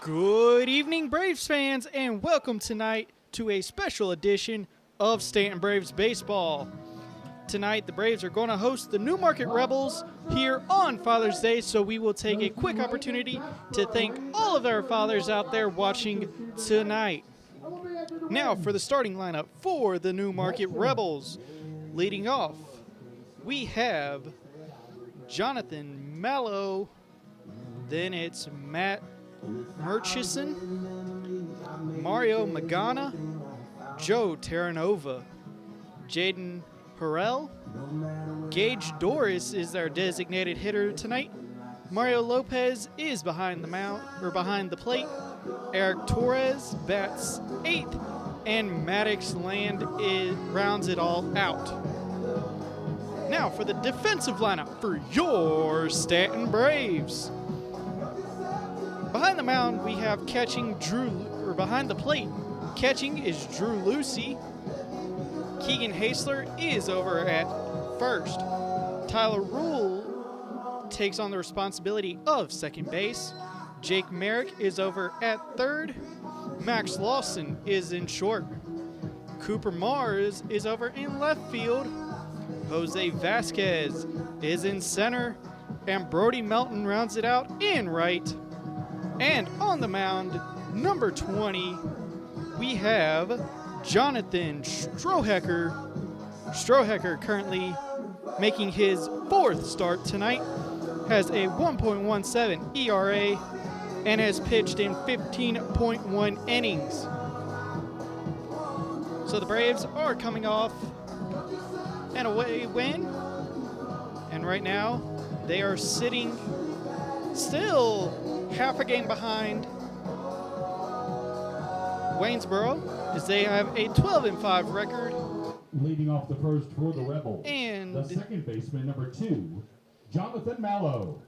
Good evening, Braves fans, and welcome tonight to a special edition of Staunton Braves Baseball. Tonight, the Braves are going to host the Newmarket Rebels here on Father's Day, so we will take a quick opportunity to thank all of our fathers out there watching tonight. Now, for the starting lineup for the Newmarket Rebels. Leading off, we have Jonathan Mallow, then it's Matt Murchison, Mario Magana, Joe Terranova, Jaden Harrell, Gage Doris is our designated hitter tonight. Mario Lopez is behind the plate. Eric Torres bats 8th, and Maddox Land rounds it all out. Now for the defensive lineup for your Staunton Braves. Behind the mound, we have behind the plate, catching is Drew Lucy. Keegan Hasler is over at first. Tyler Rule takes on the responsibility of second base. Jake Merrick is over at third. Max Lawson is in short. Cooper Mars is over in left field. Jose Vasquez is in center. And Brody Melton rounds it out in right. And on the mound, number 20, we have Jonathan Strohecker. Strohecker currently making his 4th start tonight, has a 1.17 ERA, and has pitched in 15.1 innings. So the Braves are coming off an away win, and right now they are sitting still half a game behind Waynesboro, as they have a 12-5 record. Leading off the first for the Rebels, and the second baseman, number 2, Jonathan Mallow.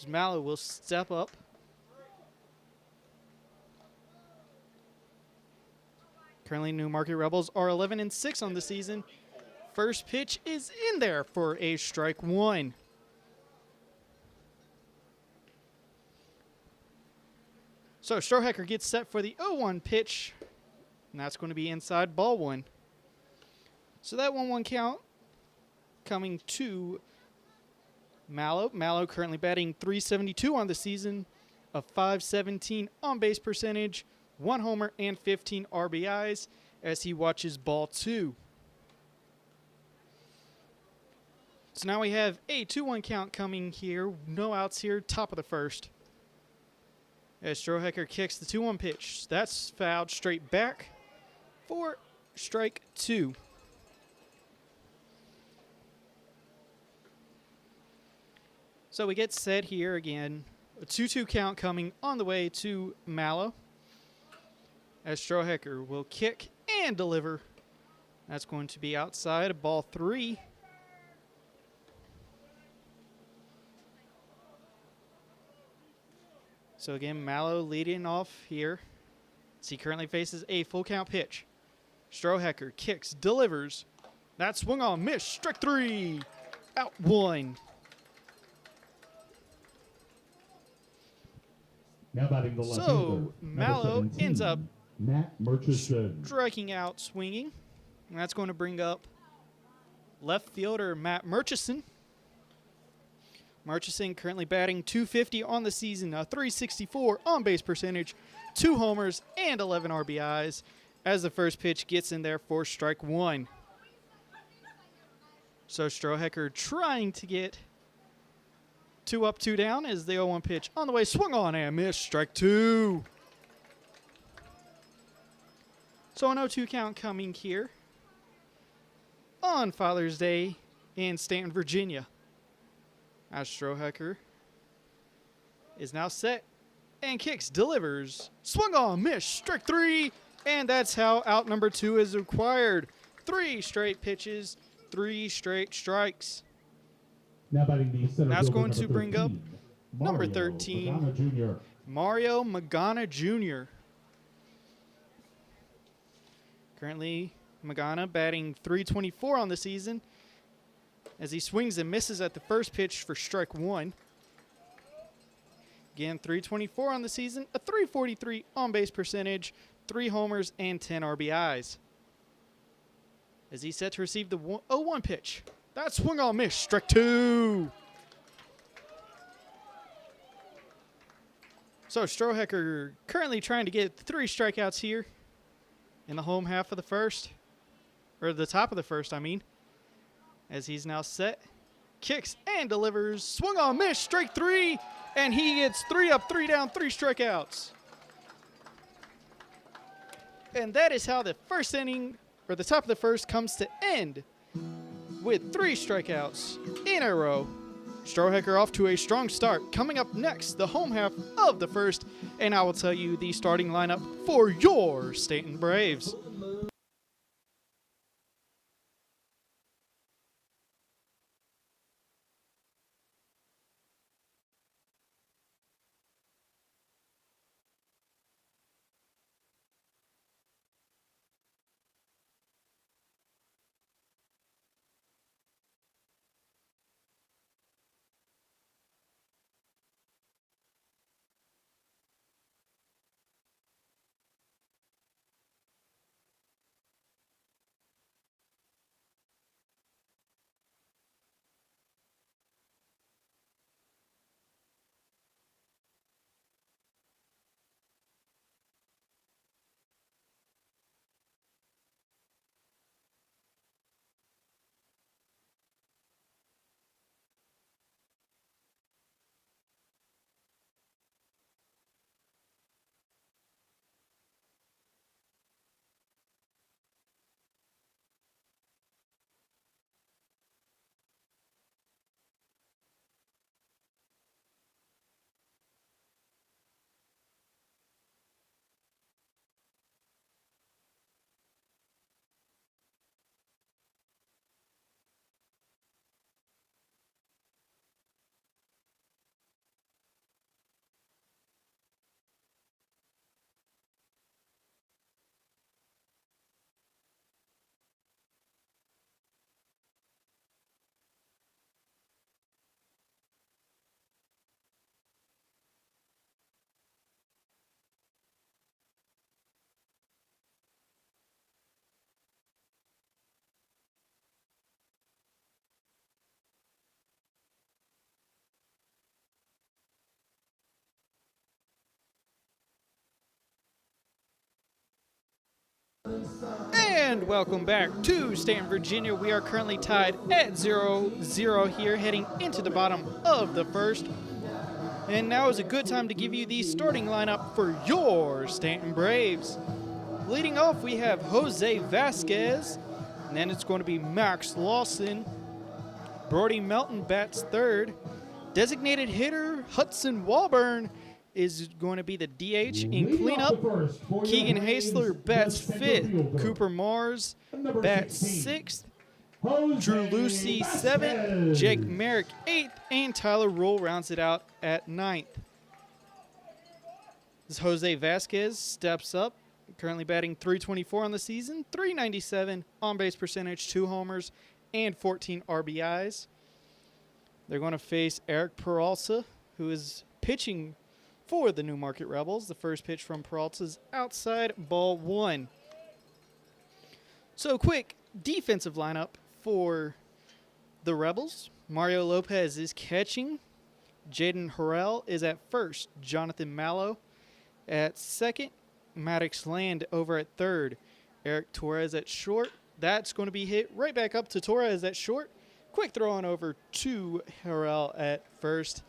Mallow will step up. Currently, Newmarket Rebels are 11-6 on the season. First pitch is in there for a strike 1. So Strohecker gets set for the 0-1 pitch, and that's going to be inside ball 1. So that 1-1 count coming to Mallow. Mallow currently batting .372 on the season, a .517 on-base percentage, 1 homer, and 15 RBIs as he watches ball 2. So now we have a 2-1 count coming here. No outs here, top of the first. As Strohecker kicks the 2-1 pitch. That's fouled straight back for strike 2. So we get set here again. A 2-2 count coming on the way to Mallow. As Strohecker will kick and deliver. That's going to be outside of ball 3. So again, Mallow leading off here. As he currently faces a full count pitch. Strohecker kicks, delivers. That swung on, miss, strike 3. Out 1. Now batting the left So Mallow ends up Matt Murchison. striking out, swinging. And that's going to bring up left fielder Matt Murchison. Murchison currently batting .250 on the season, a .364 on-base percentage, 2 homers, and 11 RBIs as the first pitch gets in there for strike 1. So Strohecker trying to get 2 up, 2 down as the 0-1 pitch on the way, swung on and missed, strike 2. So an 0-2 count coming here on Father's Day in Staunton, Virginia. As Strohecker is now set and kicks, delivers, swung on, miss, strike 3, and that's how out number 2 is acquired. 3 straight pitches, 3 straight strikes. Now batting the center That's fielder, going to bring up number Mario 13, Magana Jr. Mario Magana Jr. Currently, Magana batting .324 on the season, as he swings and misses at the first pitch for strike 1. Again, 324 on the season, a 343 on-base percentage, 3 homers, and 10 RBIs. As he's set to receive the 0-1 pitch. That swung on miss, strike 2. So Strohecker currently trying to get 3 strikeouts here in the home half of the first. Or the top of the first, I mean. As he's now set. Kicks and delivers. Swung on miss, strike 3. And he gets 3 up, 3 down, 3 strikeouts. And that is how the first inning, or the top of the first, comes to end with 3 strikeouts in a row. Strohecker off to a strong start. Coming up next, the home half of the first, and I will tell you the starting lineup for your Staunton Braves. And welcome back to Staunton, Virginia. We are currently tied at 0-0 here, heading into the bottom of the first. And now is a good time to give you the starting lineup for your Staunton Braves. Leading off, we have Jose Vasquez, and then it's going to be Max Lawson. Brody Melton bats third. Designated hitter Hudson Walburn is going to be the DH in cleanup. Keegan Hasler bats fifth. Cooper Mars bats sixth. Drew Lucy seventh. Jake Merrick eighth. And Tyler Rule rounds it out at ninth. As Jose Vasquez steps up, currently batting .324 on the season, .397 on-base percentage, 2 homers, and 14 RBIs. They're going to face Eric Peralta, who is pitching for the Newmarket Rebels. The first pitch from Peralta's outside, ball 1. So quick defensive lineup for the Rebels. Mario Lopez is catching. Jaden Harrell is at first. Jonathan Mallow at second. Maddox Land over at third. Eric Torres at short. That's going to be hit right back up to Torres at short. Quick throw on over to Harrell at first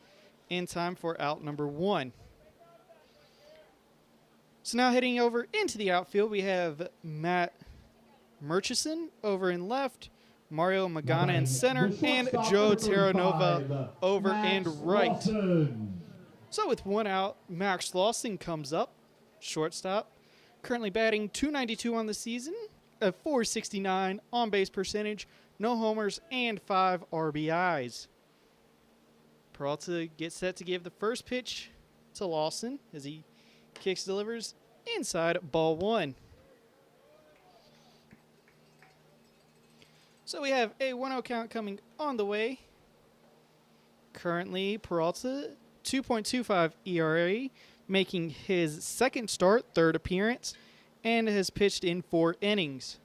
in time for out number 1. So now heading over into the outfield, we have Matt Murchison over in left, Mario Magana in center, and Joe Terranova over and right. So with 1 out, Max Lawson comes up, shortstop, currently batting .292 on the season, a .469 on-base percentage, no homers, and 5 RBIs. Peralta gets set to give the first pitch to Lawson as he kicks, delivers inside, ball 1. So we have a 1-0 count coming on the way. Currently, Peralta 2.25 ERA, making his second start, third appearance, and has pitched in 4 innings.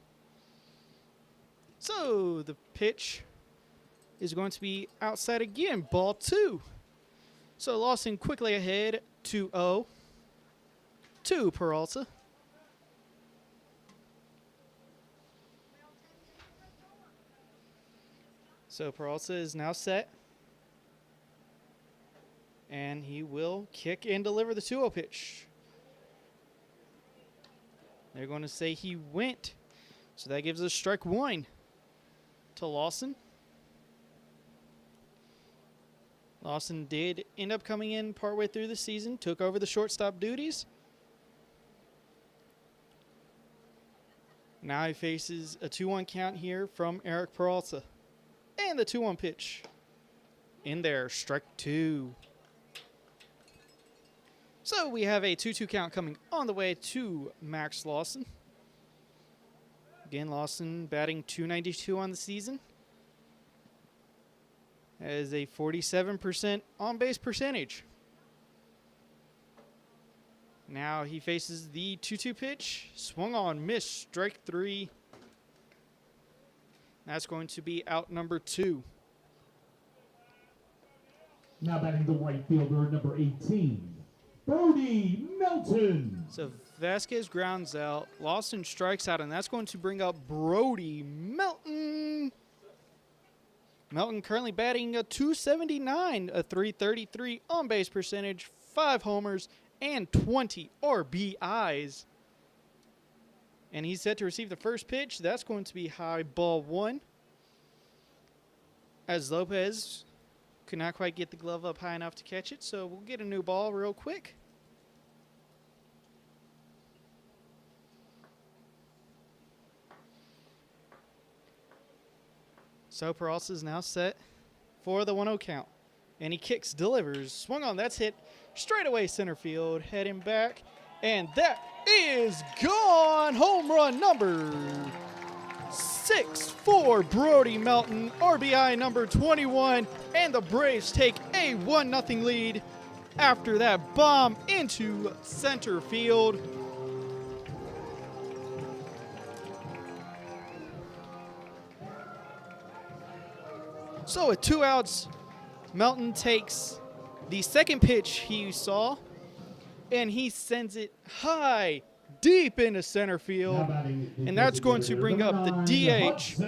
So the pitch is going to be outside again, ball 2. So Lawson quickly ahead 2-0 to Peralta. So Peralta is now set. And he will kick and deliver the 2-0 pitch. They're going to say he went. So that gives us strike 1 to Lawson. Lawson did end up coming in partway through the season, took over the shortstop duties. Now he faces a 2-1 count here from Eric Peralta. And the 2-1 pitch. In there, strike 2. So we have a 2-2 count coming on the way to Max Lawson. Again, Lawson batting .292 on the season. Has a 47% on-base percentage. Now he faces the 2-2 pitch. Swung on, missed, strike 3. That's going to be out number 2. Now batting the right fielder, number 18, Brody Melton. So Vasquez grounds out. Lawson strikes out, and that's going to bring up Brody Melton. Melton currently batting a .279, a .333 on-base percentage, 5 homers, and 20 RBIs. And he's set to receive the first pitch. That's going to be high, ball 1. As Lopez could not quite get the glove up high enough to catch it, so we'll get a new ball real quick. So Peralta is now set for the 1-0 count. And he kicks, delivers, swung on, that's hit straight away center field, heading back. And that is gone. Home run number 6 for Brody Melton, RBI number 21. And the Braves take a 1-0 lead after that bomb into center field. So with 2 outs, Melton takes the second pitch he saw, and he sends it high, deep into center field. And that's going to bring up the DH,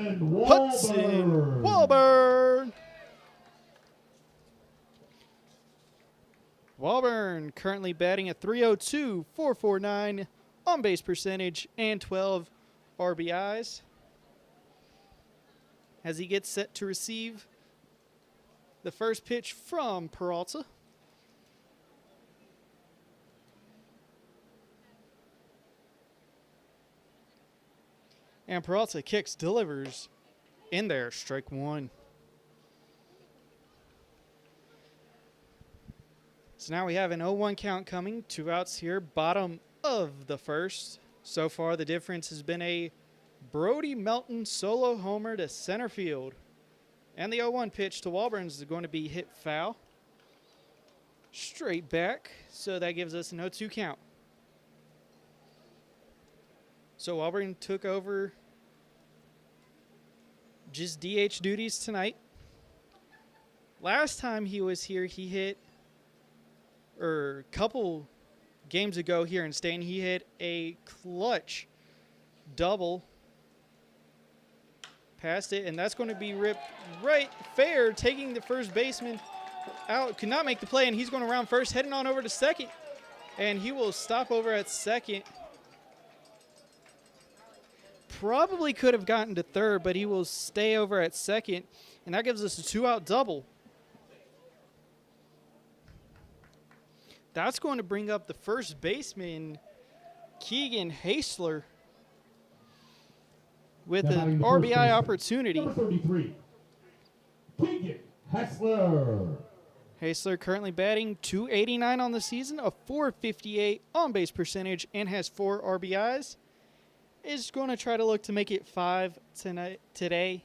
Hudson Walburn. Walburn currently batting at .302, .449 on-base percentage, and 12 RBIs. As he gets set to receive the first pitch from Peralta. And Peralta kicks, delivers, in there, strike 1. So now we have an 0-1 count coming, 2 outs here, bottom of the first. So far the difference has been a Brody Melton solo homer to center field. And the 0-1 pitch to Walburn is going to be hit foul. Straight back, so that gives us an 0-2 count. So Walburn took over just DH duties tonight. Last time he was here, he hit, or a couple games ago here in Staunton, he hit a clutch double past it, and that's going to be ripped right fair, taking the first baseman out. Could not make the play, and he's going around first, heading on over to second, and he will stop over at second. Probably could have gotten to third, but he will stay over at second, and that gives us a 2-out double. That's going to bring up the first baseman, Keegan Hasler, with an RBI opportunity. Number 33, Keegan Hasler. Hasler currently batting .289 on the season, a .458 on-base percentage, and has 4 RBIs. Is going to try to look to make it 5 today,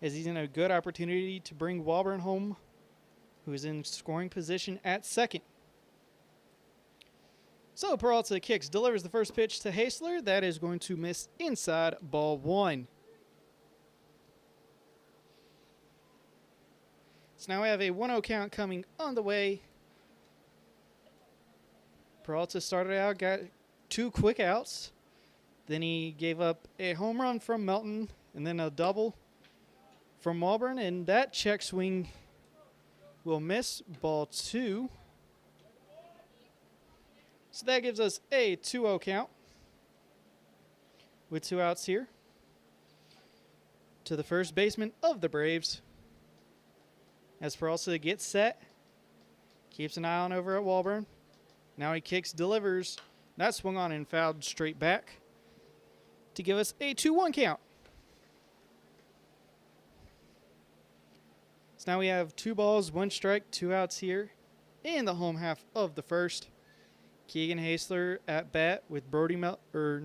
as he's in a good opportunity to bring Walburn home who's in scoring position at second. So Peralta kicks, delivers the first pitch to Hasler. That is going to miss inside, ball one. So now we have a 1-0 count coming on the way. Peralta started out, got 2 quick outs. Then he gave up a home run from Melton and then a double from Auburn. And that check swing will miss, ball 2. So that gives us a 2-0 count with 2 outs here. To the first baseman of the Braves. As Peralta gets set, keeps an eye on over at Walburn. Now he kicks, delivers. That swung on and fouled straight back to give us a 2-1 count. So now we have 2 balls, 1 strike, 2 outs here in the home half of the first. Keegan Hasler at bat with Hudson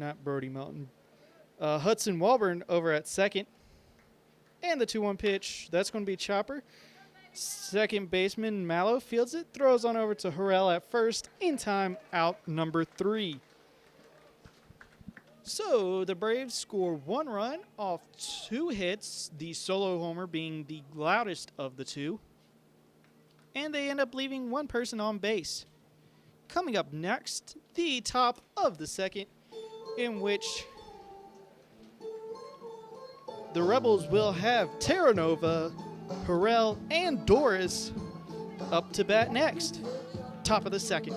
Walburn over at second. And the 2-1 pitch, that's going to be chopper. Second baseman Mallow fields it, throws on over to Harrell at first, in time, out number 3. So the Braves score 1 run off 2 hits, the solo homer being the loudest of the 2. And they end up leaving 1 person on base. Coming up next, the top of the second, in which the Rebels will have Terranova, Harrell, and Doris up to bat next. Top of the second.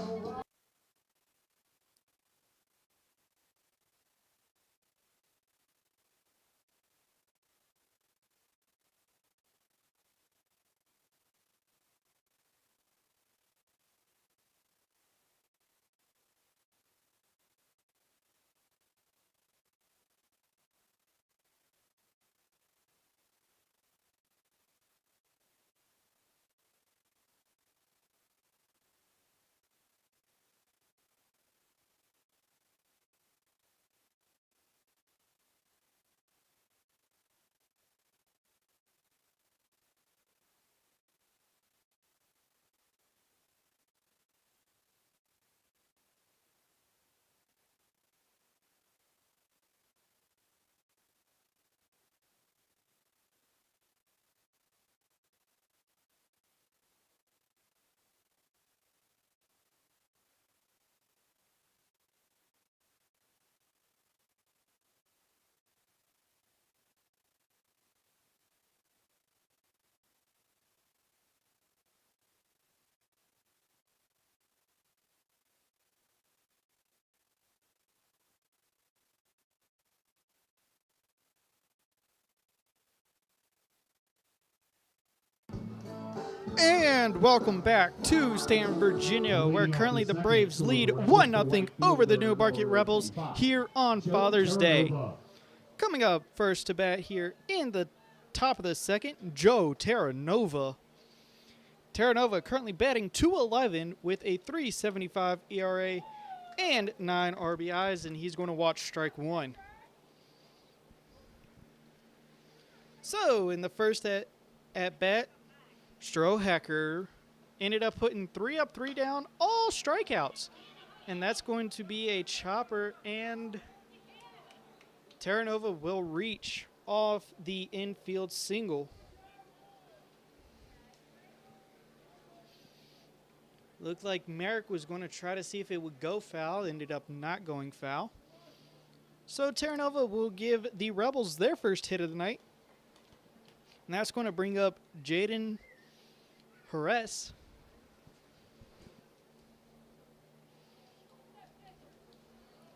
And welcome back to Staunton, Virginia, where currently the Braves lead 1-0 over the Newmarket Rebels here on Father's Day. Coming up first to bat here in the top of the second, Joe Terranova. Terranova currently batting .211 with a .375 ERA and 9 RBIs, and he's going to watch strike 1. So in the first at bat, Strohacker ended up putting 3 up, 3 down, all strikeouts. And that's going to be a chopper, and Terranova will reach off the infield single. Looked like Merrick was going to try to see if it would go foul, ended up not going foul. So Terranova will give the Rebels their first hit of the night. And that's going to bring up Jaden Jerez.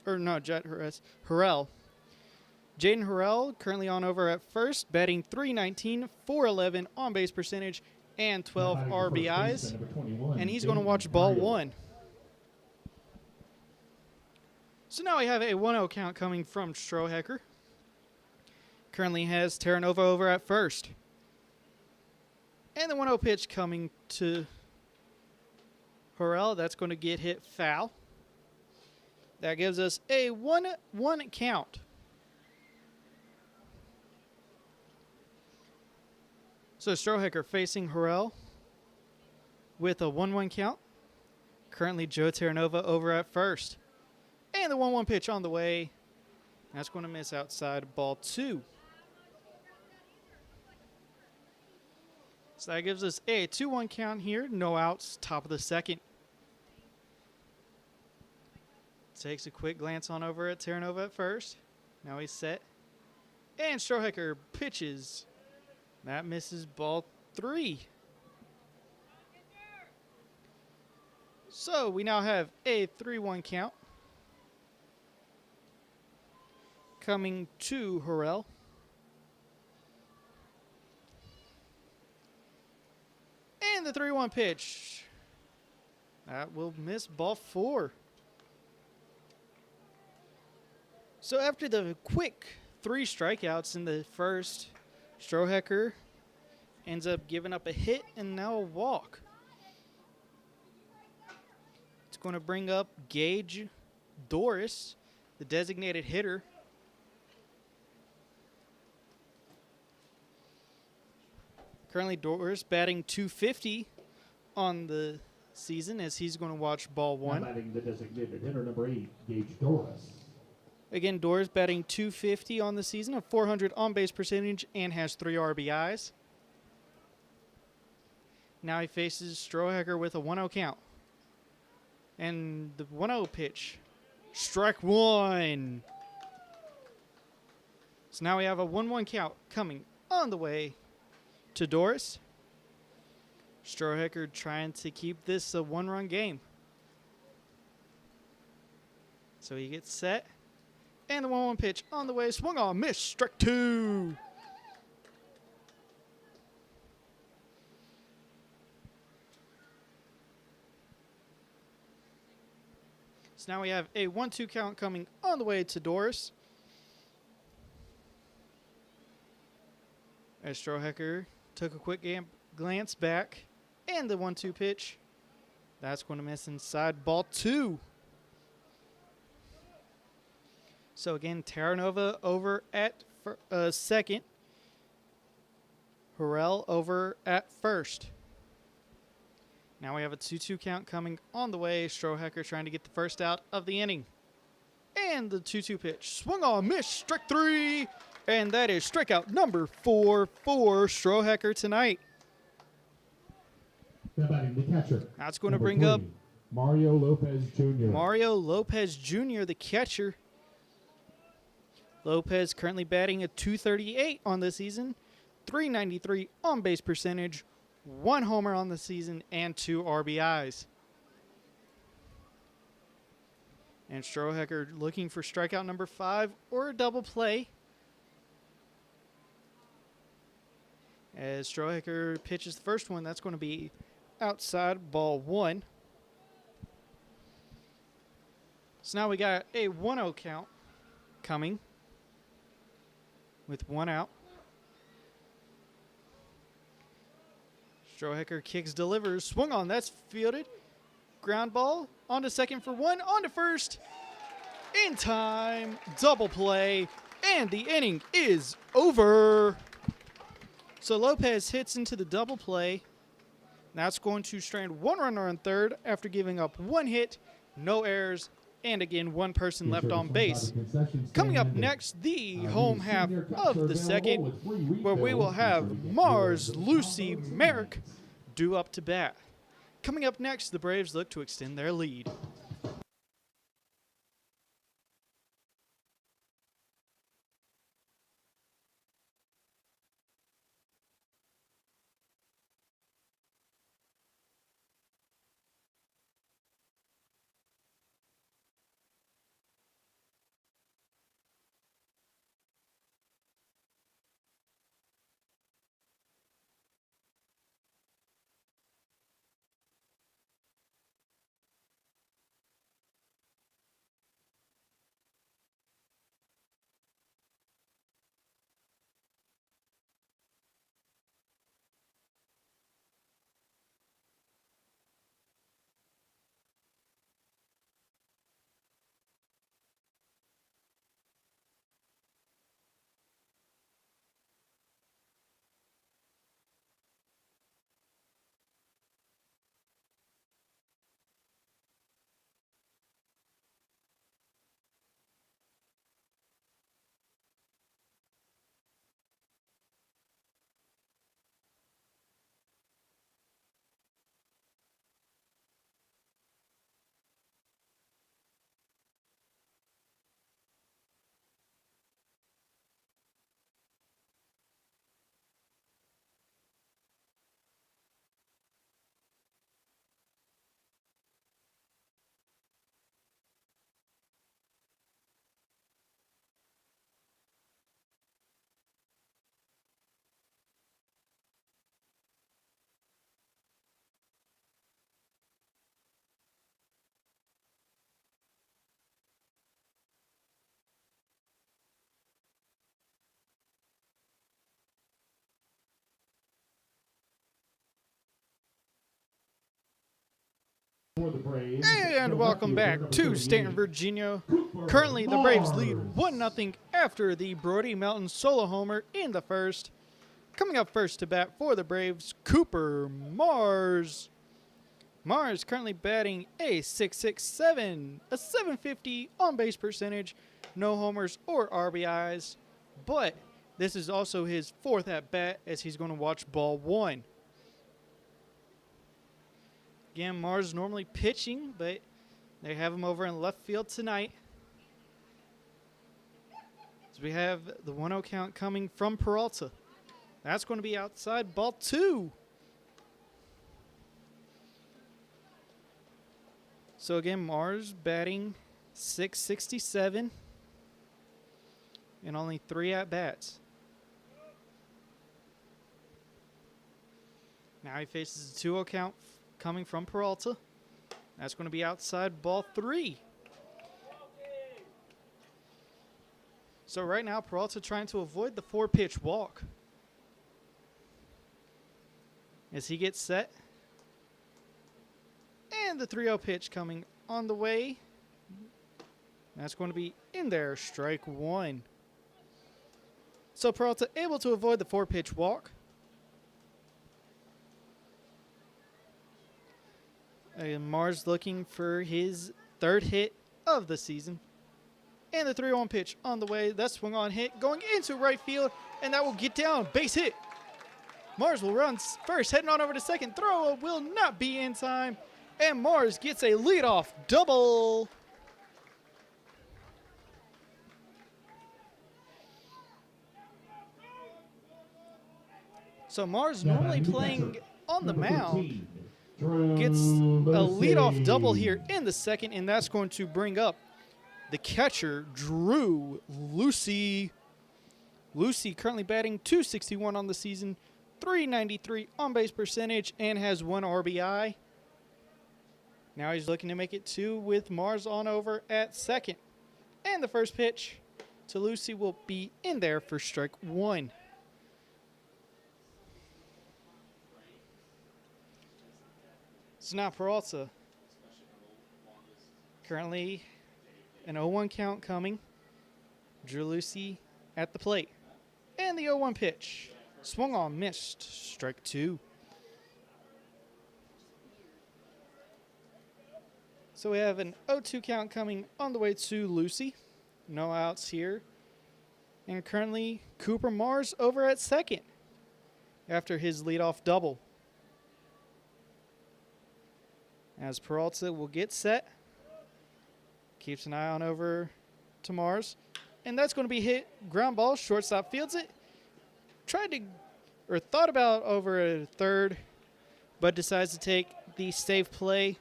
Or no, Jet Jerez. Harrell. Jaden Harrell currently on over at first, batting .319, .411 on base percentage, and 12 RBIs. And he's going to watch ball 1. So now we have a 1-0 count coming from Strohacker. Currently has Terranova over at first. And the 1-0 pitch coming to Harrell. That's going to get hit foul. That gives us a 1-1 count. So Strohacker facing Harrell. with a 1-1 count. Currently, Joe Terranova over at first. And the 1-1 pitch on the way. That's going to miss outside ball 2. So that gives us a 2-1 count here. No outs, top of the second. Takes a quick glance on over at Terranova at first. Now he's set. And Strohecker pitches. That misses ball 3. So we now have a 3-1 count. Coming to Harrell. And the 3-1 pitch. That will miss ball 4. So after the quick 3 strikeouts in the first, Strohecker ends up giving up a hit and now a walk. It's going to bring up Gage Doris, the designated hitter. Currently, Doris batting .250 on the season as he's going to watch ball 1. Now batting the designated hitter, number 8, Gage Doris. Again, Doris batting .250 on the season, a .400 on-base percentage, and has 3 RBIs. Now he faces Strohecker with a 1-0 count. And the 1-0 pitch, strike 1. So now we have a 1-1 count coming on the way to Doris. Strohecker trying to keep this a 1-run game. So he gets set. And the 1-1 pitch on the way. Swung on, miss, strike 2. So now we have a 1-2 count coming on the way to Doris. As Strohecker took a quick glance back. And the 1-2 pitch. That's going to miss inside ball 2. So again, Terranova over at second. Harrell over at first. Now we have a 2-2 count coming on the way. Strohecker trying to get the first out of the inning. And the 2-2 pitch. Swung on, miss, strike 3. And that is strikeout number 4 for Strohecker tonight. Now batting the catcher. That's going to number bring 3, up Mario Lopez Jr. Mario Lopez Jr., the catcher. Lopez currently batting a .238 on the season, .393 on-base percentage, 1 homer on the season, and 2 RBIs. And Strohecker looking for strikeout number 5 or a double play. As Strohecker pitches the first one, that's going to be outside ball 1. So now we got a 1-0 count coming with 1 out. Strohecker kicks, delivers, swung on, that's fielded. Ground ball, onto second for 1, onto first. In time, double play, and the inning is over. So Lopez hits into the double play. That's going to strand 1 runner on third after giving up 1 hit, no errors, and again, 1 person left on base. Coming up next, the home half of the second, where we will have Mars Lucy Merrick due up to bat. Coming up next, the Braves look to extend their lead. For the Braves, And welcome back to Staunton, Virginia. Currently, the Braves lead 1-0 after the Brody Melton solo homer in the first. Coming up first to bat for the Braves, Cooper Mars. Mars currently batting a .667, a .750 on-base percentage, no homers or RBIs. But this is also his fourth at-bat as he's going to watch ball one. Again, Mars normally pitching, but they have him over in left field tonight. So we have the 1-0 count coming from Peralta. That's going to be outside ball two. So again, Mars batting .667 and only 3 at-bats. Now he faces a 2-0 count coming from Peralta. That's going to be outside ball 3. So right now, Peralta trying to avoid the 4-pitch walk. As he gets set. And the 3-0 pitch coming on the way. That's going to be in there, strike one. So Peralta able to avoid the 4-pitch walk. And Mars looking for his third hit of the season. And the 3-1 pitch on the way. That swung on hit going into right field. And that will get down. Base hit. Mars will run first, heading on over to second. Throw will not be in time. And Mars gets a leadoff double. So Mars normally playing on the mound. Gets a leadoff double here in the second, and that's going to bring up the catcher, Drew Lucy. Lucy currently batting .261 on the season, .393 on-base percentage, and has 1 RBI. Now he's looking to make it 2 with Mars on over at second. And the first pitch to Lucy will be in there for strike one. So now Peralta, currently an 0-1 count coming. Drew Lucy at the plate. And the 0-1 pitch. Swung on, missed. Strike two. So we have an 0-2 count coming on the way to Lucy. No outs here. And currently Cooper Mars over at second after his leadoff double. As Peralta will get set. Keeps an eye on over to Mars. And that's going to be hit. Ground ball. Shortstop fields it. Thought about over a third, but decides to take the safe play.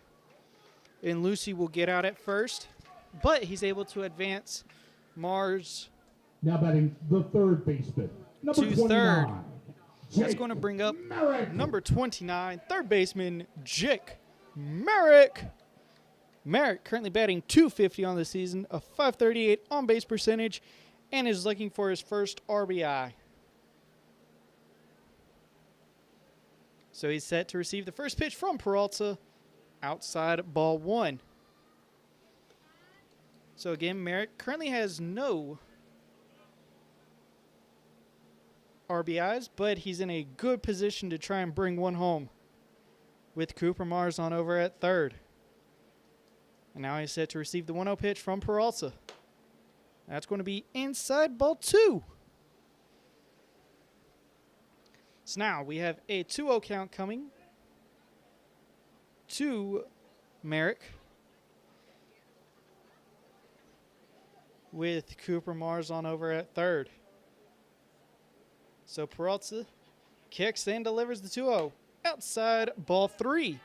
And Lucy will get out at first. But he's able to advance Mars. Now batting the third baseman. Number to 29. Third. That's going to bring up number 29, third baseman, Jake Merrick. Merrick currently batting .250 on the season, a .538 on-base percentage, and is looking for his first RBI. So he's set to receive the first pitch from Peralta outside ball one. So again, Merrick currently has no RBIs, but he's in a good position to try and bring one home with Cooper Mars on over at third. And now he's set to receive the 1-0 pitch from Peralta. That's going to be inside ball two. So now we have a 2-0 count coming to Merrick with Cooper Mars on over at third. So Peralta kicks and delivers the 2-0 outside ball three.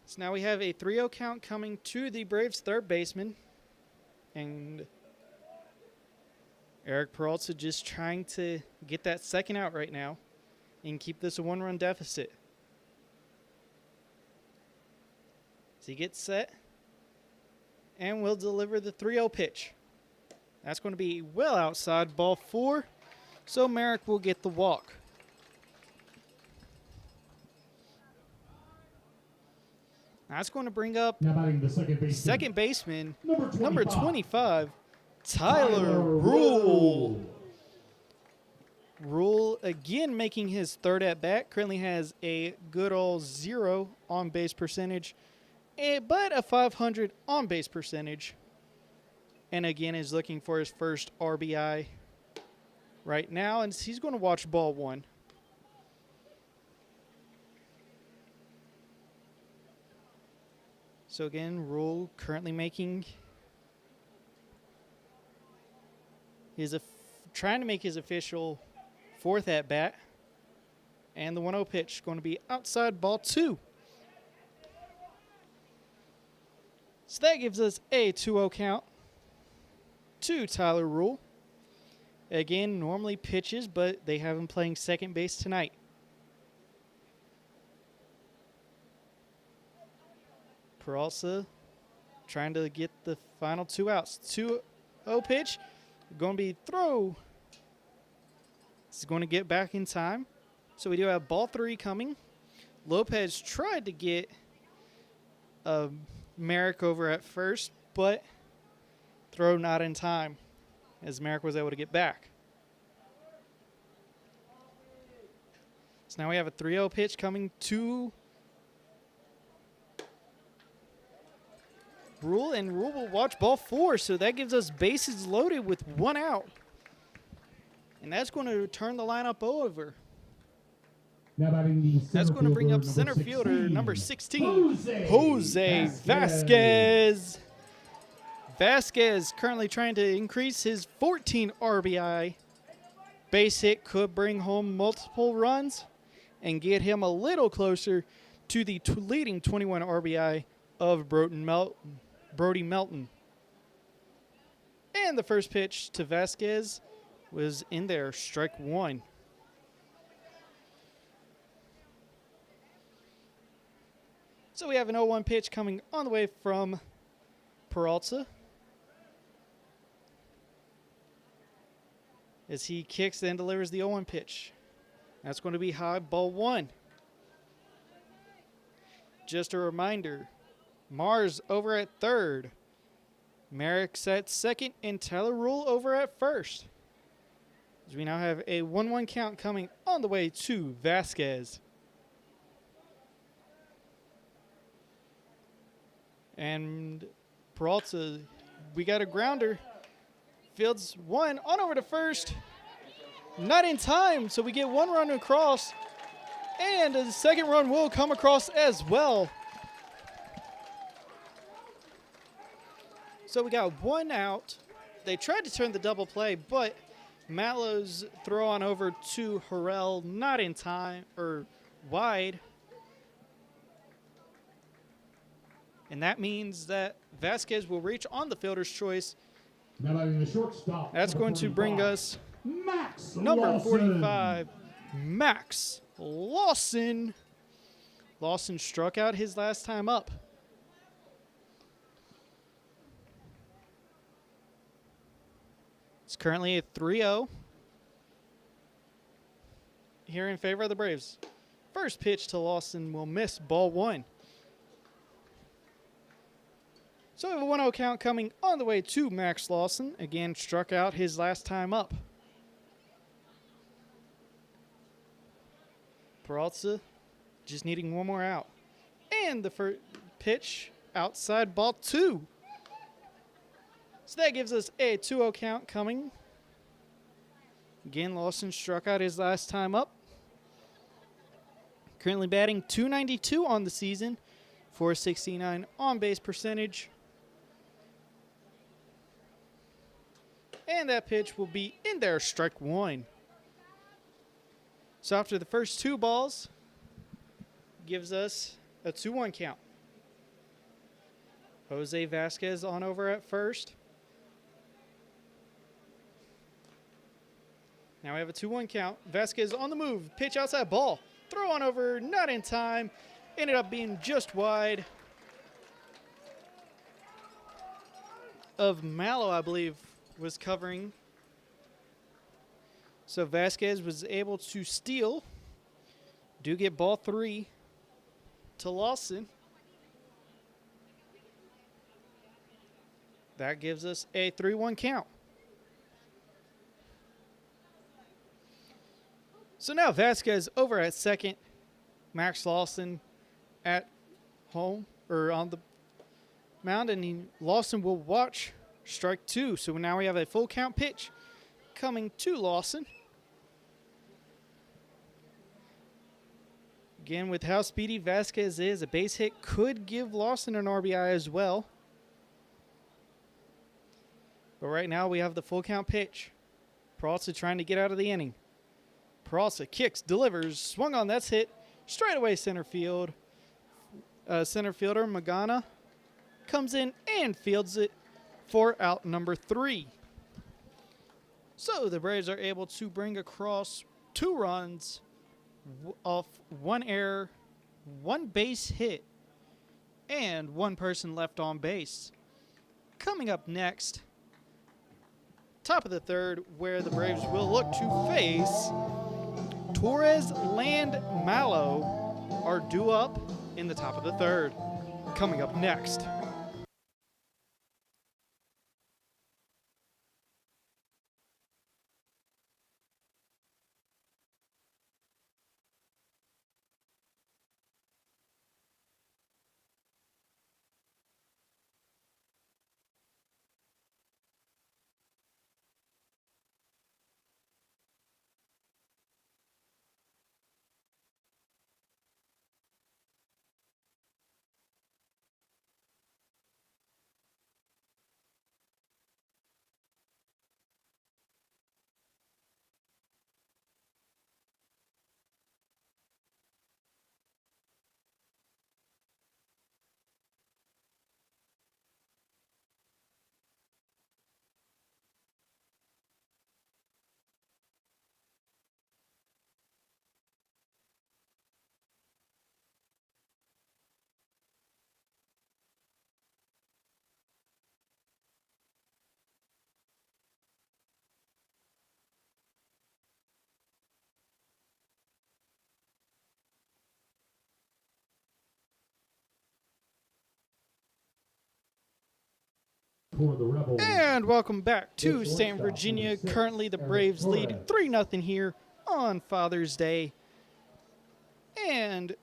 So now we have a 3-0 count coming to the Braves' third baseman. And Eric Peralta just trying to get that second out right now and keep this a 1-run deficit. So he gets set and will deliver the 3-0 pitch. That's going to be well outside ball four. So Merrick will get the walk. That's going to bring up Now batting the second baseman, number number 25, 25, Tyler Rule. Rule again making his third at bat. Currently has a good old 0 on base percentage, but a 500 on base percentage. And again is looking for his first RBI right now, and he's going to watch ball 1. So again, Rule currently making his trying to make his official 4th at bat, and the 1-0 pitch going to be outside ball 2. So that gives us a 2-0 count to Tyler Rule. Again, normally pitches, but they have him playing second base tonight. Peralta trying to get the final 2 outs. 2-0 pitch. Going to be throw. This is going to get back in time. So we do have ball 3 coming. Lopez tried to get Merrick over at first, but throw not in time as Merrick was able to get back. So now we have a 3-0 pitch coming to Rule, and Rule will watch ball 4, so that gives us bases loaded with 1 out. And that's going to turn the lineup over. Now batting the That's going to bring up center fielder number 16, Jose Vasquez. Vasquez currently trying to increase his 14 RBI. Base hit could bring home multiple runs and get him a little closer to the leading 21 RBI of Brody Melton. And the first pitch to Vasquez was in there, strike 1. So we have an 0-1 pitch coming on the way from Peralta, as he kicks and delivers the 0-1 pitch. That's going to be high, ball 1. Just a reminder, Mars over at third, Merrick's at second, and Tyler Rule over at first. As we now have a 1-1 count coming on the way to Vasquez. And Peralta, we got a grounder. Fields 1 on over to first. Not in time, so we get 1 run across. And the second run will come across as well. So we got 1 out. They tried to turn the double play, but Mallow's throw on over to Harrell, not in time, or wide. And that means that Vasquez will reach on the fielder's choice. Now batting the shortstop. That's going to bring us Max number Lawson. 45, Max Lawson. Lawson struck out his last time up. It's currently a 3-0 here in favor of the Braves. First pitch to Lawson will miss, ball 1. So we have a 1-0 count coming on the way to Max Lawson. Again, struck out his last time up. Peralta just needing 1 more out. And the first pitch outside, ball 2. So that gives us a 2-0 count coming. Again, Lawson struck out his last time up. Currently batting .292 on the season, .469 on base percentage. And that pitch will be in there, strike 1. So after the first 2 balls, gives us a 2-1 count. Jose Vasquez on over at first. Now we have a 2-1 count. Vasquez on the move, pitch outside, ball. Throw on over, not in time. Ended up being just wide of Mallow, I believe, was covering. So Vasquez was able to steal. Do get ball 3 to Lawson. That gives us a 3-1 count. So now Vasquez over at second. Max Lawson at home or on the mound, and Lawson will watch strike 2. So now we have a full count pitch coming to Lawson. Again, with how speedy Vasquez is, a base hit could give Lawson an RBI as well. But right now we have the full count pitch. Peralta trying to get out of the inning. Peralta kicks, delivers, swung on, that's hit. Straight away center field. Center fielder Magana comes in and fields it for out number 3. So the Braves are able to bring across 2 runs off 1 error, 1 base hit, and 1 person left on base. Coming up next, top of the 3rd, where the Braves will look to face Torres, Land, Mallow are due up in the top of the 3rd. Coming up next. For the Rebels. And welcome back to Staunton, Virginia. Currently the Braves lead 3-0 here on Father's Day. And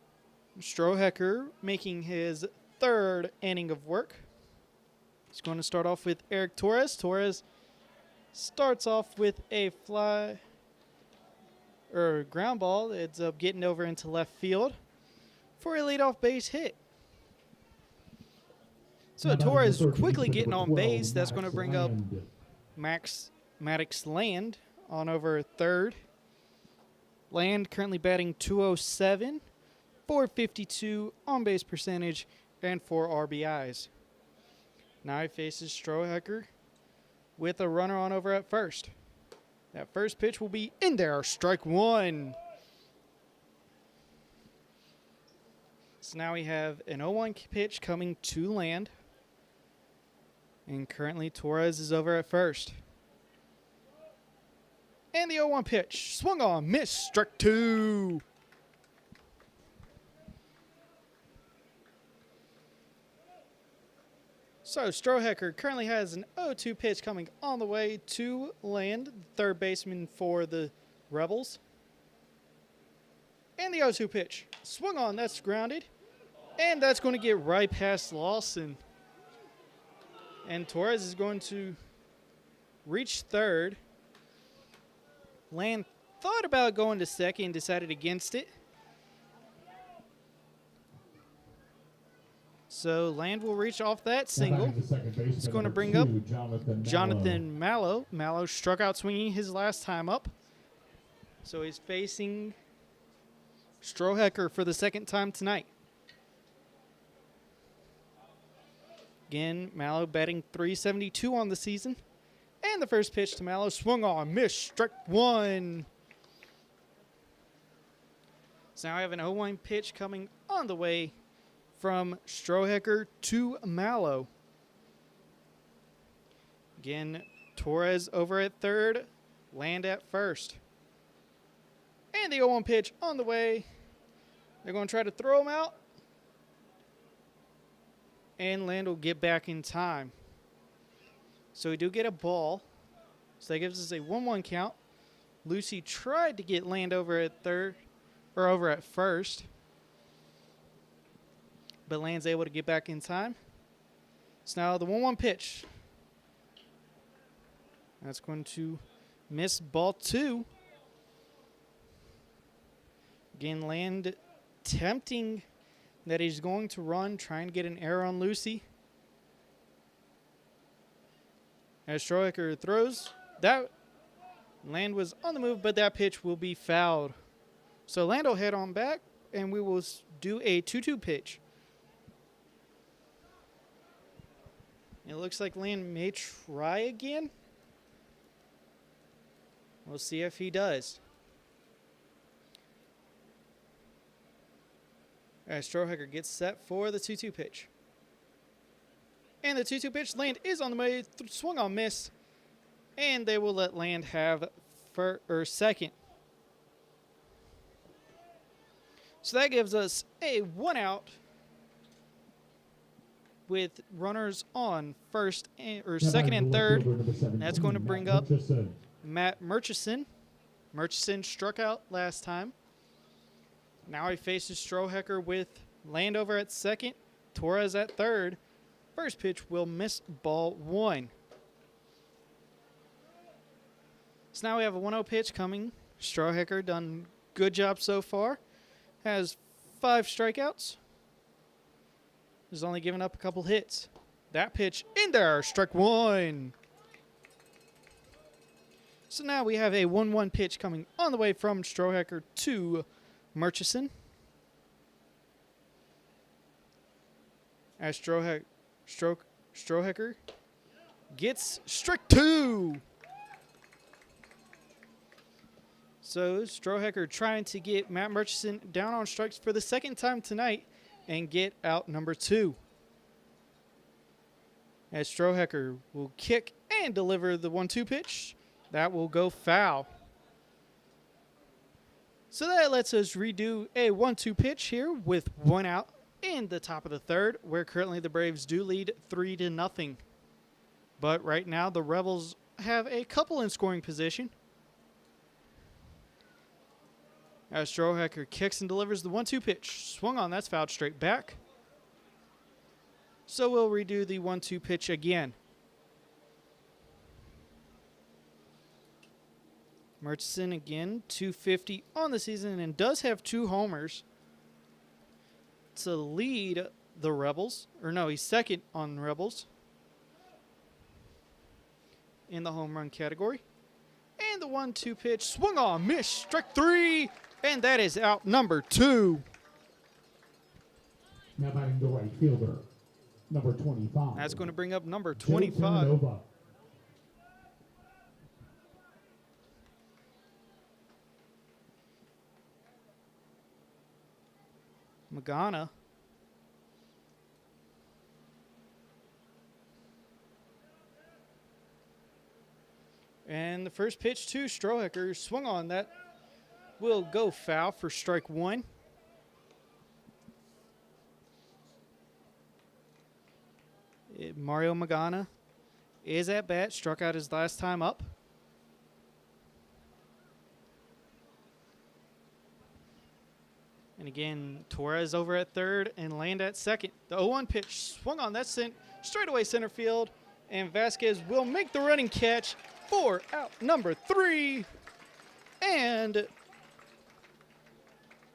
Strohecker making his 3rd inning of work. He's going to start off with Eric Torres. Torres starts off with a ground ball. It ends up getting over into left field for a leadoff base hit. So Torres quickly getting on base. That's going to bring up Maddox Land on over 3rd. Land currently batting .207, .452 on base percentage, and 4 RBIs. Now he faces Strohecker with a runner on over at first. That first pitch will be in there. Strike 1. So now we have an 0-1 pitch coming to Land. And currently Torres is over at first. And the 0-1 pitch. Swung on, missed, struck 2. So Strohecker currently has an 0-2 pitch coming on the way to Land, third baseman for the Rebels. And the 0-2 pitch. Swung on, that's grounded. And that's going to get right past Lawson. And Torres is going to reach 3rd. Land thought about going to 2nd and decided against it. So Land will reach off that single. It's going to bring up Jonathan Mallow. Mallow struck out swinging his last time up. So he's facing Strohecker for the 2nd time tonight. Again, Mallow batting .372 on the season. And the first pitch to Mallow, swung on, missed, strike 1. So now I have an 0-1 pitch coming on the way from Strohecker to Mallow. Again, Torres over at 3rd, Land at 1st. And the 0-1 pitch on the way. They're going to try to throw him out. And Land will get back in time. So we do get a ball. So that gives us a 1-1 count. Lucy tried to get Land over at third, or over at first. But Land's able to get back in time. So now the 1-1 pitch. That's going to miss ball 2. Again, Land tempting that he's going to run, trying to get an error on Lucy. As Strohecker throws, that Land was on the move, but that pitch will be fouled. So Land will head on back, and we will do a 2-2 pitch. It looks like Land may try again. We'll see if he does. As Strohecker gets set for the 2-2 pitch. And the 2-2 pitch, Land is on the way, swung on, miss. And they will let Land have second. So that gives us a 1 out with runners on second and third. And that's going to bring up Matt Murchison. Murchison struck out last time. Now he faces Strohecker with Land over at second, Torres at third. First pitch will miss ball 1. So now we have a 1-0 pitch coming. Strohecker done good job so far. Has 5 strikeouts. Has only given up a couple hits. That pitch in there, strike 1. So now we have a 1-1 pitch coming on the way from Strohecker to Murchison. As Strohecker gets strike 2. So Strohecker trying to get Matt Murchison down on strikes for the second time tonight and get out number 2. As Strohecker will kick and deliver the 1-2 pitch. That will go foul. So that lets us redo a 1-2 pitch here with 1 out in the top of the third, where currently the Braves do lead 3-0. But right now the Rebels have a couple in scoring position. As Strohecker kicks and delivers the 1-2 pitch. Swung on, that's fouled straight back. So we'll redo the 1-2 pitch again. Murchison again, 250 on the season and does have 2 homers to lead the Rebels. Or no, he's second on the Rebels in the home run category. And the 1-2 pitch, swung on, miss, strike 3, and that is out number 2. Now batting the right fielder, number 25. That's going to bring up number 25. Magana. And the first pitch to Strohecker, swung on, that will go foul for strike 1. Mario Magana is at bat, struck out his last time up. And again, Torres over at third and Land at second. The 0-1 pitch swung on, that's sent straightaway center field. And Vasquez will make the running catch for out number 3. And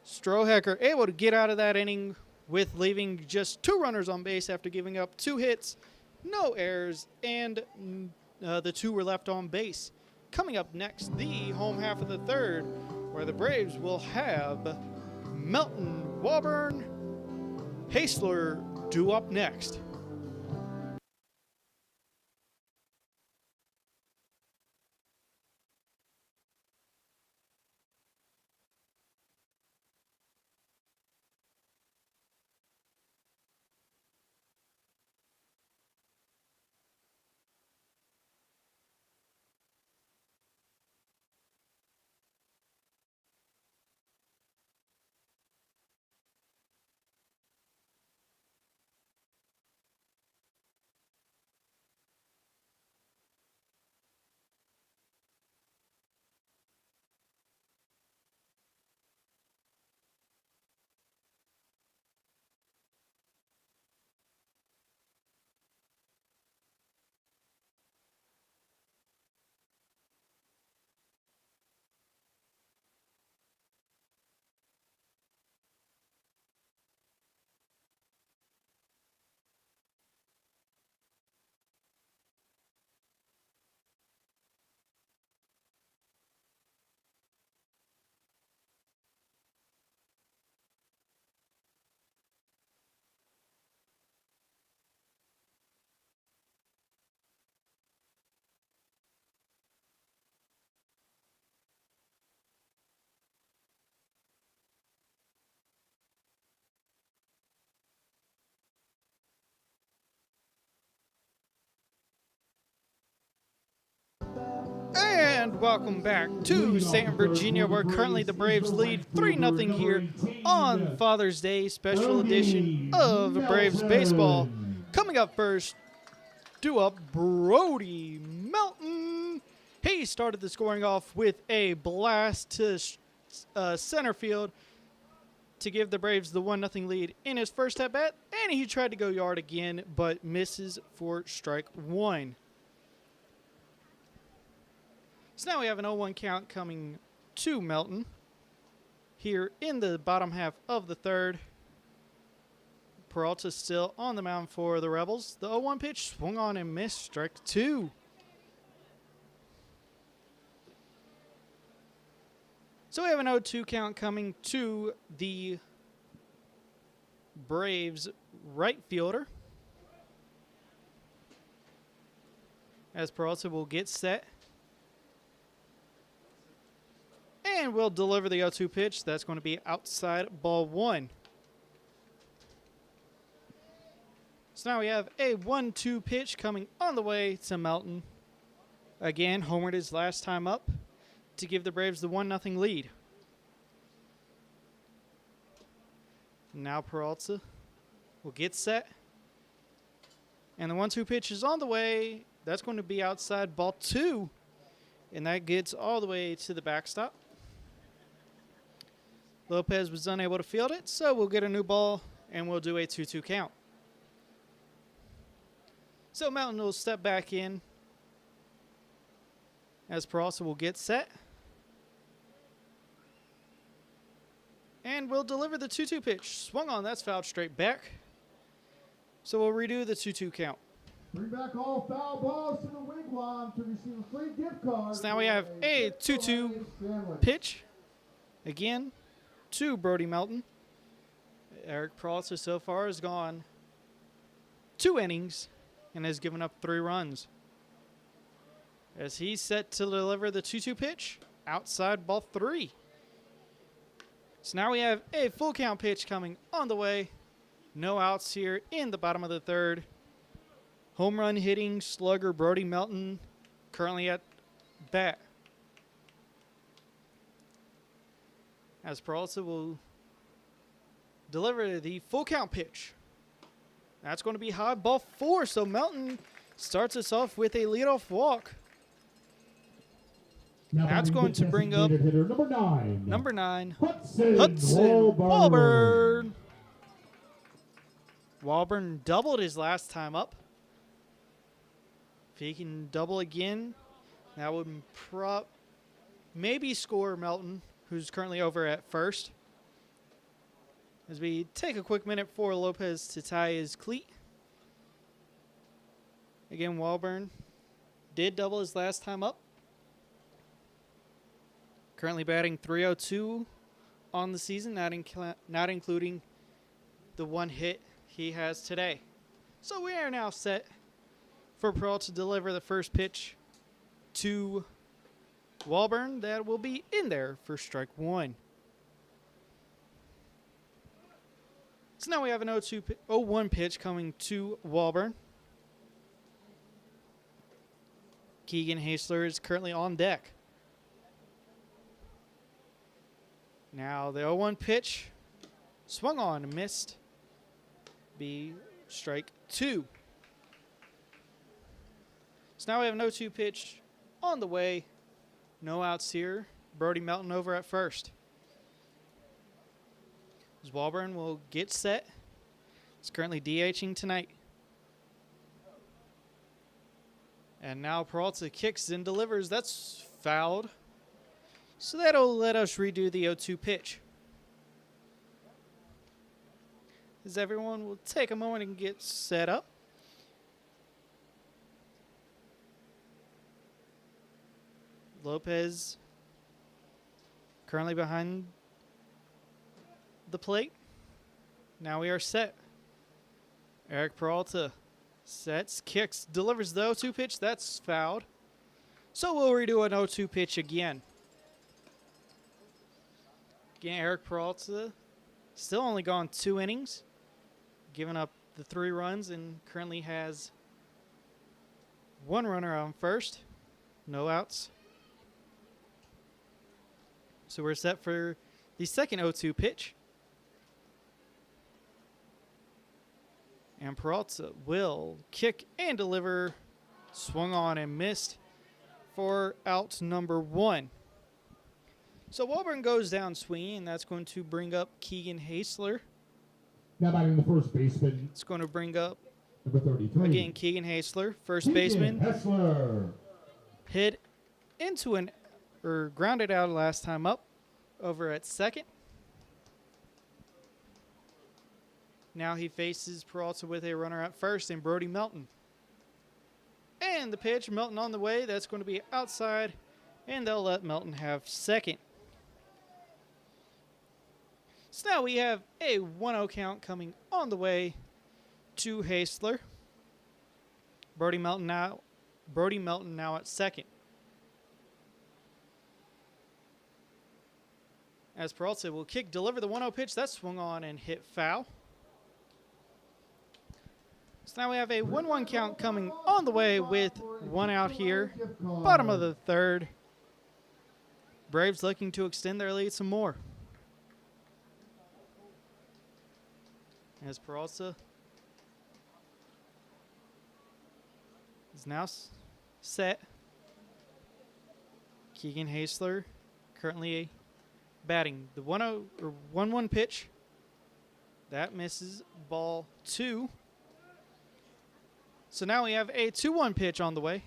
Strohecker able to get out of that inning with leaving just 2 runners on base after giving up 2 hits, no errors, and the 2 were left on base. Coming up next, the home half of the third, where the Braves will have Melton, Walburn, Hasler due up next. welcome back to Staunton, Virginia, where currently the Braves lead 3-0 here on Father's Day special edition of Braves Baseball. Coming up first, due up Brody Melton. He started the scoring off with a blast to center field to give the Braves the 1-0 lead in his first at-bat, and he tried to go yard again, but misses for strike one. So now we have an 0-1 count coming to Melton here in the bottom half of the third. Peralta still on the mound for the Rebels. The 0-1 pitch swung on and missed, strike two. So we have an 0-2 count coming to the Braves right fielder, as Peralta will get set and will deliver the 0-2 pitch. That's going to be outside, ball one. So now we have a 1-2 pitch coming on the way to Melton. Again, homered his last time up to give the Braves the 1-0 lead. Now Peralta will get set. And the 1-2 pitch is on the way. That's going to be outside, ball two. And that gets all the way to the backstop. Lopez was unable to field it, so we'll get a new ball and we'll do a 2-2 count. So Melton will step back in as Peralta will get set. And we'll deliver the 2-2 pitch. Swung on, that's fouled straight back. So we'll redo the 2-2 count. Bring back all foul balls to the wigwam to receive a free gift card. So now we have a 2-2 pitch. Again, to Brody Melton. Eric Peralta so far has gone 2 innings and has given up 3 runs. As he's set to deliver the 2-2 pitch, outside, ball 3. So now we have a full count pitch coming on the way. No outs here in the bottom of the third. Home run hitting slugger Brody Melton currently at bat. As Peralta will deliver the full count pitch. That's going to be high, ball 4. So Melton starts us off with a leadoff walk. That's going to bring up number 9, Hudson Walburn. Walburn doubled his last time up. If he can double again, that would maybe score Melton, who's currently over at first. As we take a quick minute for Lopez to tie his cleat. Again, Walburn did double his last time up. Currently batting .302 on the season, not including the 1 hit he has today. So we are now set for Peralta to deliver the first pitch to Walburn. That will be in there for strike 1. So now we have an 0-1 pitch coming to Walburn. Keegan Hasler is currently on deck. Now the 0-1 pitch swung on and missed. Be strike 2. So now we have an 0-2 pitch on the way. No outs here. Brody Melton over at first. As Walburn will get set. He's currently DHing tonight. And now Peralta kicks and delivers. That's fouled. So that'll let us redo the 0-2 pitch. As everyone will take a moment and get set up. Lopez currently behind the plate. Now we are set. Eric Peralta sets, kicks, delivers the 0-2 pitch. That's fouled. So we'll redo an 0-2 pitch again. Again, Eric Peralta still only gone 2 innings, giving up the 3 runs, and currently has 1 runner on first. No outs. So we're set for the second 0-2 pitch. And Peralta will kick and deliver. Swung on and missed for out number 1. So Walburn goes down swinging, and that's going to bring up Keegan Hasler. Now batting the first baseman, It's going to bring up, number 33. again, Keegan Hasler, first Keegan baseman. Hessler. Hit into or grounded out last time up over at second. Now he faces Peralta with a runner at first and Brody Melton. And the pitch, Melton on the way. That's going to be outside, and they'll let Melton have second. So now we have a 1-0 count coming on the way to Hasler. Brody Melton now at second. As Peralta will kick, deliver the 1-0 pitch. That swung on and hit foul. So now we have a 1-1 count coming on the way with 1 out here. Bottom of the third. Braves looking to extend their lead some more. As Peralta is now set. Keegan Hasler currently batting the 1-1 pitch. That misses, ball 2. So now we have a 2-1 pitch on the way.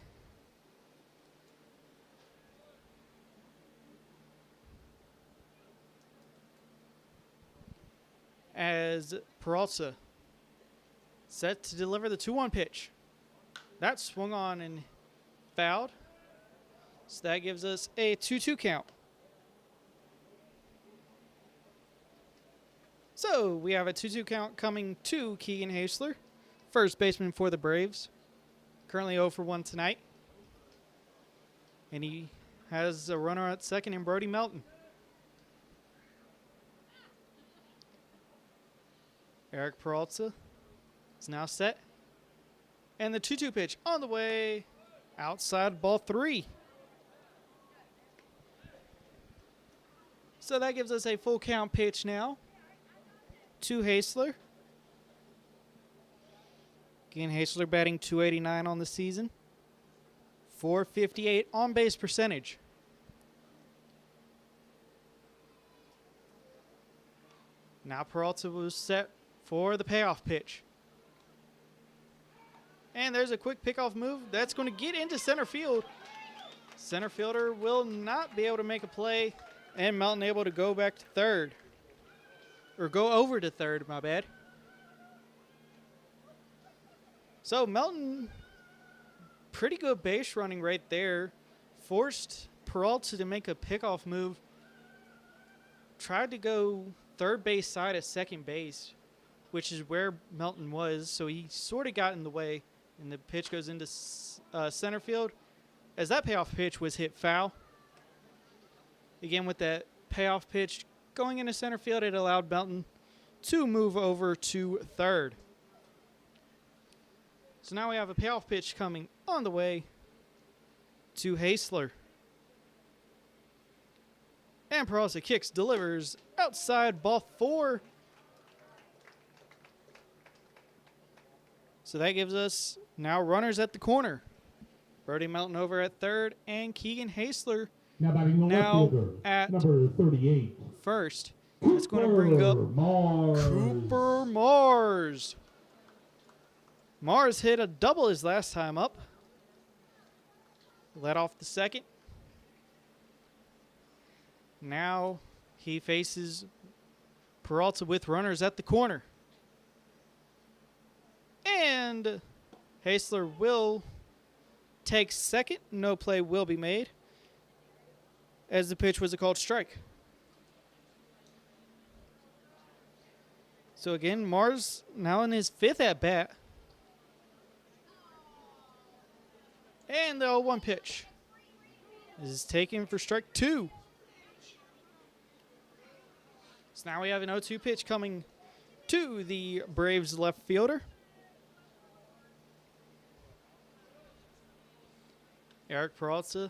As Peralta set to deliver the 2-1 pitch. That swung on and fouled. So that gives us a 2-2 count. So we have a 2-2 count coming to Keegan Hasler, first baseman for the Braves. Currently 0 for 1 tonight. And he has a runner at second in Brody Melton. Eric Peralta is now set. And the 2-2 pitch on the way, outside, ball 3. So that gives us a full count pitch now to Hasler. Again, Hasler batting .289 on the season. .458 on base percentage. Now Peralta was set for the payoff pitch. And there's a quick pickoff move that's going to get into center field. Center fielder will not be able to make a play, and Melton able to go back to third. Or go over to third, my bad. So Melton, pretty good base running right there. Forced Peralta to make a pickoff move. Tried to go third base side of second base, which is where Melton was. So he sort of got in the way, and the pitch goes into center field. As that payoff pitch was hit foul. Again, with that payoff pitch going into center field, it allowed Melton to move over to third. So now we have a payoff pitch coming on the way to Hasler. And Peralta kicks, delivers outside, ball 4. So that gives us now runners at the corner. Brody Melton over at third, and Keegan Hasler Now batting the left fielder, at number 38. first. It's going to bring up Mars. Cooper Mars. Mars hit a double his last time up. Led off the second. Now he faces Peralta with runners at the corner. And Hasler will take second. No play will be made, as the pitch was a called strike. So again, Mars now in his 5th at bat. And the 0-1 pitch is taken for strike 2. So now we have an 0-2 pitch coming to the Braves left fielder. Eric Peralta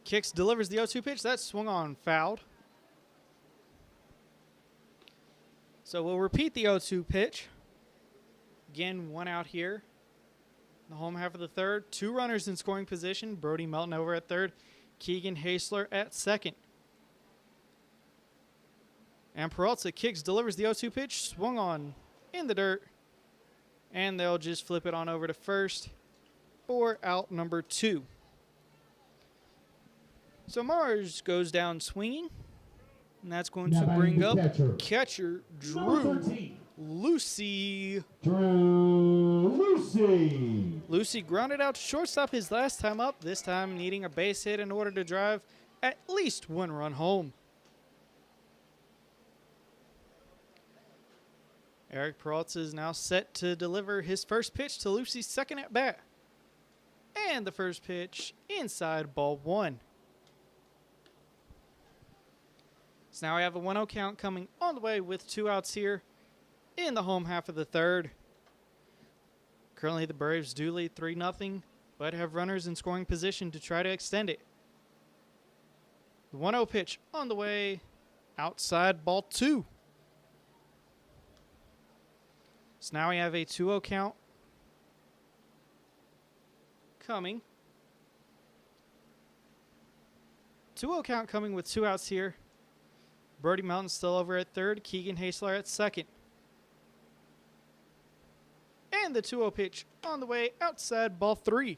Kicks, delivers the 0-2 pitch. That's swung on, fouled. So we'll repeat the 0-2 pitch. Again, 1 out here. The home half of the third. 2 runners in scoring position. Brody Melton over at third. Keegan Hasler at second. And Peralta kicks, delivers the 0-2 pitch. Swung on in the dirt. And they'll just flip it on over to first for out number 2. So Mars goes down swinging. And that's going to bring up catcher Drew Lucy. Lucy grounded out to shortstop his last time up, this time needing a base hit in order to drive at least 1 run home. Eric Peralta is now set to deliver his first pitch to Lucy's second at bat. And the first pitch inside, ball 1. So now we have a 1-0 count coming on the way with 2 outs here in the home half of the third. Currently the Braves do lead 3-0, but have runners in scoring position to try to extend it. The 1-0 pitch on the way, outside, ball 2. So now we have a 2-0 count coming. 2-0 count coming with 2 outs here. Brody Melton still over at third. Keegan Hasler at second. And the 2-0 pitch on the way, outside, ball 3.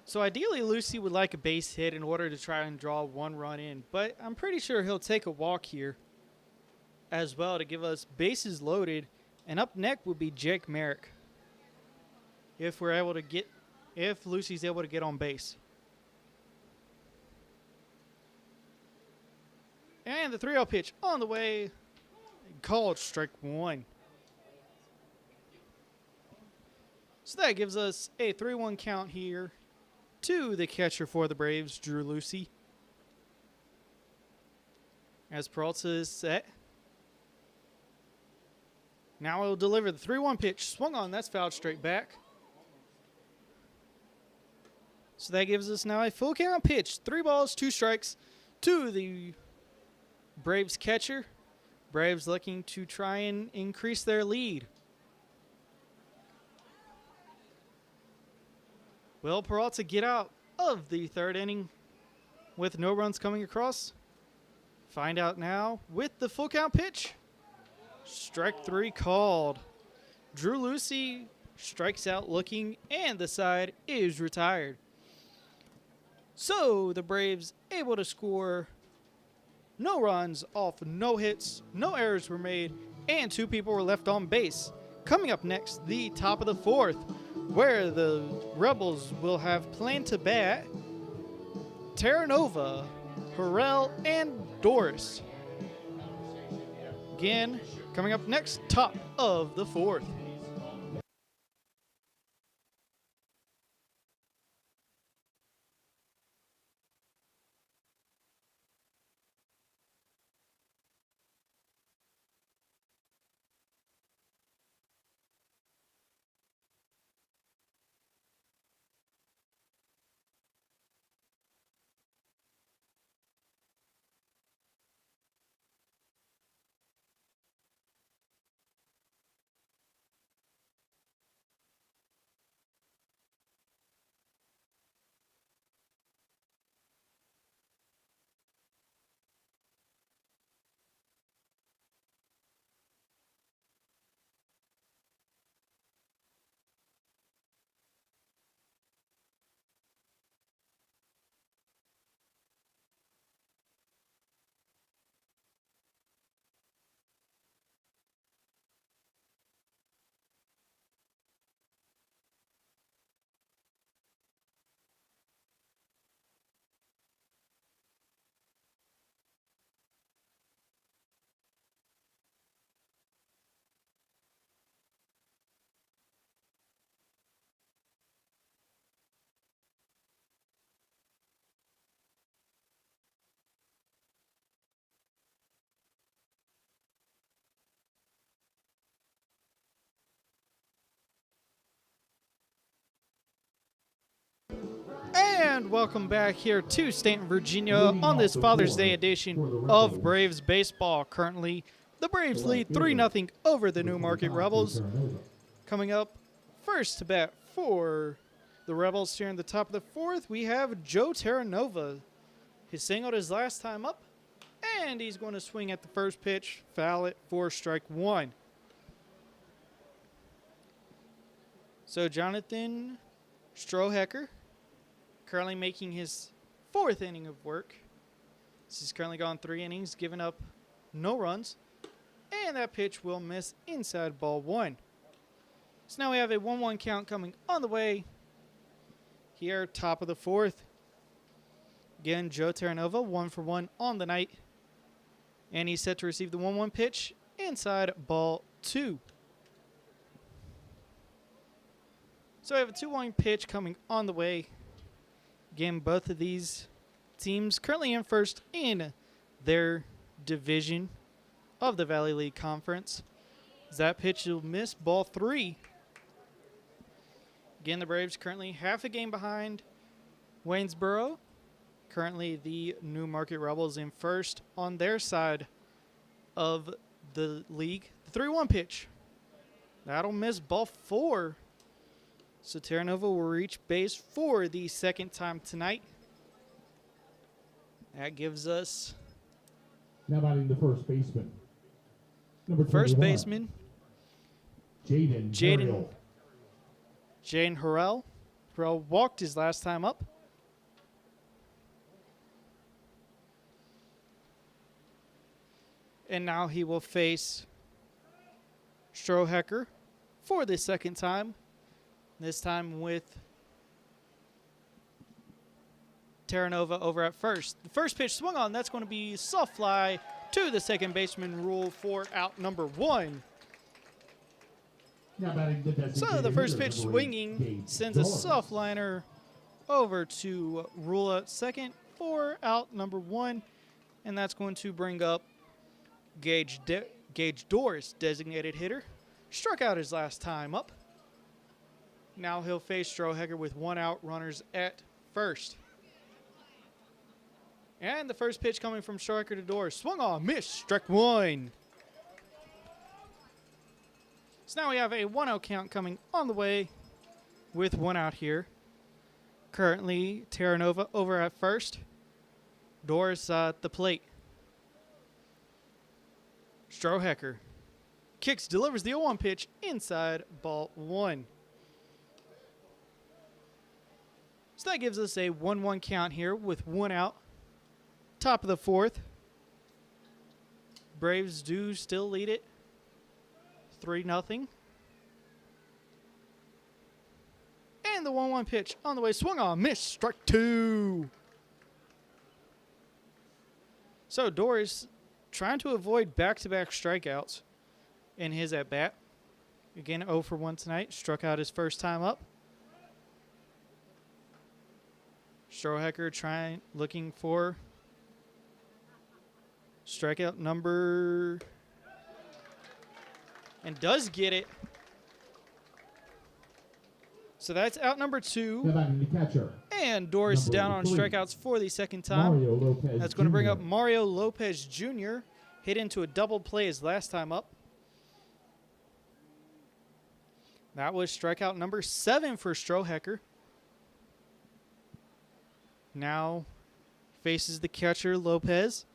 So ideally, Lucy would like a base hit in order to try and draw 1 run in. But I'm pretty sure he'll take a walk here as well to give us bases loaded. And up next would be Jake Merrick if Lucy's able to get on base. And the 3-0 pitch on the way, called strike 1. So that gives us a 3-1 count here to the catcher for the Braves, Drew Lucy. As Peralta is set. Now he'll deliver the 3-1 pitch. Swung on, that's fouled straight back. So that gives us now a full count pitch. 3 balls, 2 strikes to the Braves catcher. Braves looking to try and increase their lead. Will Peralta get out of the third inning with no runs coming across? Find out now with the full count pitch. Strike 3 called. Drew Lucy strikes out looking, and the side is retired. So the Braves able to score no runs off no hits, no errors were made, and 2 people were left on base. Coming up next, the top of the 4th, where the Rebels will have planned to bat Terranova, Harrell, and Doris. Again, coming up next, top of the 4th. And welcome back here to Staunton, Virginia on this Father's Day edition of Braves Baseball. Currently, the Braves lead 3-0 over the Newmarket Rebels. Coming up first to bat for the Rebels here in the top of the fourth, we have Joe Terranova. He singled his last time up, and he's going to swing at the first pitch, foul it for strike one. So Jonathan Strohecker currently making his fourth inning of work. He's currently gone 3 innings, giving up no runs. And that pitch will miss inside ball one. So now we have a 1-1 count coming on the way here, top of the fourth. Again, Joe Terranova, 1 for 1 on the night. And he's set to receive the 1-1 pitch inside ball two. So we have a 2-1 pitch coming on the way. Again, both of these teams currently in first in their division of the Valley League Conference. As that pitch will miss ball three. Again, the Braves currently half a game behind Waynesboro. Currently, the Newmarket Rebels in first on their side of the league. The 3-1 pitch. That'll miss ball four. So Terranova will reach base for the second time tonight. That gives us now batting the first baseman. Number 21, first baseman Jaden Harrell. Harrell walked his last time up. And now he will face Strohecker for the second time. This time with Terranova over at first. The first pitch swung on. That's going to be soft fly to the second baseman rule for out number one. So the first pitch swinging sends a soft liner over to rule out second for out number one. And that's going to bring up Gage Doris, designated hitter. Struck out his last time up. Now he'll face Strohecker with 1 out, runners at first. And the first pitch coming from Strohecker to Doris. Swung on, missed, strike one. So now we have a 1-0 count coming on the way with 1 out here. Currently, Terranova over at first. Doris at the plate. Strohecker kicks, delivers the 0-1 pitch inside ball one. So that gives us a 1-1 count here with 1 out. Top of the fourth. Braves do still lead it 3-0. And the 1-1 pitch on the way. Swung on, missed, strike two. So Doris trying to avoid back-to-back strikeouts in his at-bat. Again, 0 for 1 tonight. Struck out his first time up. Strohecker looking for strikeout number, and does get it. So that's out number 2. And Doris down on strikeouts for the second time. That's going to bring up Mario Lopez Jr. Hit into a double play his last time up. That was strikeout number 7 for Strohecker. Now faces the catcher, Lopez.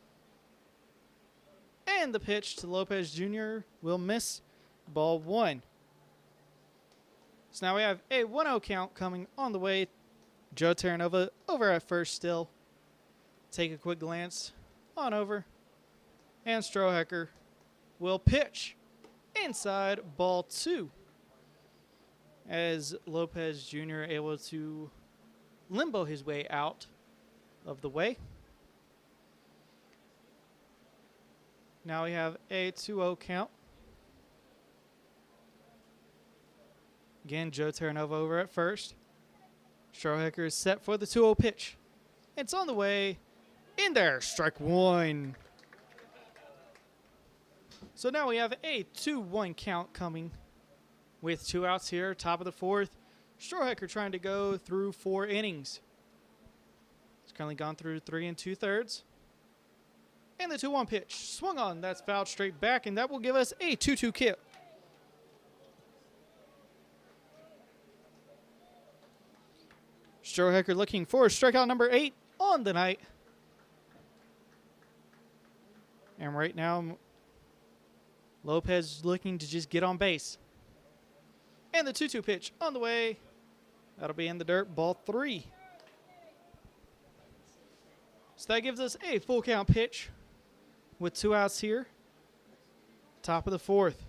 And the pitch to Lopez Jr. will miss ball one. So now we have a 1-0 count coming on the way. Joe Terranova over at first still. Take a quick glance on over. And Strohecker will pitch inside ball two. As Lopez Jr. able to limbo his way out of the way. Now we have a 2-0 count. Again, Joe Terranova over at first. Strohecker is set for the 2-0 pitch. It's on the way. In there, strike one. So now we have a 2-1 count coming with 2 outs here, top of the fourth. Strohecker trying to go through 4 innings. currently gone through 3 2/3. And the 2-1 pitch. Swung on. That's fouled straight back, and that will give us a 2-2 kill. Strohecker looking for strikeout number 8 on the night. And right now, Lopez looking to just get on base. And the 2-2 pitch on the way. That'll be in the dirt, ball 3. So that gives us a full count pitch with 2 outs here. Top of the 4th.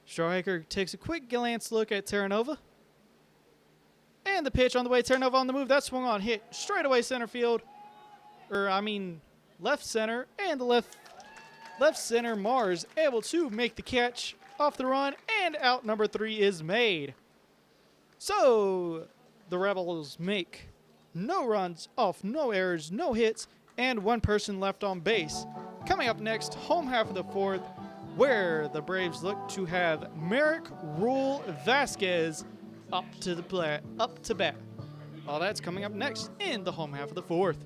Strawhaker takes a quick glance look at Terranova. And the pitch on the way. Terranova on the move. That swung on, hit straight away center field. Left center. And the left center Mars able to make the catch off the run. And out number 3 is made. So the Rebels make no runs off, no errors, no hits, and 1 person left on base. Coming up next, home half of the 4th, where the Braves look to have Merrick Rule Vasquez up to bat. All that's coming up next in the home half of the 4th.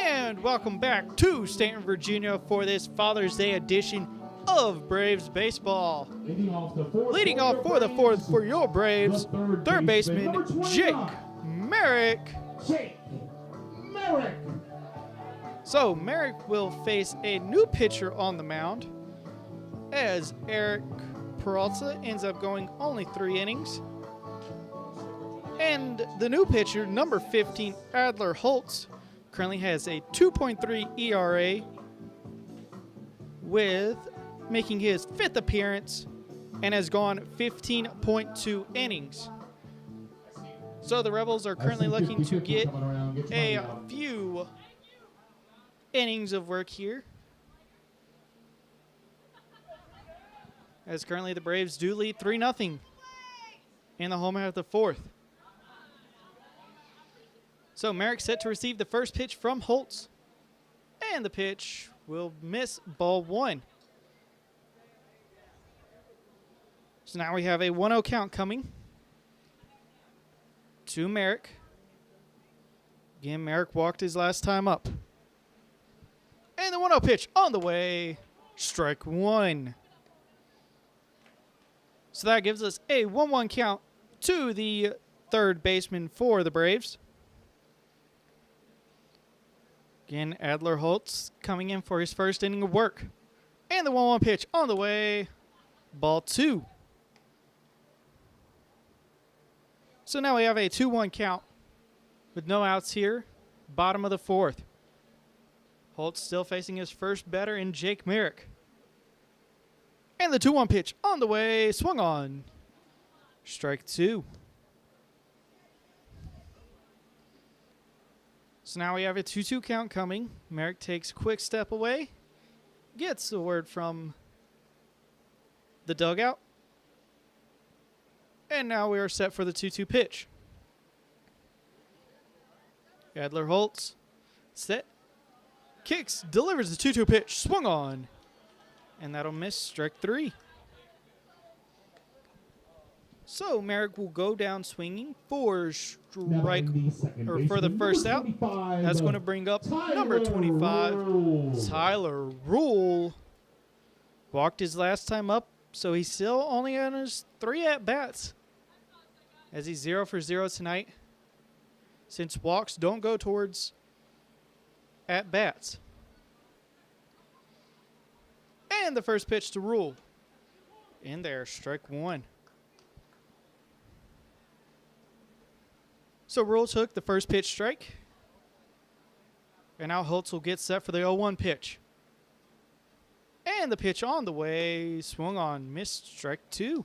And welcome back to Staunton, Virginia for this Father's Day edition of Braves Baseball. Leading off for the 4th for your Braves, third baseman Jake Merrick. So Merrick will face a new pitcher on the mound as Eric Peralta ends up going only 3 innings. And the new pitcher, number 15, Adler Holtz, currently has a 2.3 ERA with making his 5th appearance and has gone 15.2 innings. So the Rebels are currently looking to get a few innings of work here, as currently the Braves do lead 3-0 in the home half of the 4th. So Merrick set to receive the first pitch from Holtz. And the pitch will miss, ball 1. So now we have a 1-0 count coming to Merrick. Again, Merrick walked his last time up. And the 1-0 pitch on the way. Strike 1. So that gives us a 1-1 count to the third baseman for the Braves. Again, Adler Holtz coming in for his first inning of work. And the 1-1 pitch on the way. Ball 2. So now we have a 2-1 count with no outs here. Bottom of the 4th. Holtz still facing his first batter in Jake Merrick. And the 2-1 pitch on the way, swung on. Strike 2. So now we have a 2-2 count coming. Merrick takes a quick step away. Gets the word from the dugout. And now we are set for the 2-2 pitch. Adler Holtz, set, kicks, delivers the 2-2 pitch, swung on. And that'll miss, strike 3. So Merrick will go down swinging for strike, or for the first out. That's going to bring up number 25, Tyler Rule. Walked his last time up, so he's still only on his 3 at-bats, as he's 0 for 0 tonight, since walks don't go towards at-bats. And the first pitch to Rule. In there, strike 1. So Rule took the first pitch strike. And now Holtz will get set for the 0-1 pitch. And the pitch on the way, swung on, missed, strike 2.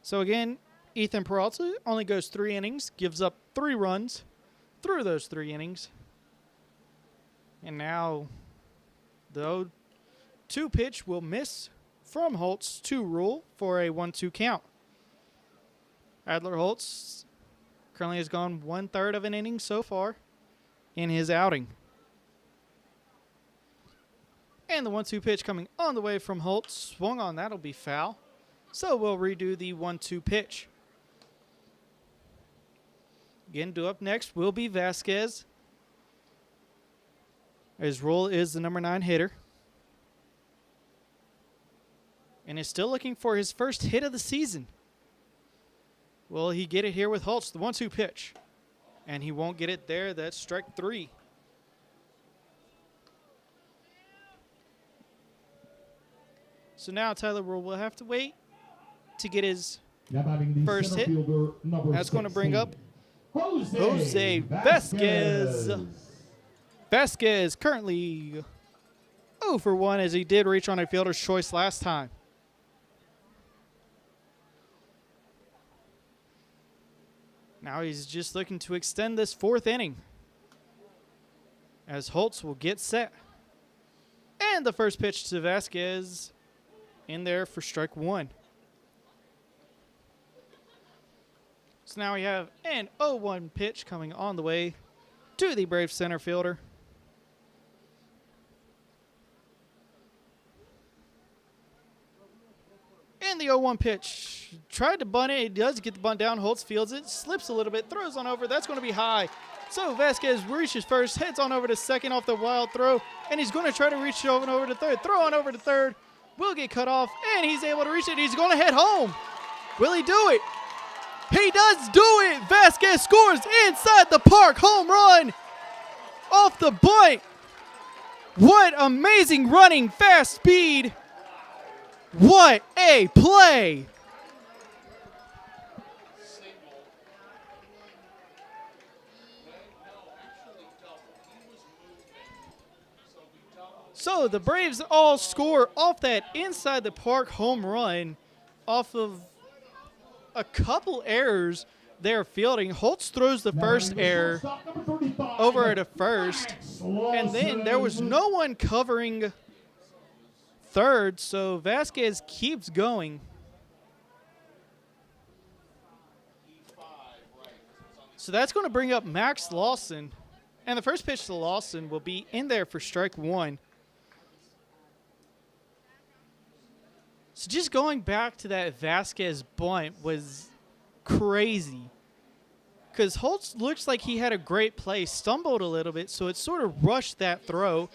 So again, Ethan Peralta only goes 3 innings, gives up 3 runs through those 3 innings. And now the 0-2 pitch will miss from Holtz to Rule for a 1-2 count. Adler Holtz currently has gone 1/3 of an inning so far in his outing. And the 1-2 pitch coming on the way from Holtz, swung on, that'll be foul. So we'll redo the 1-2 pitch. Again, due up next will be Vasquez, as Rule is the number 9 hitter. And is still looking for his first hit of the season. Will he get it here with Holtz, the 1-2 pitch? And he won't get it there. That's strike 3. So now Tyler Rule will have to wait to get his first hit. That's going to bring up Jose Vasquez. Vasquez currently 0 for 1, as he did reach on a fielder's choice last time. Now he's just looking to extend this 4th inning, as Holtz will get set. And the first pitch to Vasquez in there for strike 1. So now we have an 0-1 pitch coming on the way to the Braves center fielder. And the 0-1 pitch. Tried to bunt it. He does get the bunt down. Holtz fields it. Slips a little bit. Throws on over. That's going to be high. So Vasquez reaches first. Heads on over to second off the wild throw. And he's going to try to reach it over to third. Throw on over to third. Will get cut off. And he's able to reach it. He's going to head home. Will he do it? He does do it. Vasquez scores inside the park. Home run off the bunt. What amazing running, fast speed. What a play! So the Braves all score off that inside the park home run off of a couple errors they're fielding. Holtz throws the first error over at a first, and then there was no one covering third, so Vasquez keeps going. So that's going to bring up Max Lawson, and the first pitch to Lawson will be in there for strike 1. So just going back to that Vasquez bunt was crazy, because Holtz looks like he had a great play, stumbled a little bit, so it sort of rushed that throw.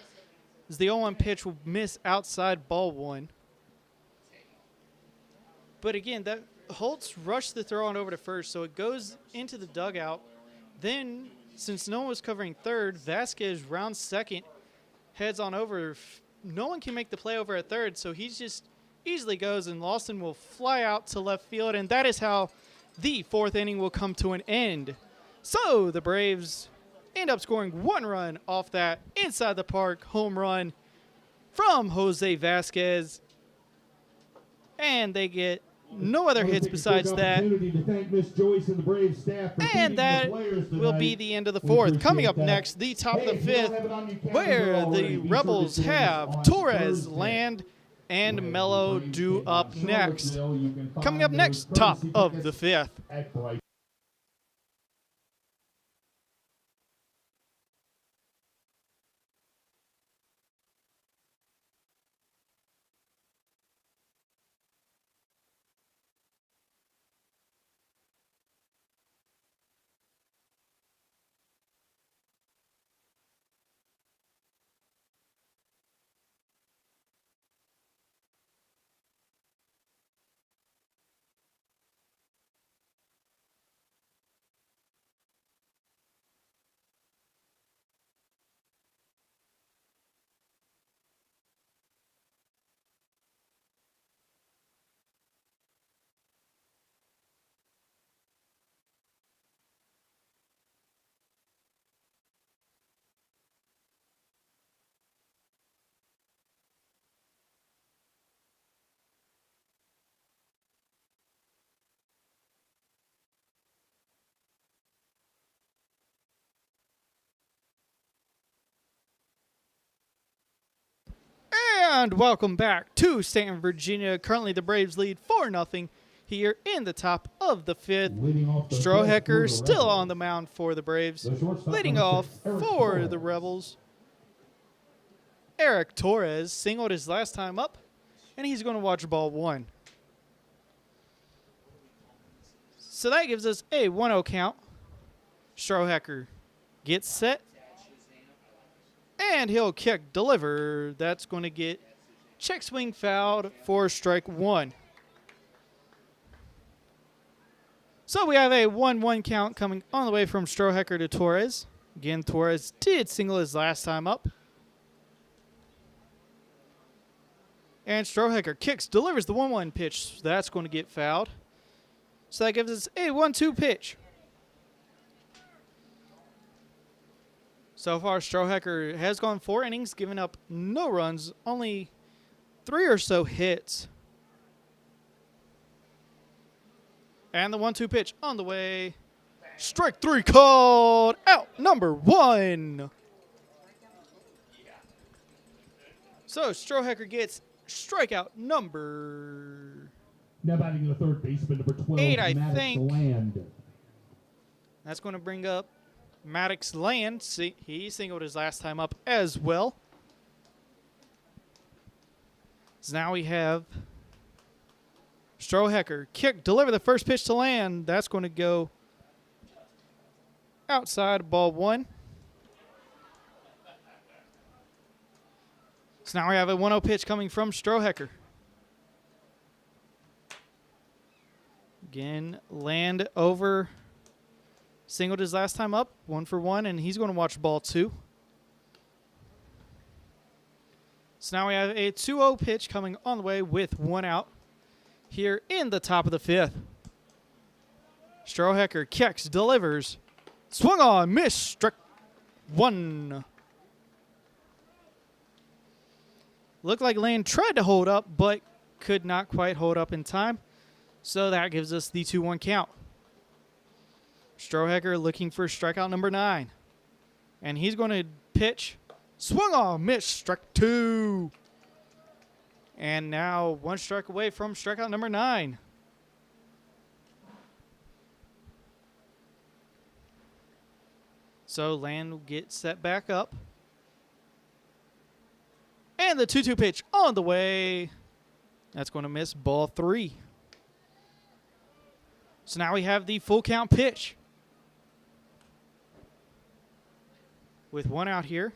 As the 0-1 pitch will miss outside ball 1. But again, that Holtz rushed the throw on over to first, so it goes into the dugout. Then, since no one was covering third, Vasquez rounds second, heads on over. No one can make the play over at third, so he just easily goes, and Lawson will fly out to left field, and that is how the 4th inning will come to an end. So the Braves end up scoring 1 run off that inside the park home run from Jose Vasquez. And they get no other hits besides that. And that will be the end of the fourth. Coming up next, the top of the fifth, where the Rebels have Torres, Land, and Mello due up next. Coming up next, top of the fifth. And welcome back to Staunton, Virginia. Currently, the Braves lead 4-0 here in the top of the fifth. Strohecker still on the mound for the Braves. Leading off for the Rebels, Eric Torres singled his last time up, and he's going to watch ball one. So that gives us a 1-0 count. Strohecker gets set. And he'll kick, deliver. That's going to get check swing fouled for strike one. So we have a 1-1 count coming on the way from Strohecker to Torres. Again, Torres did single his last time up. And Strohecker kicks, delivers the 1-1 pitch. That's going to get fouled. So that gives us a 1-2 pitch. So far, Strohecker has gone 4 innings, giving up no runs, only 3 or so hits. And the 1-2 pitch on the way. Strike 3 called out, number 1. So Strohecker gets strikeout number... Now batting the third baseman, number 12, 8, I Maddox think. Land. That's going to bring up Maddox Land. See, he singled his last time up as well. So now we have Strohecker kick, deliver the first pitch to Land. That's going to go outside, ball 1. So now we have a 1-0 pitch coming from Strohecker. Again, Land over. Singled his last time up, 1 for 1, and he's going to watch ball 2. So now we have a 2-0 pitch coming on the way with 1 out here in the top of the fifth. Strohecker kicks, delivers, swung on, miss, struck 1. Looked like Land tried to hold up, but could not quite hold up in time. So that gives us the 2-1 count. Strohecker looking for strikeout number 9. And he's going to pitch. Swung on, miss, struck 2. And now 1 strike away from strikeout number 9. So Land will get set back up. And the 2-2 pitch on the way. That's going to miss, ball 3. So now we have the full count pitch. With 1 out here.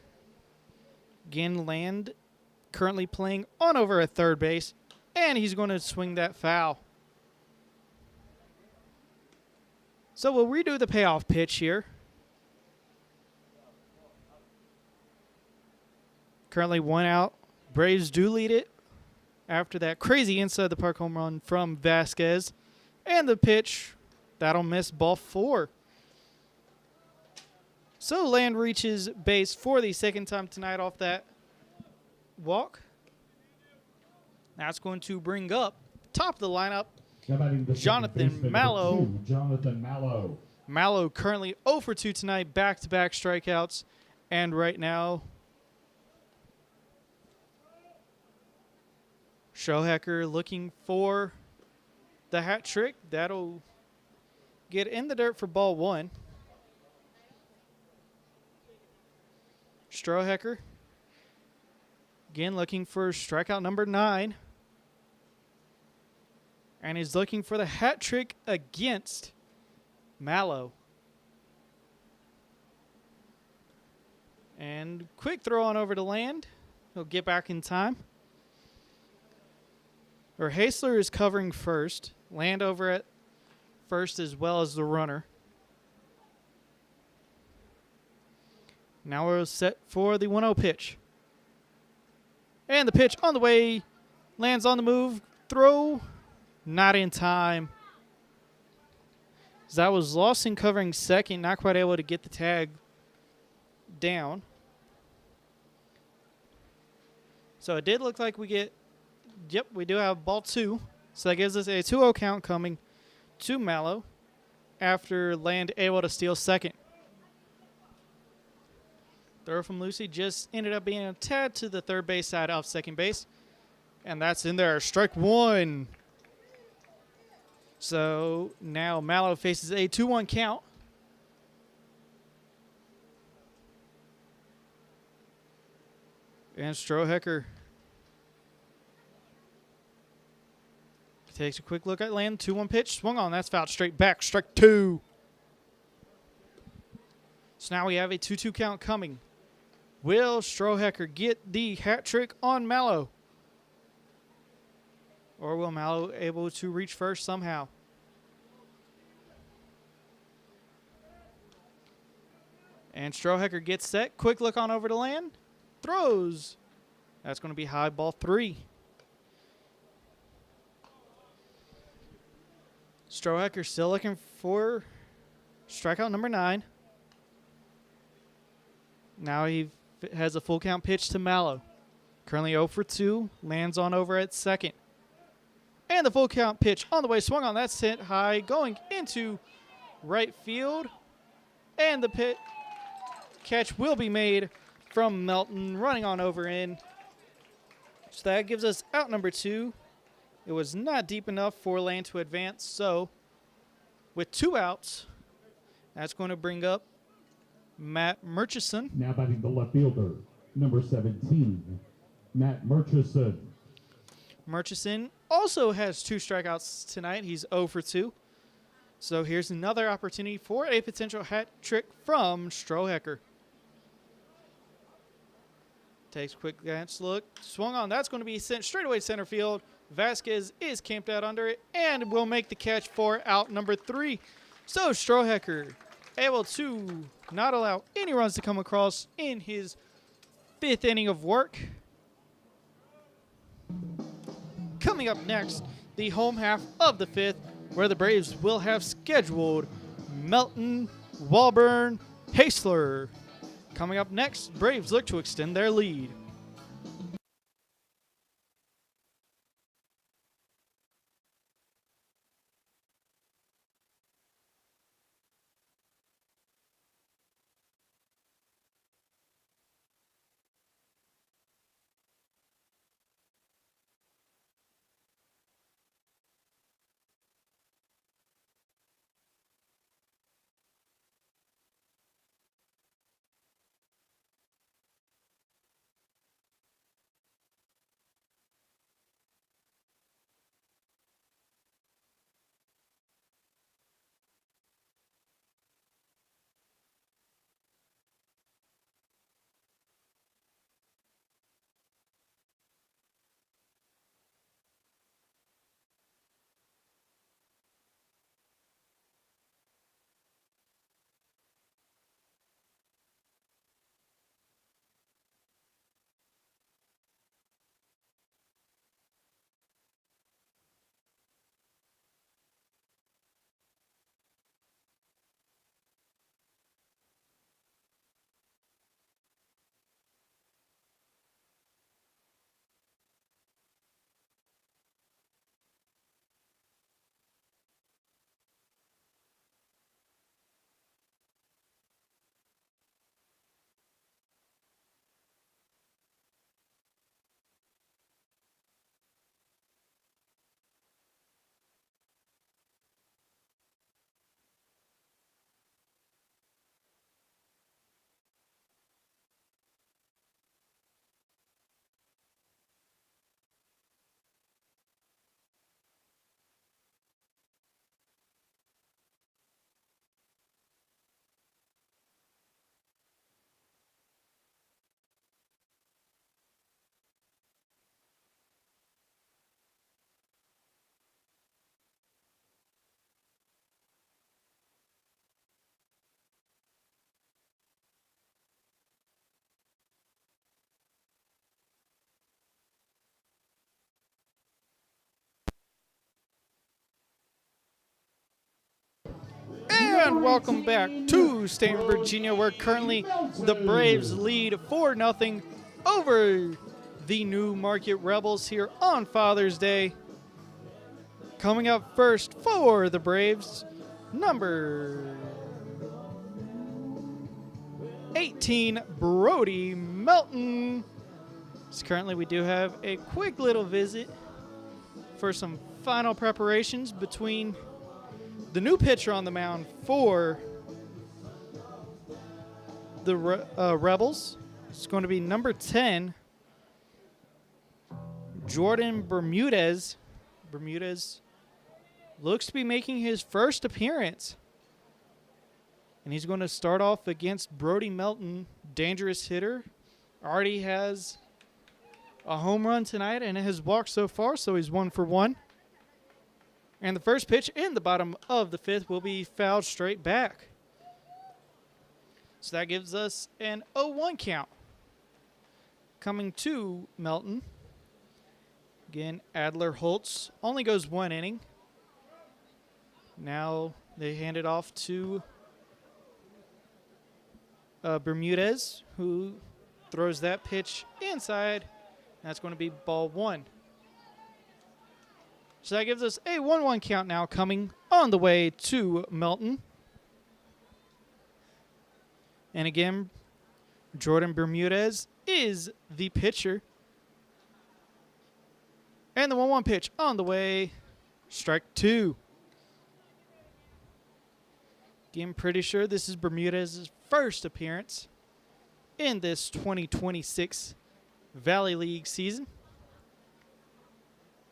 Again, Land currently playing on over at third base. And he's going to swing that foul. So we'll redo the payoff pitch here. Currently 1 out. Braves do lead it after that crazy inside the park home run from Vasquez. And the pitch, that'll miss, ball 4. So Land reaches base for the second time tonight off that walk. That's going to bring up top of the lineup, Now batting the Jonathan second baseman, Mallow. number 2, Jonathan Mallow. Mallow currently 0 for 2 tonight, back-to-back strikeouts. And right now, Strohecker looking for the hat trick. That'll get in the dirt for ball 1. Strohecker again looking for strikeout number 9. And he's looking for the hat trick against Mallow. And quick throw on over to Land. He'll get back in time. Or Hasler is covering first. Land over at first as well as the runner. Now we're set for the 1-0 pitch. And the pitch on the way. Lands on the move. Throw. Not in time. That was Lawson covering second. Not quite able to get the tag down. So it did look like we get, yep, we do have ball 2. So that gives us a 2-0 count coming to Mallow after Land able to steal second. Throw from Lucy just ended up being a tad to the third base side of second base. And that's in there. Strike 1. So now Mallow faces a 2-1 count. And Strohecker takes a quick look at Land. 2-1 pitch. Swung on. That's fouled straight back. Strike 2. So now we have a 2-2 count coming. Will Strohecker get the hat trick on Mallow? Or will Mallow able to reach first somehow? And Strohecker gets set. Quick look on over to Land. Throws. That's going to be high, ball 3. Strohecker still looking for strikeout number 9. Now he has a full count pitch to Mallow. Currently 0 for 2. Lands on over at second. And the full count pitch on the way. Swung on. That's hit high. Going into right field. And the catch will be made from Melton. Running on over in. So that gives us out number 2. It was not deep enough for Land to advance. So with 2 outs, that's going to bring up Matt Murchison. Now batting the left fielder, number 17, Matt Murchison. Murchison also has 2 strikeouts tonight. He's 0 for 2. So here's another opportunity for a potential hat trick from Strohecker. Takes a quick glance look. Swung on. That's going to be sent straight away to center field. Vasquez is camped out under it and will make the catch for out number 3. So Strohecker able to not allow any runs to come across in his 5th inning of work. Coming up next, the home half of the 5th, where the Braves will have scheduled Melton, Walburn, Hasler. Coming up next, Braves look to extend their lead. And welcome back to Staunton, Virginia, where currently the Braves lead 4-0 over the New Market Rebels here on Father's Day. Coming up first for the Braves, number 18, Brody Melton. So currently we do have a quick little visit for some final preparations between the new pitcher on the mound for the Rebels. It's going to be number 10, Jordan Bermudez. Bermudez looks to be making his first appearance. And he's going to start off against Brody Melton, dangerous hitter. Already has a home run tonight and has walked so far, so he's 1 for 1. And the first pitch in the bottom of the 5th will be fouled straight back. So that gives us an 0-1 count. Coming to Melton. Again, Adler Holtz only goes 1 inning. Now they hand it off to Bermudez, who throws that pitch inside. That's going to be ball 1. So that gives us a 1-1 count now coming on the way to Melton. And again, Jordan Bermudez is the pitcher. And the 1-1 pitch on the way, strike 2. Again, pretty sure this is Bermudez's first appearance in this 2026 Valley League season.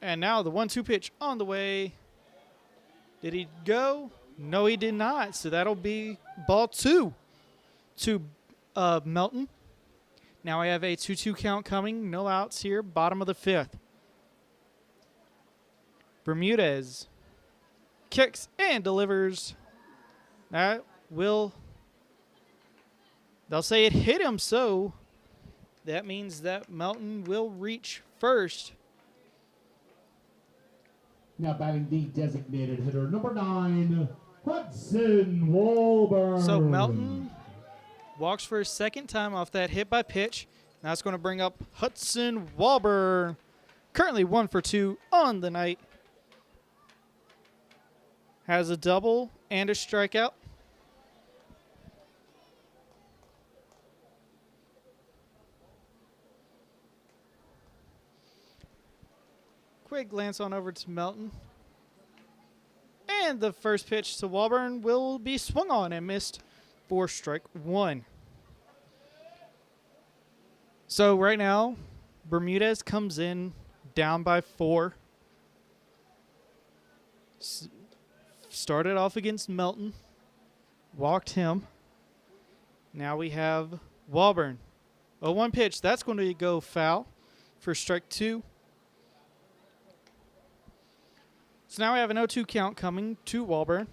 And now the 1-2 pitch on the way. Did he go? No, he did not. So that'll be ball 2 to Melton. Now I have a 2-2 count coming. No outs here. Bottom of the 5th. Bermudez kicks and delivers. That will... They'll say it hit him, so that means that Melton will reach first. Now batting the designated hitter, number 9, Hudson Wahlberg. So Melton walks for a second time off that hit by pitch. Now it's going to bring up Hudson Wahlberg. Currently 1 for 2 on the night. Has a double and a strikeout. Quick glance on over to Melton. And the first pitch to Wahlberg will be swung on and missed for strike 1. So right now, Bermudez comes in down by 4. Started off against Melton. Walked him. Now we have Wahlberg. 0-1 pitch. That's going to go foul for strike 2. So now we have an 0-2 count coming to Wahlberg.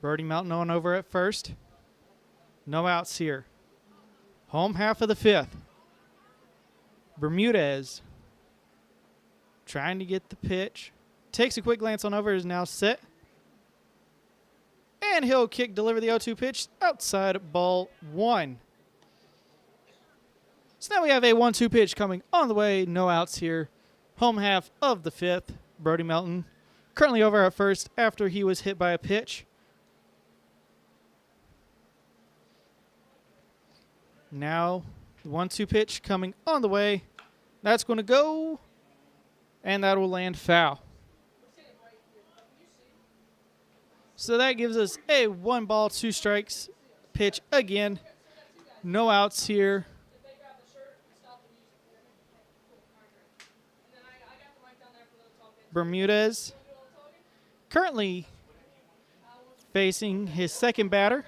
Brody Melton on over at first. No outs here. Home half of the 5th. Bermudez trying to get the pitch. Takes a quick glance on over, is now set. And he'll deliver the 0-2 pitch outside ball 1. So now we have a 1-2 pitch coming on the way. No outs here. Home half of the 5th. Brody Melton currently over at first after he was hit by a pitch. Now the 1-2 pitch coming on the way. That's going to go. And that will land foul. So that gives us a 1 ball, 2 strikes pitch again. No outs here. Bermudez currently facing his second batter.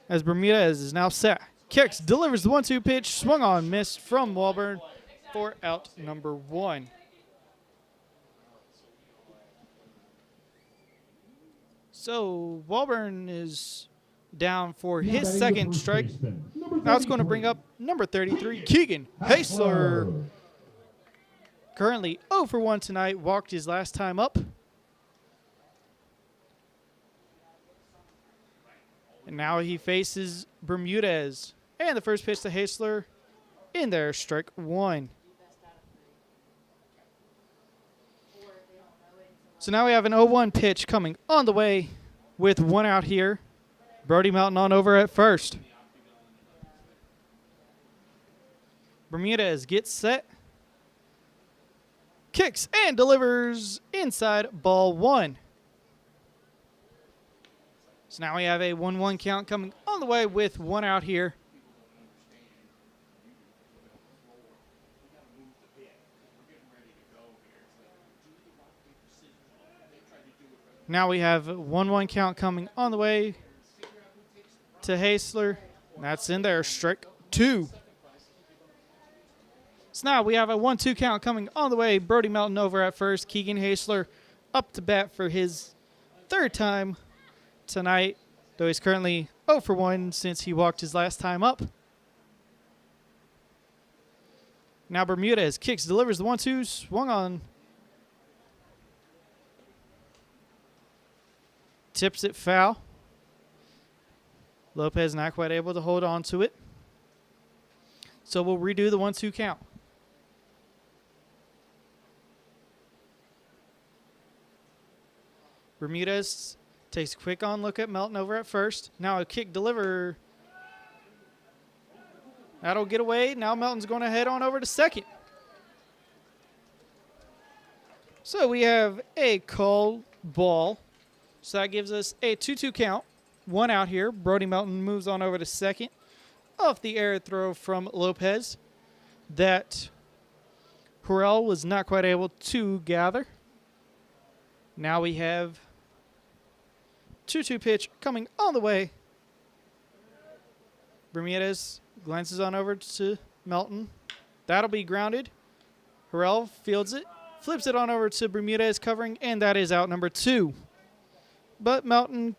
As Bermudez is now set. Kicks, delivers the 1-2 pitch, swung on, missed from Wahlberg for out number 1. So Wahlberg is down for his second strike. Now it's going to bring up number 33, Keegan Haysler. currently 0 for 1 tonight, walked his last time up. And now he faces Bermudez. And the first pitch to Hasler in there, strike 1. So now we have an 0-1 pitch coming on the way with 1 out here. Brody Melton on over at first. Bermudez gets set. Kicks and delivers inside, ball 1. So now we have a 1-1 count coming on the way with 1 out here. Now we have a 1-1 count coming on the way to Hasler. That's in there, strike 2. So now we have a 1-2 count coming on the way. Brody Melton over at first. Keegan Hasler up to bat for his 3rd time tonight, though he's currently 0 for 1 since he walked his last time up. Now Bermudez kicks, delivers the 1-2, swung on. Tips it foul. Lopez not quite able to hold on to it. So we'll redo the 1-2 count. Bermudez takes a quick on look at Melton over at first. Now a kick deliver. That'll get away. Now Melton's going to head on over to second. So we have a called ball. So that gives us a 2-2 count. 1 out here. Brody Melton moves on over to second. Off the air throw from Lopez that Harrell was not quite able to gather. Now we have 2-2 pitch coming on the way. Bermudez glances on over to Melton. That'll be grounded. Harrell fields it, flips it on over to Bermudez covering, and that is out number 2. But Melton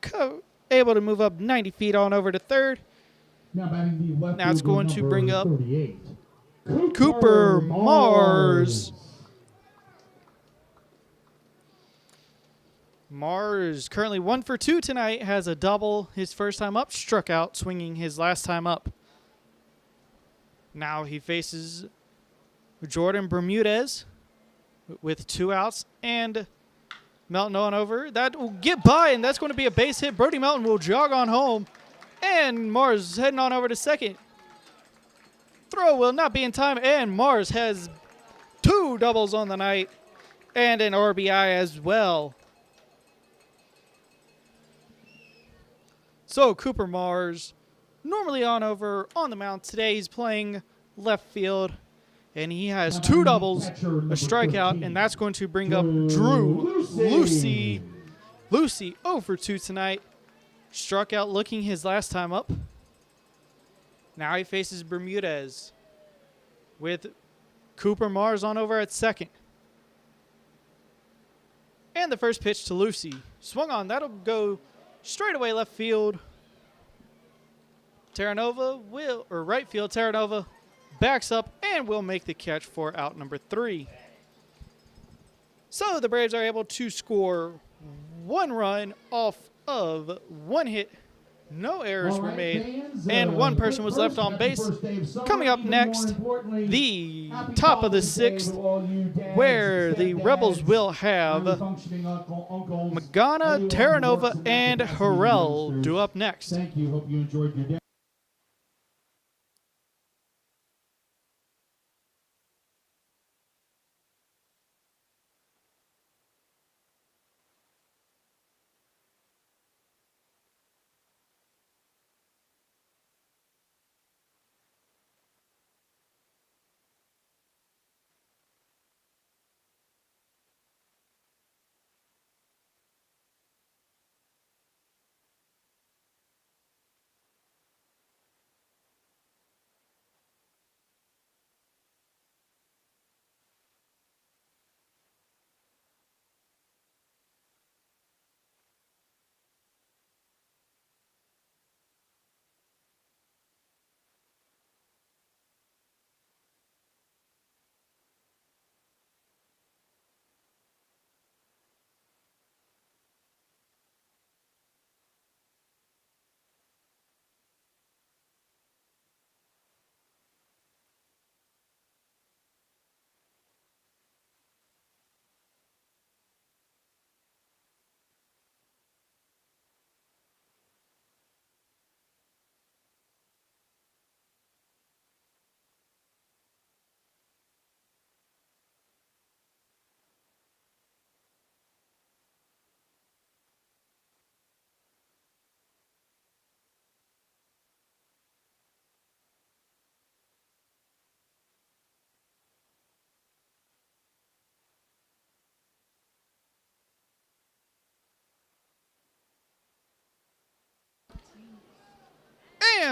able to move up 90 feet on over to third. Now batting the left Now it's fielder, going to number bring up 38, Cooper Mars. Mars, currently 1 for 2 tonight, has a double his first time up, struck out swinging his last time up. Now he faces Jordan Bermudez with 2 outs and Melton on over. That will get by, and that's going to be a base hit. Brody Melton will jog on home, and Mars heading on over to second. Throw will not be in time, and Mars has 2 doubles on the night and an RBI as well. So Cooper Mars, normally on over on the mound. Today he's playing left field, and he has 2 doubles, a strikeout, and that's going to bring up Drew Lucy. Lucy 0 for 2 tonight. Struck out looking his last time up. Now he faces Bermudez with Cooper Mars on over at second. And the first pitch to Lucy. Swung on. That'll go straight away left field. Right field, Terranova backs up and will make the catch for out number 3. So the Braves are able to score 1 run off of 1 hit. No errors were made, and 1 person was left on base. Coming up next, the top of the 6th, where the Rebels will have Magana, Terranova, and Harrell due up next. Thank you. Hope you enjoyed your day.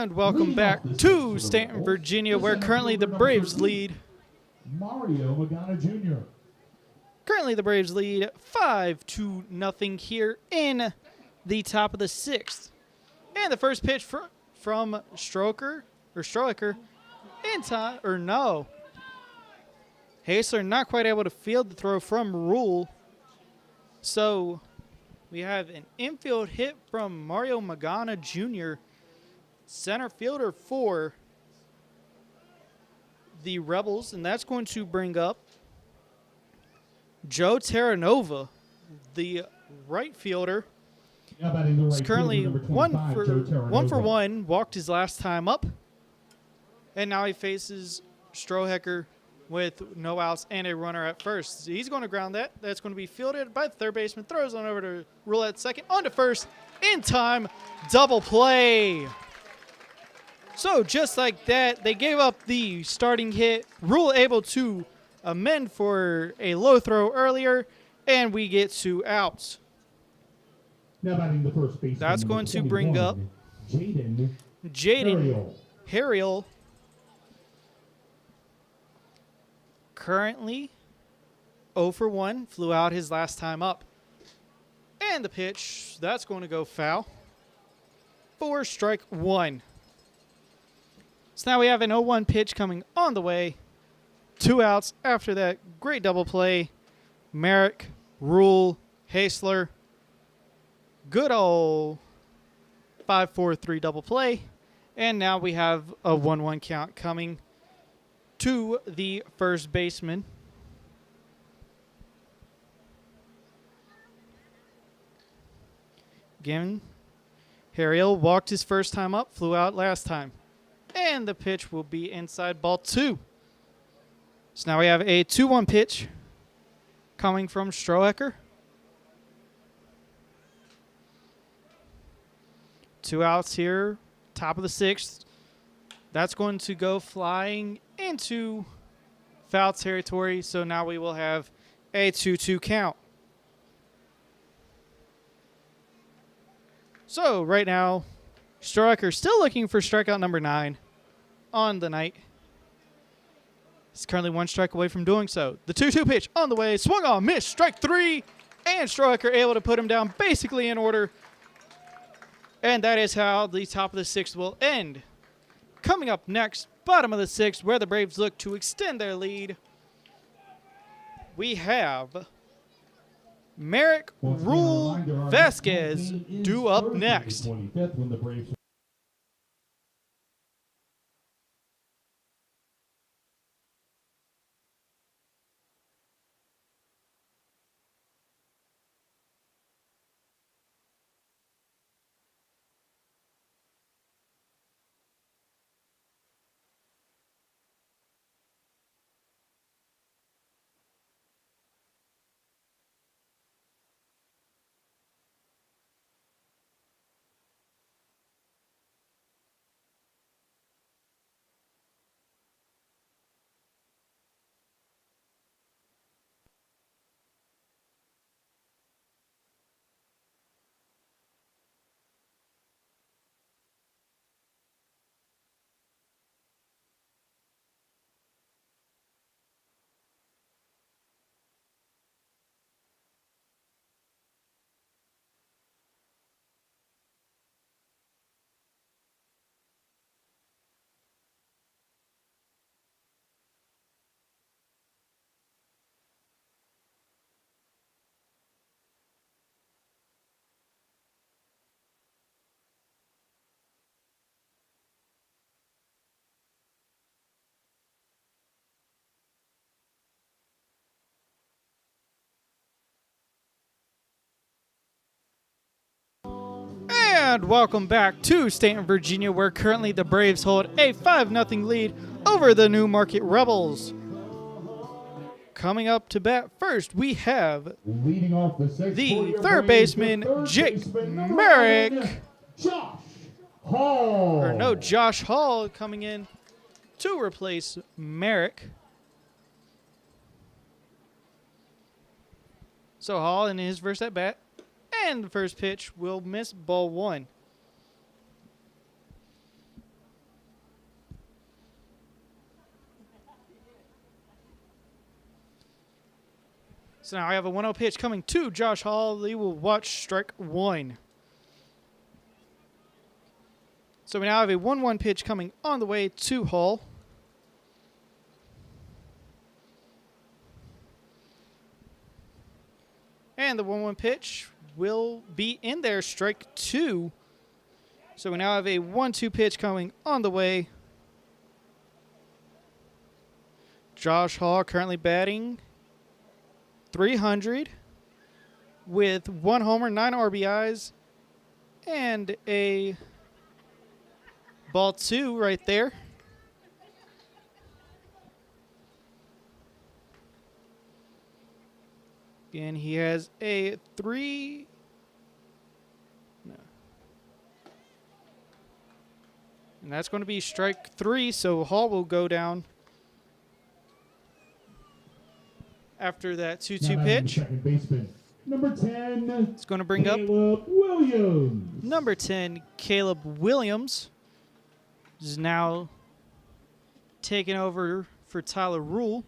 And welcome back to Staunton, Virginia, where currently the Braves lead. Mario Magana Jr. Currently the Braves lead 5-0 here in the top of the 6th. And the first pitch from Stroker in time, or no. Hasler not quite able to field the throw from Rule. So we have an infield hit from Mario Magana Jr., center fielder for the Rebels, and that's going to bring up Joe Terranova, the right fielder. He's currently one for one, walked his last time up, and now he faces Strohecker with no outs and a runner at first. So he's going to ground that. That's going to be fielded by the third baseman. Throws on over to Rule at second. On to first. In time. Double play. So just like that, they gave up the starting hit. Rule able to amend for a low throw earlier, and we get 2 outs. Now batting the first baseman. That's going to bring up Jaden Harriel. Currently 0 for 1, flew out his last time up. And the pitch, that's going to go foul for strike 1. So now we have an 0-1 pitch coming on the way. 2 outs after that great double play. Merrick, Rule, Hasler. Good old 5-4-3 double play. And now we have a 1-1 count coming to the first baseman. Again, Harriel walked his first time up, flew out last time. And the pitch will be inside ball 2. So now we have a 2-1 pitch coming from Strohecker. 2 outs here, top of the 6th. That's going to go flying into foul territory, so now we will have a 2-2 count. So right now, Strohecker still looking for strikeout number 9 on the night. He's currently 1 strike away from doing so. The 2-2 pitch on the way, swung on, missed, strike 3, and Strohecker able to put him down basically in order. And that is how the top of the 6th will end. Coming up next, bottom of the 6th, where the Braves look to extend their lead, we have Merrick, Rule, Vasquez due up next. And welcome back to Staunton, Virginia, where currently the Braves hold a 5-0 lead over the Newmarket Rebels. Coming up to bat first, we have leading off the third baseman, Jake Merrick. Josh Hall. Or no, Josh Hall coming in to replace Merrick. So Hall in his first at bat. And the first pitch will miss ball 1. So now I have a 1-0 pitch coming to Josh Hall. They will watch strike one. So we now have a 1-1 pitch coming on the way to Hall. And the 1-1 pitch will be in there, strike two. So we now have a 1-2 pitch coming on the way. Josh Hall currently batting .300 with 1 homer, 9 RBIs, and a ball 2 right there. And he has a 3. No. And that's going to be strike 3, so Hall will go down after that 2-2 pitch. Second baseman, number 10. It's going to bring up Caleb Williams. number 10, Caleb Williams. Is now taking over for Tyler Rule.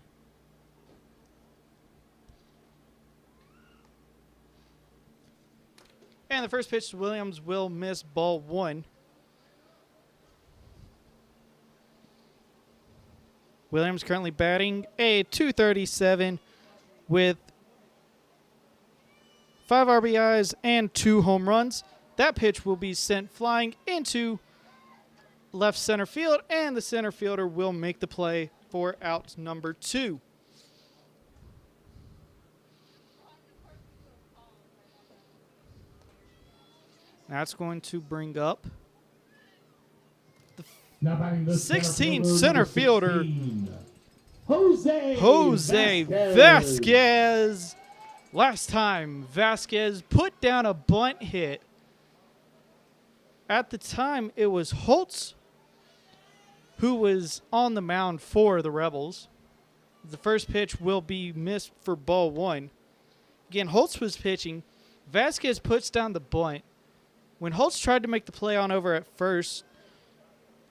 And the first pitch to Williams will miss, ball 1. Williams currently batting a .237 with 5 RBIs and 2 home runs. That pitch will be sent flying into left center field, and the center fielder will make the play for out number 2. That's going to bring up Now batting the 16 center fielder, 16, Jose Vasquez. Last time, Vasquez put down a bunt hit. At the time, it was Holtz who was on the mound for the Rebels. The first pitch will be missed for ball 1. Again, Holtz was pitching. Vasquez puts down the bunt. When Holtz tried to make the play on over at first,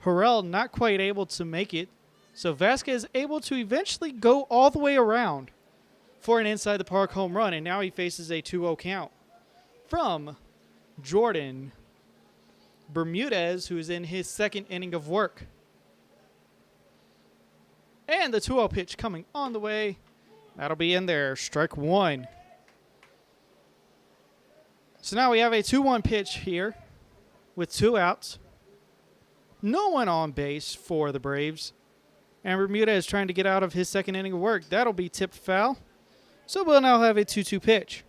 Harrell not quite able to make it. So Vasquez able to eventually go all the way around for an inside the park home run. And now he faces a 2-0 count from Jordan Bermudez, who is in his second inning of work. And the 2-0 pitch coming on the way. That'll be in there. Strike 1. So now we have a 2-1 pitch here with 2 outs. No one on base for the Braves. And Bermudez trying to get out of his second inning of work. That'll be tipped foul. So we'll now have a 2-2 pitch.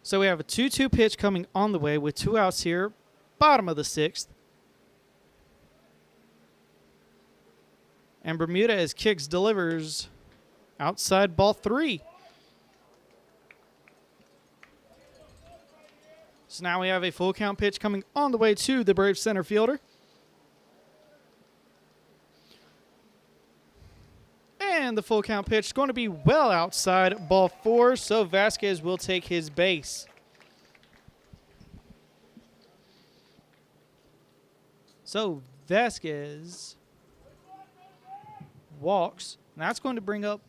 So we have a 2-2 pitch coming on the way with 2 outs here, bottom of the 6th. And Bermudez kicks, delivers outside, ball 3. So now we have a full count pitch coming on the way to the Braves center fielder. And the full count pitch is going to be well outside, ball 4, so Vasquez will take his base. So Vasquez walks, and that's going to bring up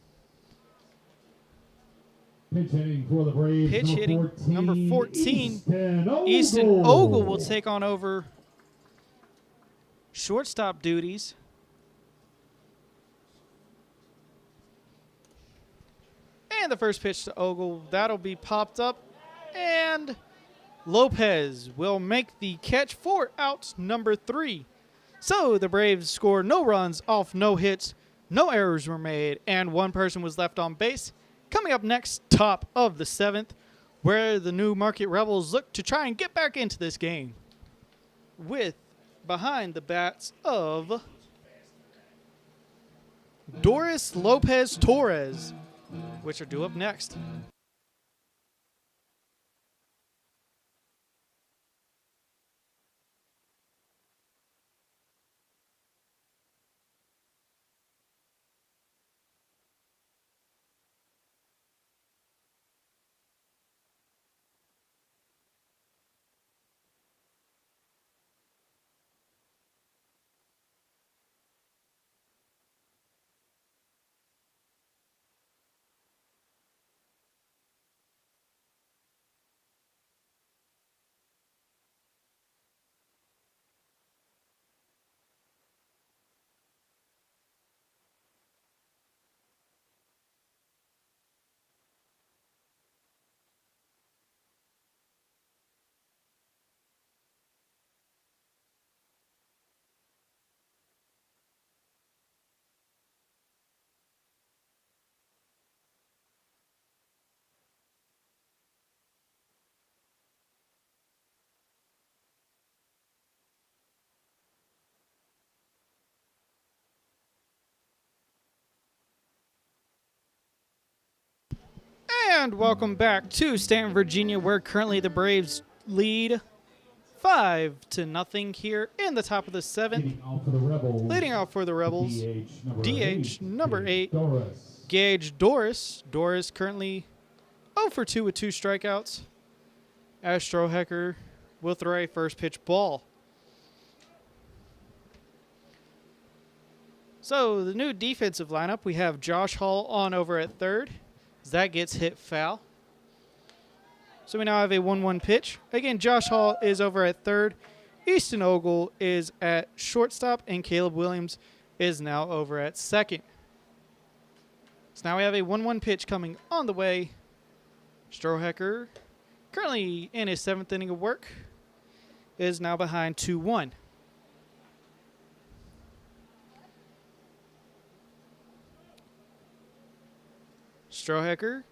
pitch hitting for the Braves. pitch hitting number 14. Easton Easton Ogle will take on over shortstop duties. And the first pitch to Ogle, that'll be popped up. And Lopez will make the catch for out number 3. So the Braves score no runs off no hits, no errors were made, and 1 person was left on base. Coming up next, top of the 7th, where the New Market Rebels look to try and get back into this game with behind the bats of Doris Lopez Torres, which are due up next. And welcome back to Staunton, Virginia, where currently the Braves lead 5-0 here in the top of the seventh. Leading off for the Rebels, DH number 8, Gage Doris. Doris currently 0 for 2 with 2 strikeouts. As Strohecker will throw a first pitch ball. So the new defensive lineup, we have Josh Hall on over at third. That gets hit foul. So we now have a 1-1 pitch. Again, Josh Hall is over at third. Easton Ogle is at shortstop, and Caleb Williams is now over at second. So now we have a 1-1 pitch coming on the way. Strohecker, currently in his 7th inning of work, is now behind 2-1. Strohecker,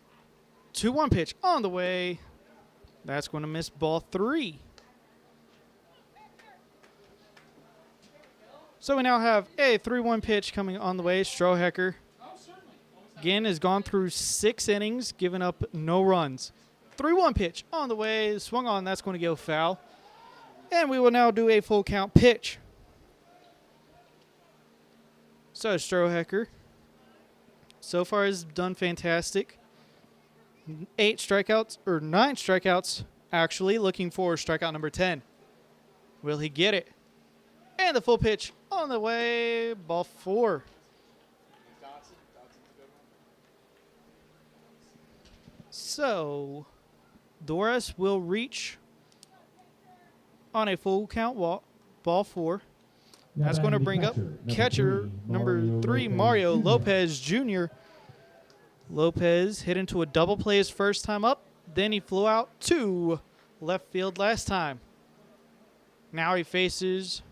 2-1 pitch on the way. That's going to miss ball 3. So we now have a 3-1 pitch coming on the way. Strohecker, again, has gone through 6 innings, giving up no runs. 3-1 pitch on the way. Swung on. That's going to go foul. And we will now do a full count pitch. So Strohecker, so far has done fantastic. 9 strikeouts, actually, looking for strikeout number 10. Will he get it? And the full pitch on the way, ball 4. So, Doris will reach on a full count walk, ball 4. That's going to bring up catcher number 3, Mario Lopez Jr. Lopez hit into a double play his first time up. Then he flew out to left field last time. Now he faces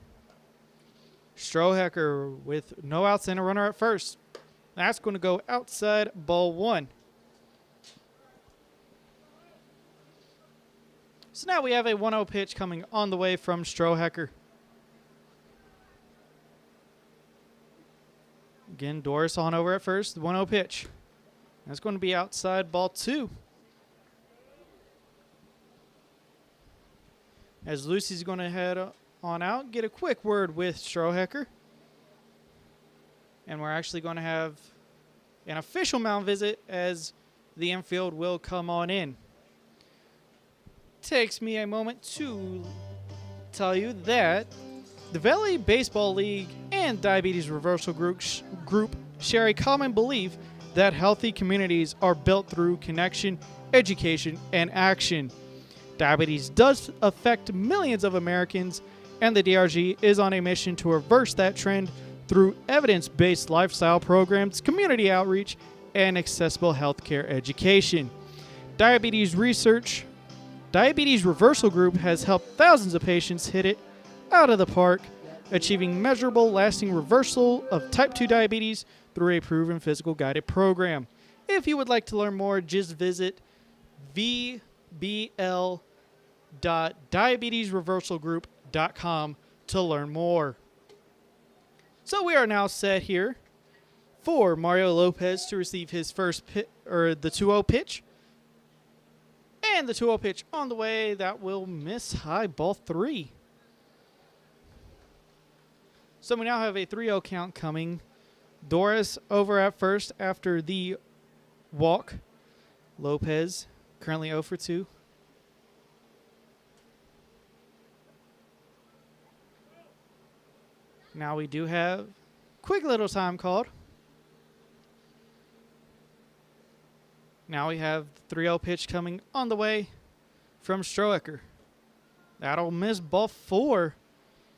Strohecker with no outs and a runner at first. That's going to go outside, ball 1. So now we have a 1-0 pitch coming on the way from Strohecker. Again, Doris on over at first. 1-0 pitch. That's going to be outside, ball 2. As Lucy's going to head on out, get a quick word with Strohecker. And we're actually going to have an official mound visit as the infield will come on in. Takes me a moment to tell you that the Valley Baseball League and Diabetes Reversal Group share a common belief that healthy communities are built through connection, education, and action. Diabetes does affect millions of Americans, and the DRG is on a mission to reverse that trend through evidence-based lifestyle programs, community outreach, and accessible healthcare education. Diabetes Reversal Group has helped thousands of patients hit it out of the park, achieving measurable, lasting reversal of type 2 diabetes through a proven physical guided program. If you would like to learn more, just visit vbl.diabetesreversalgroup.com to learn more. So we are now set here for Mario Lopez to receive his first the 2-0 pitch. And the 2-0 pitch on the way, that will miss high, ball 3. So we now have a 3-0 count coming. Doris over at first after the walk. Lopez currently 0 for 2. Now we do have quick little time called. Now we have the 3-0 pitch coming on the way from Strohecker. That'll miss ball 4.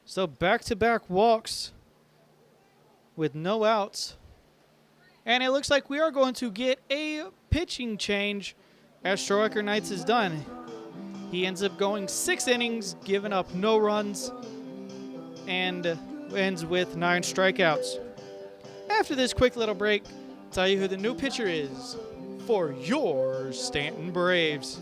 So back-to-back walks with no outs. And it looks like we are going to get a pitching change as Strohecker Knights is done. He ends up going 6 innings, giving up no runs, and ends with 9 strikeouts. After this quick little break, I'll tell you who the new pitcher is for your Staunton Braves.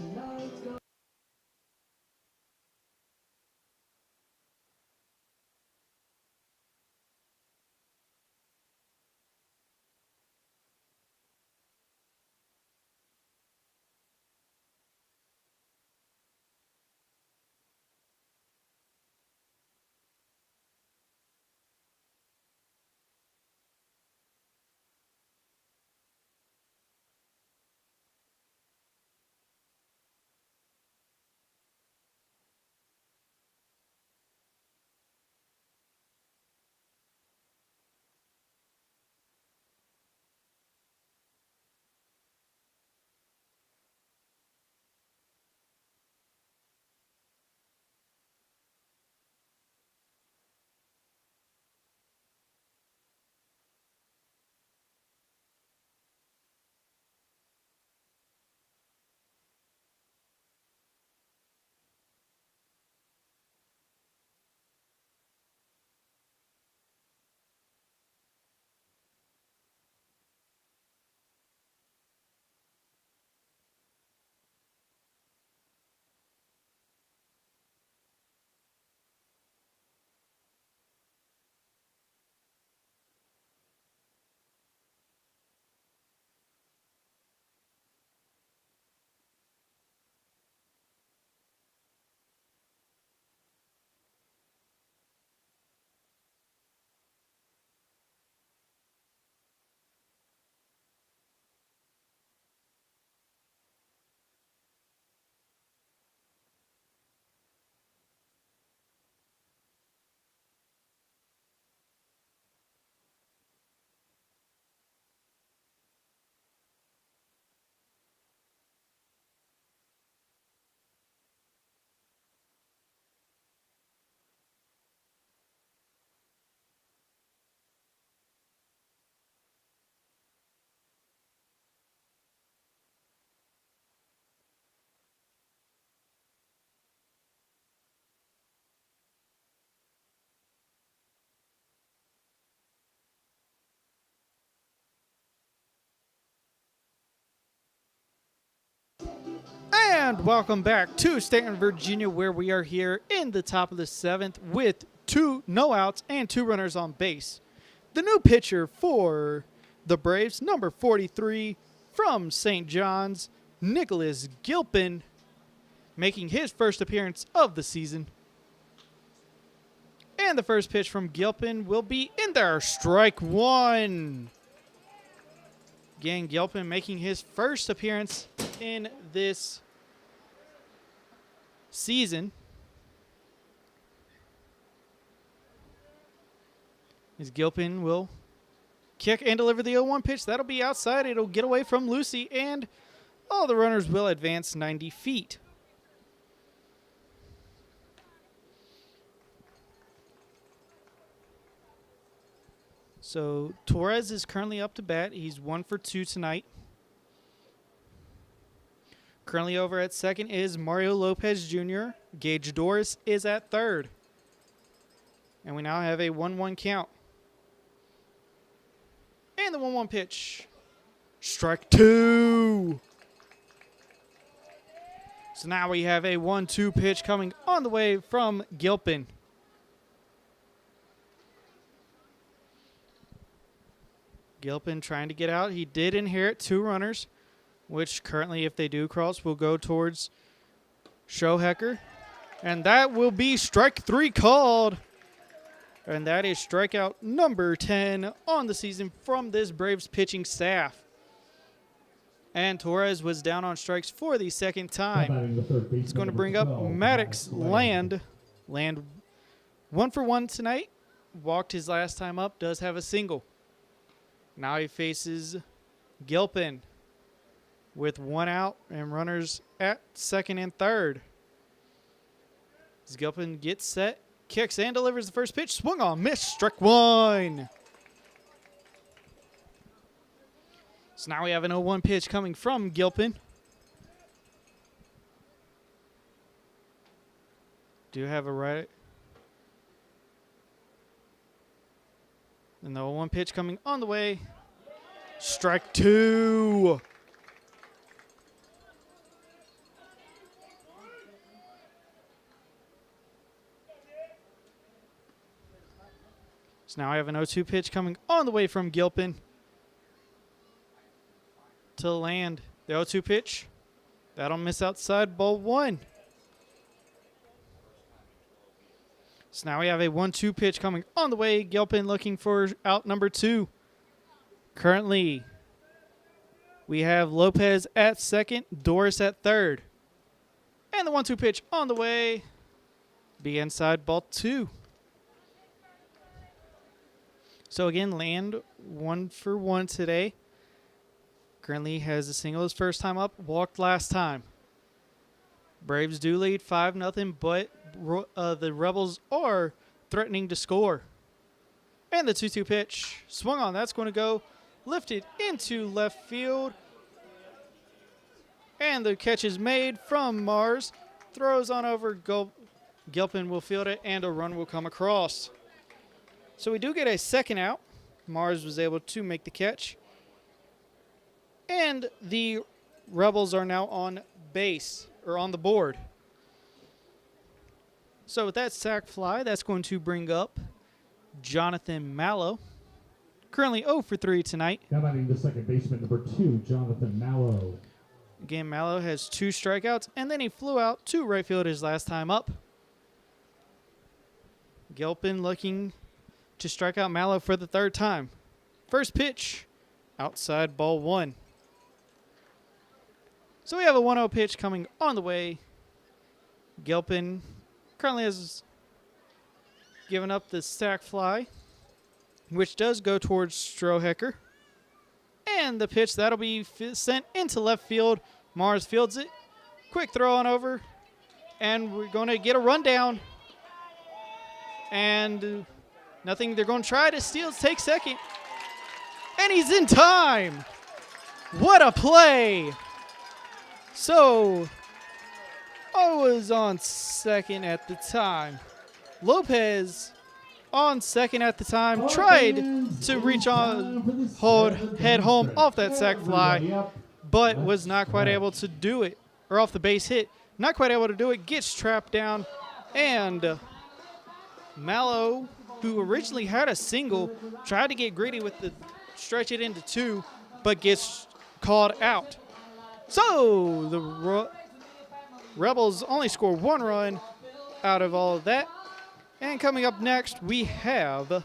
And welcome back to Staunton, Virginia, where we are here in the top of the 7th with 2 no outs and 2 runners on base. The new pitcher for the Braves, number 43 from St. John's, Nicholas Gilpin, making his first appearance of the season. And the first pitch from Gilpin will be in there. Strike 1. Again, Gilpin making his first appearance in this season. As Gilpin will kick and deliver the 0-1 pitch. That'll be outside. It'll get away from Lucy, and all the runners will advance 90 feet. So Torres is currently up to bat. He's 1 for 2 tonight. Currently over at second is Mario Lopez Jr. Gage Doris is at third. And we now have a 1-1 count. And the 1-1 pitch. Strike 2. So now we have a 1-2 pitch coming on the way from Gilpin. Gilpin trying to get out. He did inherit 2 runners, which currently, if they do cross, will go towards Schohecker. And that will be strike 3 called. And that is strikeout number 10 on the season from this Braves pitching staff. And Torres was down on strikes for the second time. He's going to bring up Maddox Land. Land 1 for 1 tonight. Walked his last time up. Does have a single. Now he faces Gilpin with 1 out and runners at second and third. As Gilpin gets set, kicks and delivers the first pitch. Swung on, missed, strike 1. So now we have an 0-1 pitch coming from Gilpin. Do have a right. And the 0-1 pitch coming on the way. Strike 2. So now I have an 0-2 pitch coming on the way from Gilpin. To Land. The 0-2 pitch. That'll miss outside, ball 1. So now we have a 1-2 pitch coming on the way. Gilpin looking for out number 2. Currently, we have Lopez at second, Doris at third. And the 1-2 pitch on the way. Be inside, ball 2. So again, Land 1 for 1 today. Currently has a single his first time up, walked last time. Braves do lead 5-0, but the Rebels are threatening to score. And the 2-2 pitch swung on. That's going to go lifted into left field. And the catch is made from Mars. Throws on over. Gilpin will field it, and a run will come across. So we do get a second out. Mars was able to make the catch. And the Rebels are now on base, or on the board. So with that sac fly, that's going to bring up Jonathan Mallow. Currently 0 for 3 tonight. Now batting the second baseman, number 2, Jonathan Mallow. Again, Mallow has 2 strikeouts, and then he flew out to right field his last time up. Gilpin looking to strike out Mallow for the 3rd time. First pitch, outside, ball 1. So we have a 1-0 pitch coming on the way. Gilpin currently has given up the sac fly, which does go towards Strohecker. And the pitch, that'll be sent into left field. Mars fields it. Quick throw on over. And we're going to get a rundown. And nothing. They're going to try to steal, take second. And he's in time. What a play. So, I was on second at the time. Lopez on second at the time tried to reach on, head home off that sac fly, but was not quite able to do it. or off the base hit. Not quite able to do it. Gets trapped down. And Mallow, who originally had a single, tried to get greedy with the stretch it into 2, but gets called out. So the Rebels only score 1 run out of all of that. And coming up next, we have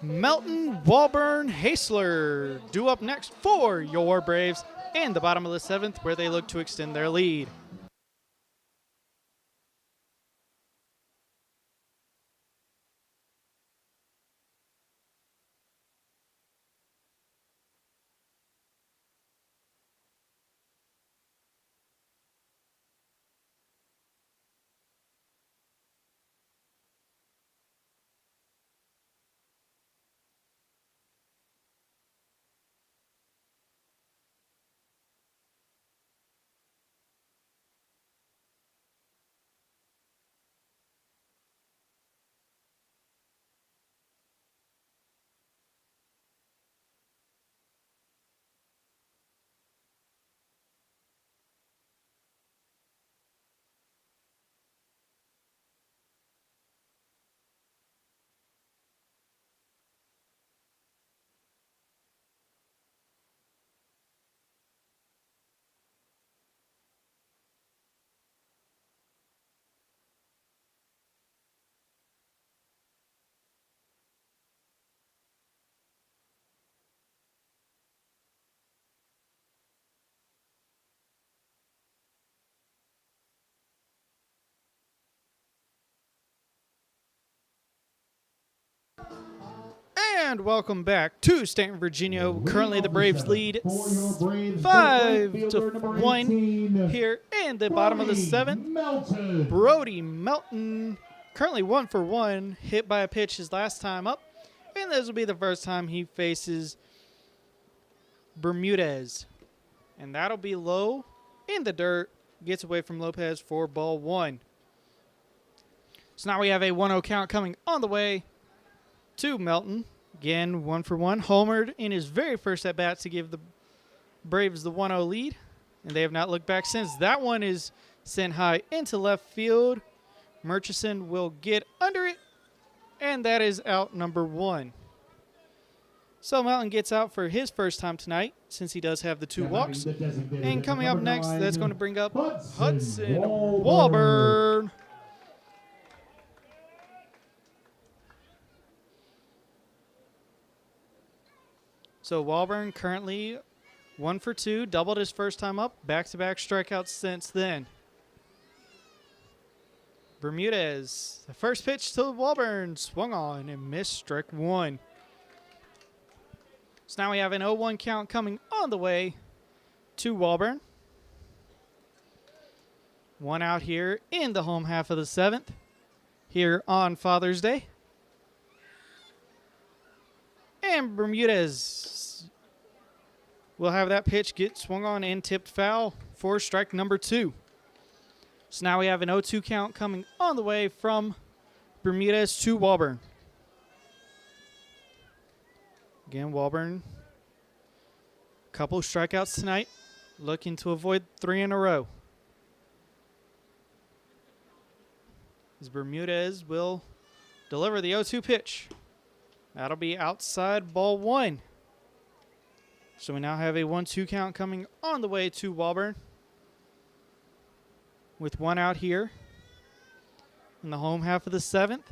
Melton, Walburn, Hasler due up next for your Braves in the bottom of the 7th, where they look to extend their lead. And welcome back to Staunton, Virginia. Currently, the Braves lead 5-1 here in the bottom of the 7th. Brody Melton, currently 1 for 1, hit by a pitch his last time up. And this will be the first time he faces Bermudez. And that'll be low in the dirt. Gets away from Lopez for ball 1. So now we have a 1-0 count coming on the way to Melton. Again, 1 for 1. Homered in his very first at-bat to give the Braves the 1-0 lead. And they have not looked back since. That one is sent high into left field. Murchison will get under it. And that is out number 1. So Melton gets out for his first time tonight, since he does have the 2 walks. And coming up next, that's going to bring up Hudson Walburn. So Walburn currently 1 for 2, doubled his first time up, back-to-back strikeouts since then. Bermudez, the first pitch to Walburn, swung on and missed, strike 1. So now we have an 0-1 count coming on the way to Walburn. 1 out here in the home half of the 7th here on Father's Day. And Bermudez will have that pitch get swung on and tipped foul for strike number 2. So now we have an 0-2 count coming on the way from Bermudez to Walburn. Again, Walburn, couple strikeouts tonight, looking to avoid 3 in a row. As Bermudez will deliver the 0-2 pitch. That'll be outside ball 1. So we now have a 1-2 count coming on the way to Walburn. With 1 out here in the home half of the 7th,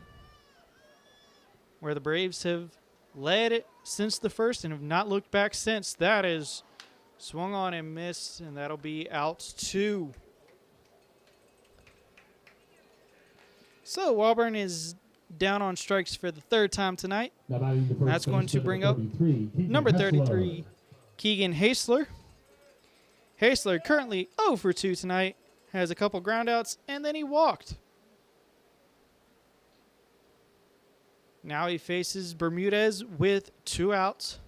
where the Braves have led it since the first and have not looked back since. That is swung on and missed, and that'll be out 2. So Walburn is down on strikes for the 3rd time tonight. That's going to bring up number 33, Keegan Hasler. Hasler currently 0 for 2 tonight, has a couple groundouts, and then he walked. Now he faces Bermudez with 2 outs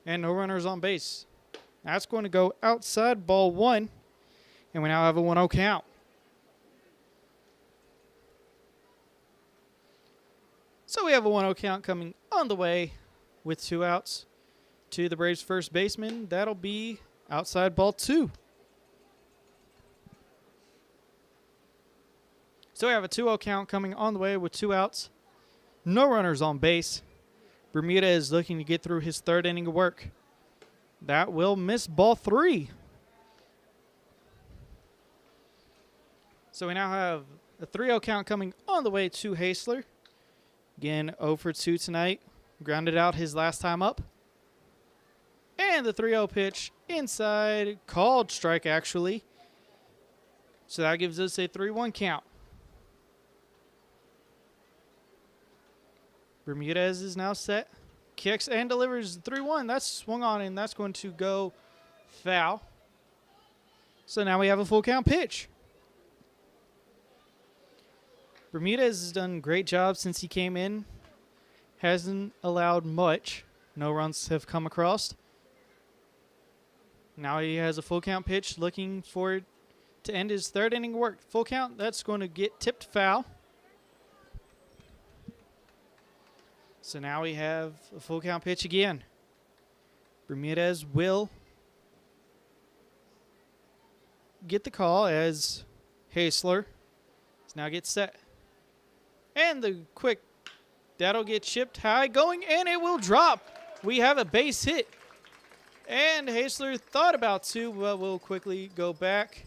and no runners on base. That's going to go outside ball 1, and we now have a 1-0 count. So we have a 1-0 count coming on the way with 2 outs to the Braves' first baseman. That'll be outside ball 2. So we have a 2-0 count coming on the way with 2 outs. No runners on base. Bermuda is looking to get through his 3rd inning of work. That will miss ball 3. So we now have a 3-0 count coming on the way to Hasler. Again, 0 for 2 tonight. Grounded out his last time up. And the 3-0 pitch inside. Called strike, actually. So that gives us a 3-1 count. Bermudez is now set. Kicks and delivers 3-1. That's swung on, and that's going to go foul. So now we have a full count pitch. Bermudez has done a great job since he came in. Hasn't allowed much. No runs have come across. Now he has a full count pitch, looking for it to end his 3rd inning work. Full count, that's going to get tipped foul. So now we have a full count pitch again. Bermudez will get the call as Hasler now gets set. And the quick, that'll get chipped high going, and it will drop. We have a base hit. And Hasler thought about 2, but will quickly go back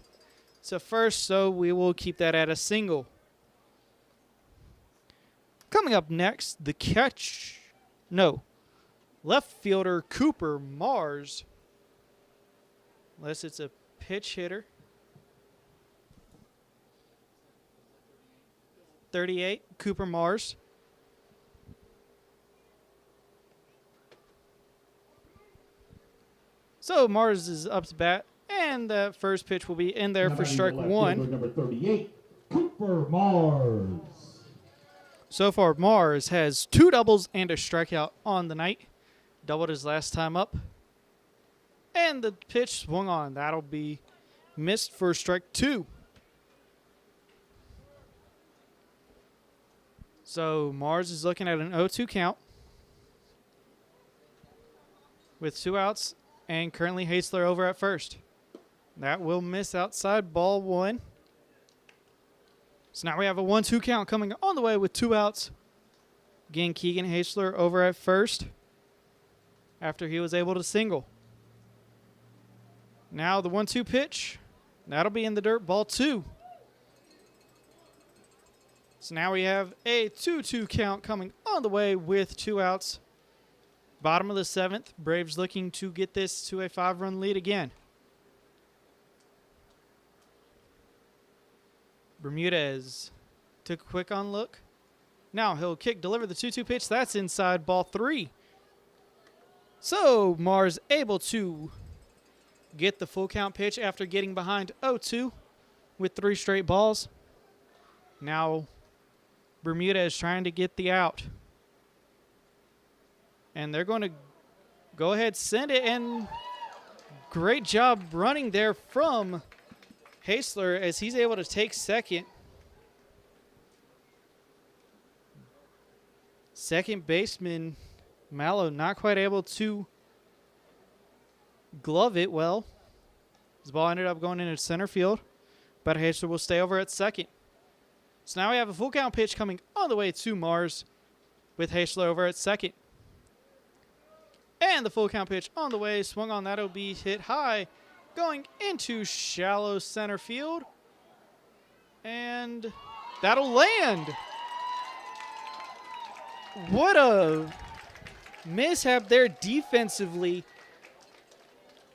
to first, so we will keep that at a single. Coming up next, left fielder Cooper Mars. Unless it's a pitch hitter. 38, Cooper Mars. So Mars is up to bat, and the first pitch will be in there for strike 1. Number 38, Cooper Mars. So far, Mars has 2 doubles and a strikeout on the night. Doubled his last time up. And the pitch swung on. That'll be missed for strike 2. So Mars is looking at an 0-2 count with 2 outs and currently Hasler over at first. That will miss outside, ball 1. So now we have a 1-2 count coming on the way with 2 outs. Again, Keegan Hasler over at first after he was able to single. Now the 1-2 pitch. That'll be in the dirt, ball 2. So now we have a 2-2 count coming on the way with 2 outs. Bottom of the 7th, Braves looking to get this to a 5-run lead again. Bermudez took a quick on look. Now he'll kick, deliver the 2-2 pitch. That's inside, ball 3. So Mars able to get the full count pitch after getting behind 0-2 with 3 straight balls. Now Bermudez trying to get the out. And they're going to go ahead, send it, and great job running there from Hasler as he's able to take second. Second baseman Mallow not quite able to glove it well. His ball ended up going into center field, but Hasler will stay over at second. So now we have a full count pitch coming on the way to Mars with Hasler over at second. And the full count pitch on the way, swung on, that'll be hit high, going into shallow center field. And that'll land. What a mishap there defensively.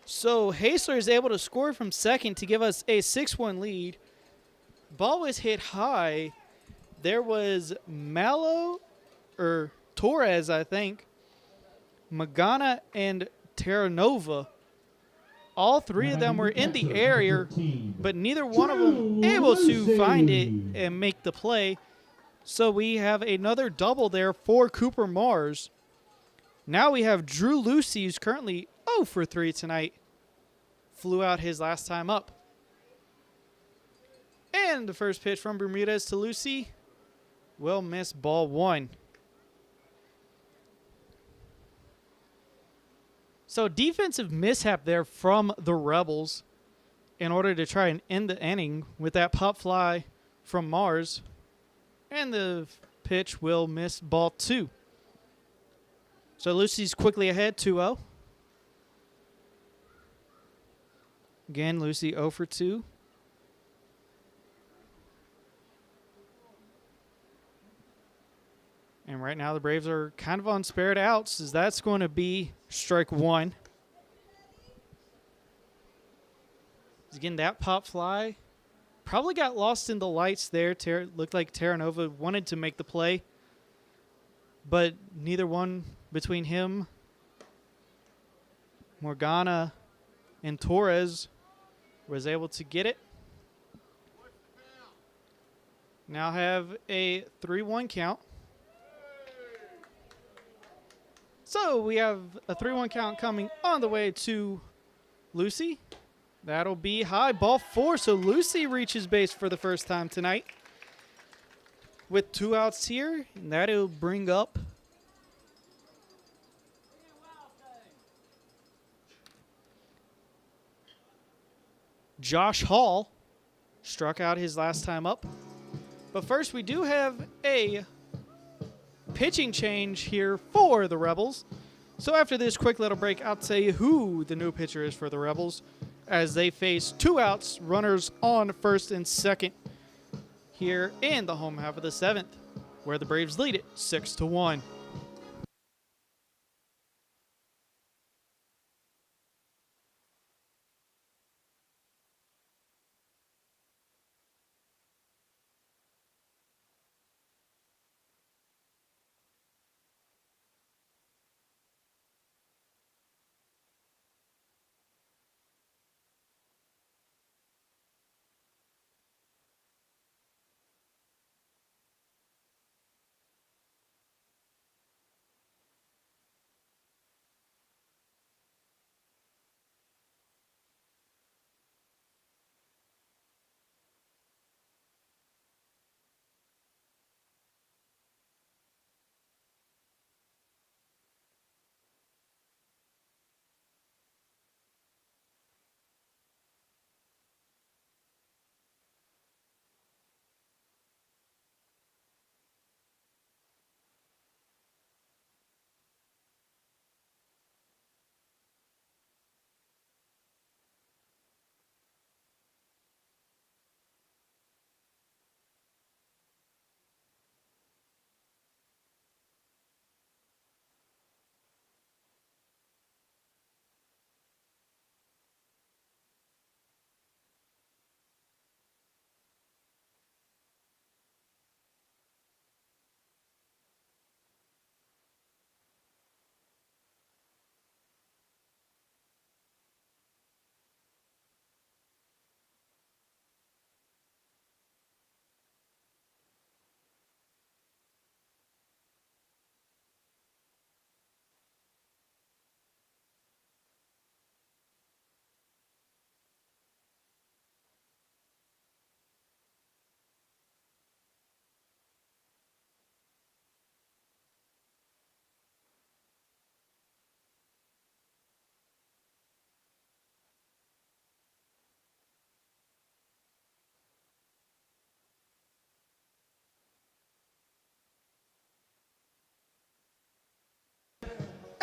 So Hasler is able to score from second to give us a 6-1 lead. Ball was hit high. There was Torres, I think, Magana, and Terranova. All 3 of them were in the area, but neither one of them able to find it and make the play. So we have another double there for Cooper Mars. Now we have Drew Lucy, who's currently 0 for 3 tonight. Flew out his last time up. And the first pitch from Bermudez to Lucy will miss, ball 1. So defensive mishap there from the Rebels in order to try and end the inning with that pop fly from Mars. And the pitch will miss ball 2. So Lucy's quickly ahead 2-0. Again, Lucy 0 for 2. And right now the Braves are kind of on spared outs, as that's going to be strike 1. Again, that pop fly probably got lost in the lights there. Looked like Terranova wanted to make the play, but neither one between him, Morgana, and Torres was able to get it. Now have a 3-1 count. So we have a 3-1 count coming on the way to Lucy. That'll be high, ball 4. So Lucy reaches base for the first time tonight with 2 outs here, and that'll bring up Josh Hall. Struck out his last time up. But first, we do have a pitching change here for the Rebels. So after this quick little break, I'll tell you who the new pitcher is for the Rebels as they face 2 outs, runners on first and second here in the home half of the 7th, where the Braves lead it 6-1.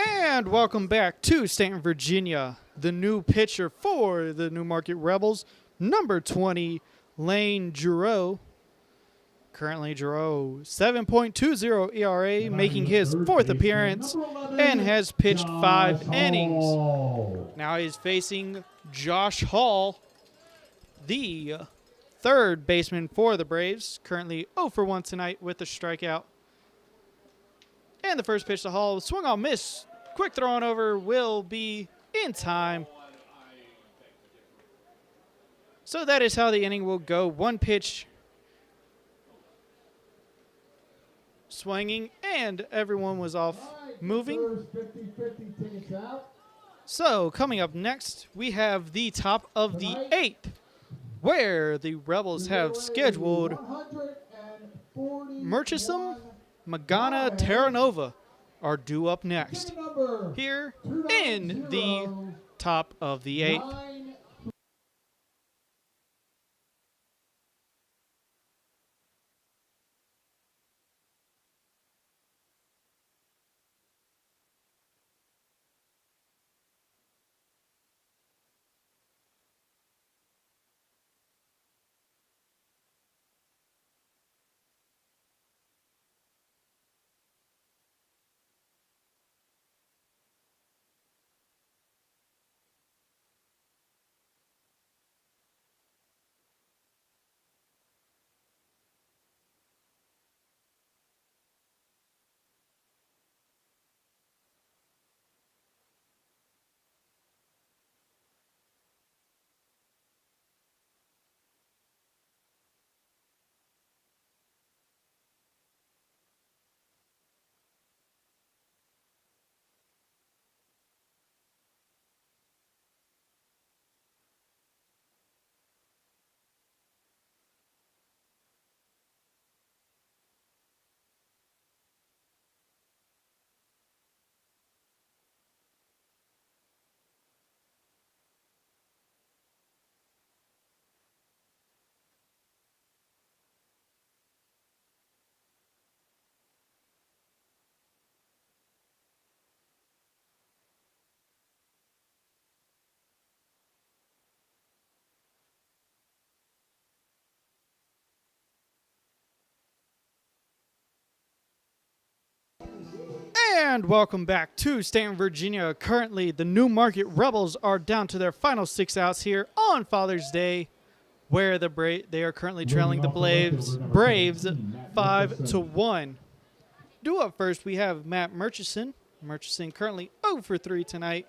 And welcome back to Staunton, Virginia. The new pitcher for the Newmarket Rebels, number 20, Lane Giroux. Currently, Giroux, 7.20 ERA, making his 4th appearance, and has pitched 5 innings. Now he's facing Josh Hall, the 3rd baseman for the Braves, currently 0 for 1 tonight with a strikeout. And the first pitch to Hall, swung on miss. Quick throw on over will be in time. So that is how the inning will go. 1 pitch swinging, and everyone was off moving. So coming up next, we have the top of the 8th, where the Rebels have scheduled Murchison, Magana, Terranova are due up next here in the top of the 8th. And welcome back to Staunton, Virginia. Currently, the Newmarket Rebels are down to their final 6 outs here on Father's Day, where they are currently trailing the Braves 5-1. Due up first, we have Matt Murchison. Murchison currently 0 for 3 tonight.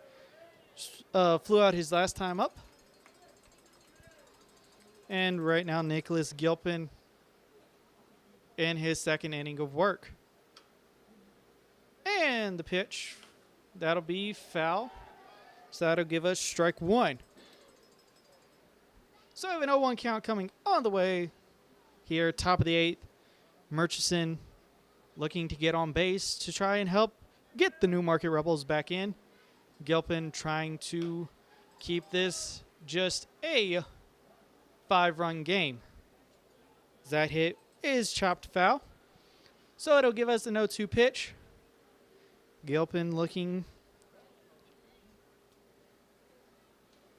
Flew out his last time up. And right now, Nicholas Gilpin in his second inning of work. And the pitch, that'll be foul. So that'll give us strike one. So we have an 0-1 count coming on the way here, top of the 8th. Murchison looking to get on base to try and help get the Newmarket Rebels back in. Gilpin trying to keep this just a 5-run game. That hit is chopped foul. So it'll give us an 0-2 pitch. Gilpin looking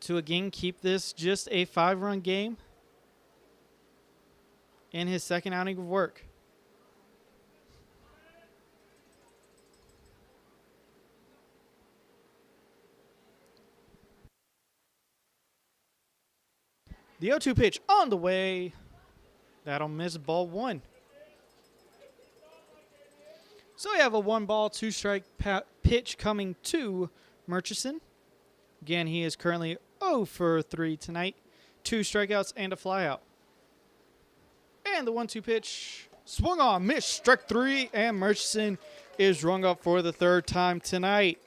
to again keep this just a 5-run game in his second outing of work. The 0-2 pitch on the way. That'll miss ball 1. So we have a 1-ball, 2-strike pitch coming to Murchison. Again, he is currently 0 for 3 tonight. 2 strikeouts and a flyout. And the 1-2 pitch swung on, missed, strike 3, and Murchison is rung up for the 3rd time tonight.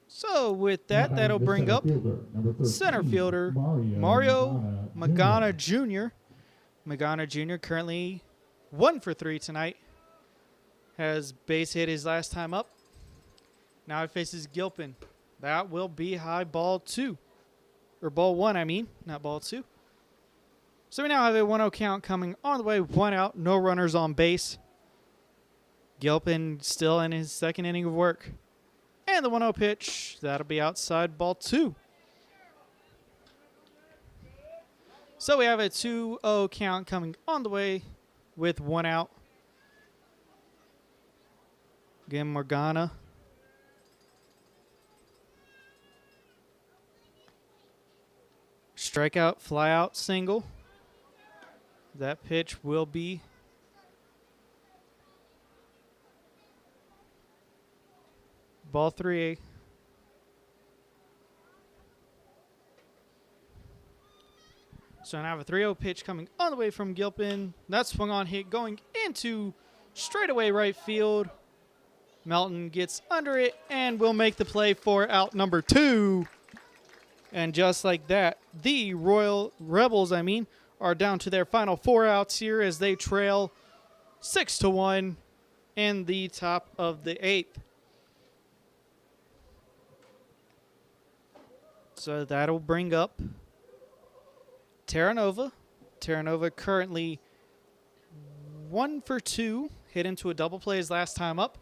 So with that, that'll bring up center fielder Mario Magana Jr. Magana Jr. currently 1 for 3 tonight. Has base hit his last time up. Now he faces Gilpin. That will be high ball 2. Or ball 1, I mean, not ball 2. So we now have a 1-0 count coming on the way. 1 out, no runners on base. Gilpin still in his second inning of work. And the 1-0 pitch, that'll be outside ball 2. So we have a 2-0 count coming on the way with 1 out. Again, Morgana. Strikeout, flyout, single. That pitch will be ball 3. So now I have a 3-0 pitch coming on the way from Gilpin. That swung on hit going into straightaway right field. Melton gets under it and will make the play for out number 2. And just like that, the Royal Rebels, are down to their final 4 outs here as they trail 6-1 in the top of the 8th. So that'll bring up Terranova. Terranova currently 1 for 2. Hit into a double play his last time up.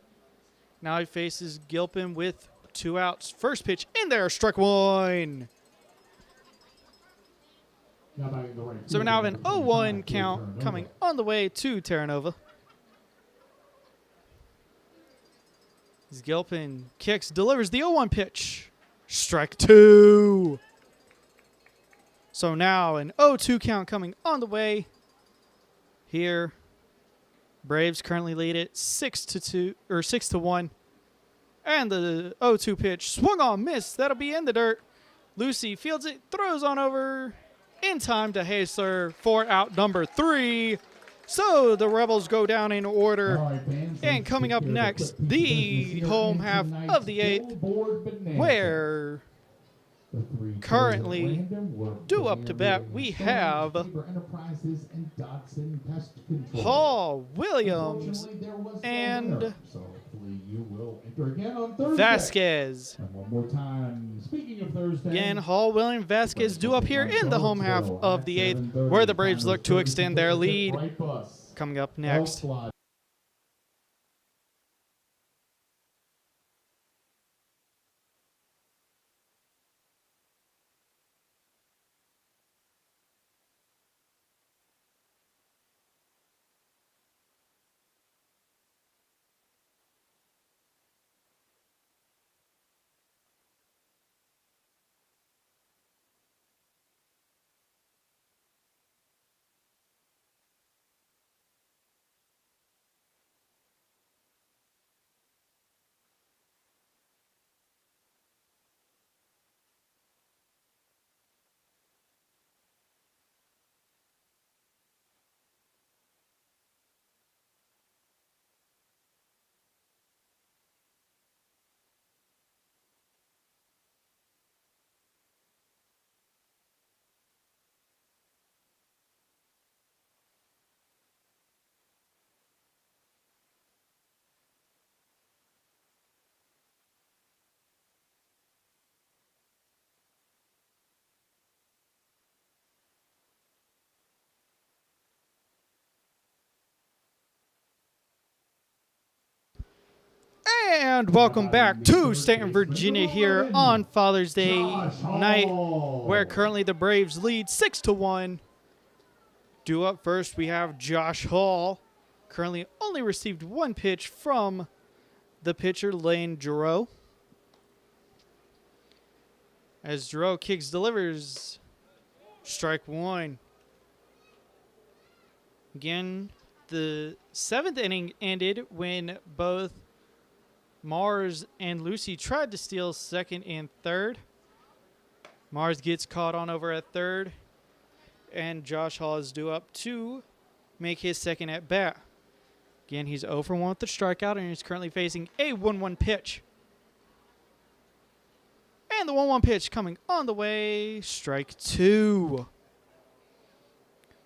Now he faces Gilpin with 2 outs. First pitch in there, strike 1. So we now have an 0-1 count coming on the way to Terranova. As Gilpin kicks, delivers the 0-1 pitch. Strike 2. So now an 0-2 count coming on the way here. Braves currently lead it 6-1. And the 0-2 pitch swung on, missed. That'll be in the dirt. Lucy fields it, throws on over in time to Haesler for out number 3. So the Rebels go down in order. And coming up next, the home half of the 8th, where currently due up to bat, we have Hall, Williams, and Vasquez. Again, Hall, Williams, Vasquez due up here in the home half of the 8th, where the Braves look to extend their lead. Coming up next. And welcome back to Staunton, Virginia here on Father's Day night, where currently the Braves lead 6-1. Due up first, we have Josh Hall. Currently only received one pitch from the pitcher, Lane Giroux. As Giroux kicks, delivers. Strike one. Again, the seventh inning ended when both Mars and Lucy tried to steal second and third. Mars gets caught on over at third, and Josh Hall is due up to make his second at bat. Again, he's 0 for 1 with the strikeout, and he's currently facing a 1-1 pitch. And the 1-1 pitch coming on the way, strike two.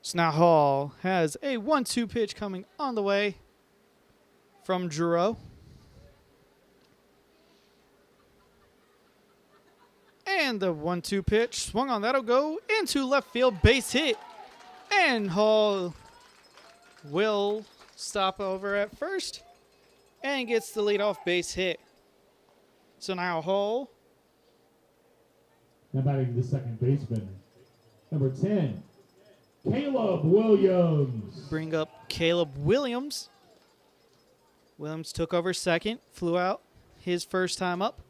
So now Hall has a 1-2 pitch coming on the way from Giroux. And the 1-2 pitch swung on. That'll go into left field, base hit. And Hall will stop over at first and gets the leadoff base hit. So now Hall. Now batting the second baseman, number 10, Caleb Williams. Bring up Caleb Williams. Williams took over second, flew out his first time up.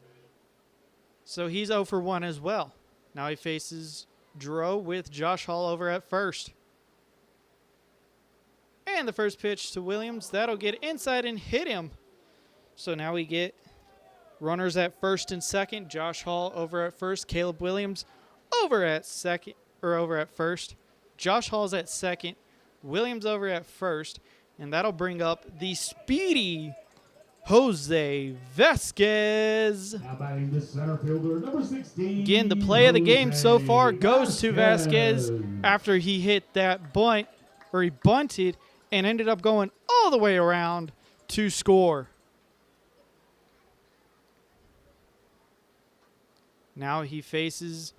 So he's 0 for 1 as well. Now he faces Giroux with Josh Hall over at first. And the first pitch to Williams, that'll get inside and hit him. So now we get runners at first and second. Josh Hall over at first. Caleb Williams over at second, or over at first. Josh Hall's at second. Williams over at first. And that'll bring up the speedy Jose Vasquez. Now batting the center fielder, number 16. Again, the play of the game so far Jose goes to Vasquez after he hit that bunt, or he bunted, and ended up going all the way around to score. Now he faces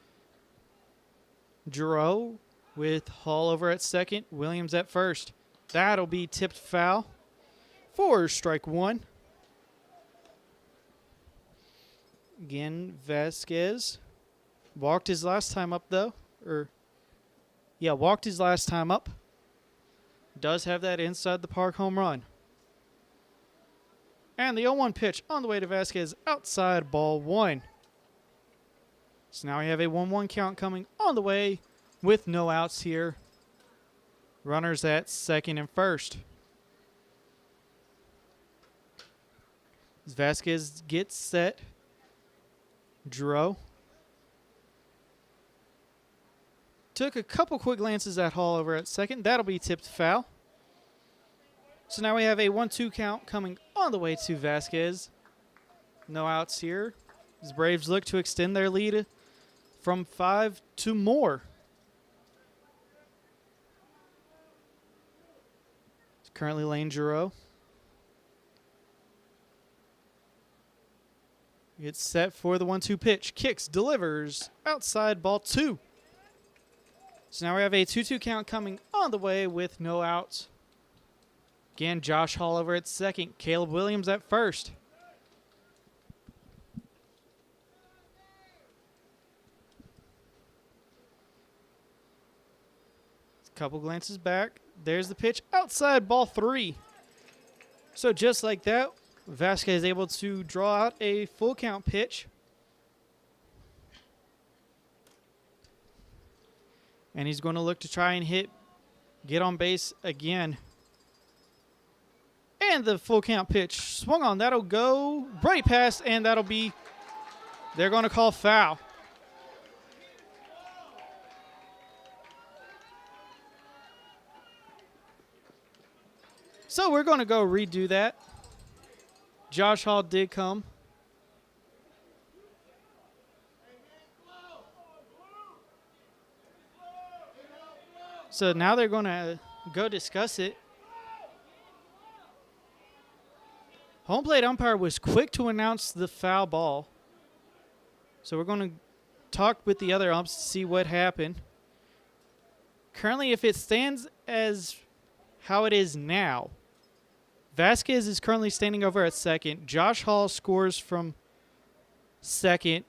Giroux with Hall over at second, Williams at first. That'll be tipped foul for strike one. Again, Vasquez walked his last time up, though. Walked his last time up. Does have that inside the park home run. And the 0-1 pitch on the way to Vasquez, outside, ball one. So now we have a 1-1 count coming on the way with no outs here. Runners at second and first. As Vasquez gets set. Giroux took a couple quick glances at Hall over at second. That'll be tipped foul. So now we have a 1-2 count coming on the way to Vasquez. No outs here. As Braves look to extend their lead from 5 to more. It's currently Lane Giroux. It's set for the 1-2 pitch. Kicks, delivers, outside, ball two. So now we have a 2-2 count coming on the way with no outs. Again, Josh Hall over at second. Caleb Williams at first. A couple glances back. There's the pitch. Outside, ball three. So just like that, Vasquez is able to draw out a full count pitch. And he's going to look to try and get on base again. And the full count pitch swung on. That'll go right past, and that'll be, they're going to call foul. So we're going to go redo that. Josh Hall did come. So now they're going to go discuss it. Home plate umpire was quick to announce the foul ball. So we're going to talk with the other umps to see what happened. Currently, if it stands as how it is now, Vasquez is currently standing over at second. Josh Hall scores from second.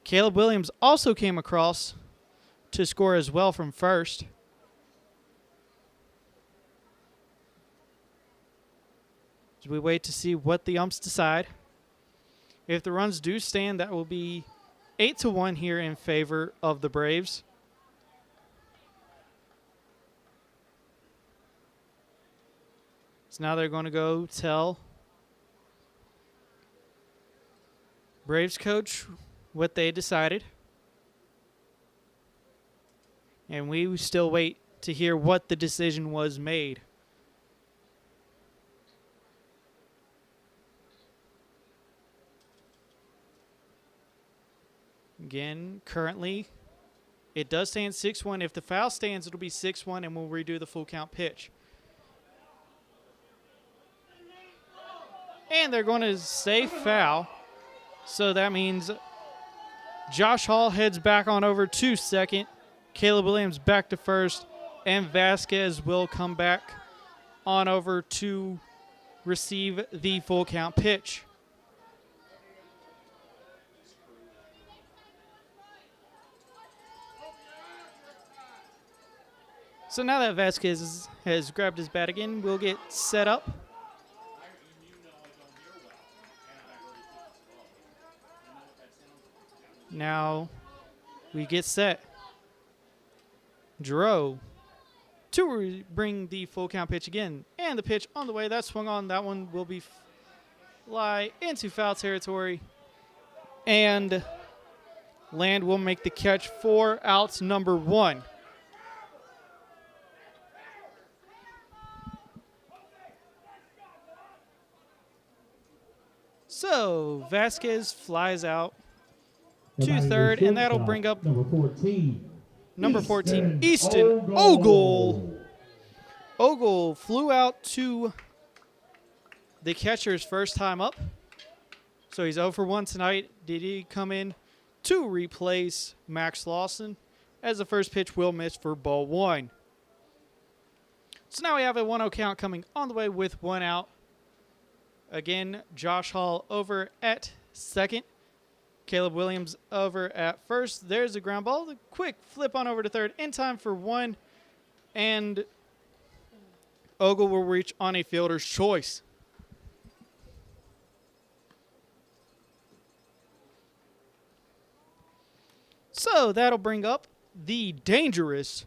Caleb Williams also came across to score as well from first. As we wait to see what the umps decide. If the runs do stand, that will be 8-1 here in favor of the Braves. So now they're going to go tell Braves coach what they decided. And we still wait to hear what the decision was made. Again, currently, it does stand 6-1. If the foul stands, it'll be 6-1, and we'll redo the full count pitch. And they're going to say foul. So that means Josh Hall heads back on over to second. Caleb Williams back to first. And Vasquez will come back on over to receive the full count pitch. So now that Vasquez has grabbed his bat again, we'll get set up. Now we get set. Giroux to bring the full count pitch again. And the pitch on the way. That swung on. That one will be fly into foul territory. And Land will make the catch for out number 1. So Vasquez flies out to third, and that'll bring up number 14, Easton Ogle. Ogle flew out to the catcher's first time up. So he's 0 for 1 tonight. Did he come in to replace Max Lawson, as the first pitch will miss for ball 1. So now we have a 1-0 count coming on the way with 1 out. Again, Josh Hall over at second. Caleb Williams over at first. There's a ground ball. The quick flip on over to third in time for 1. And Ogle will reach on a fielder's choice. So that'll bring up the dangerous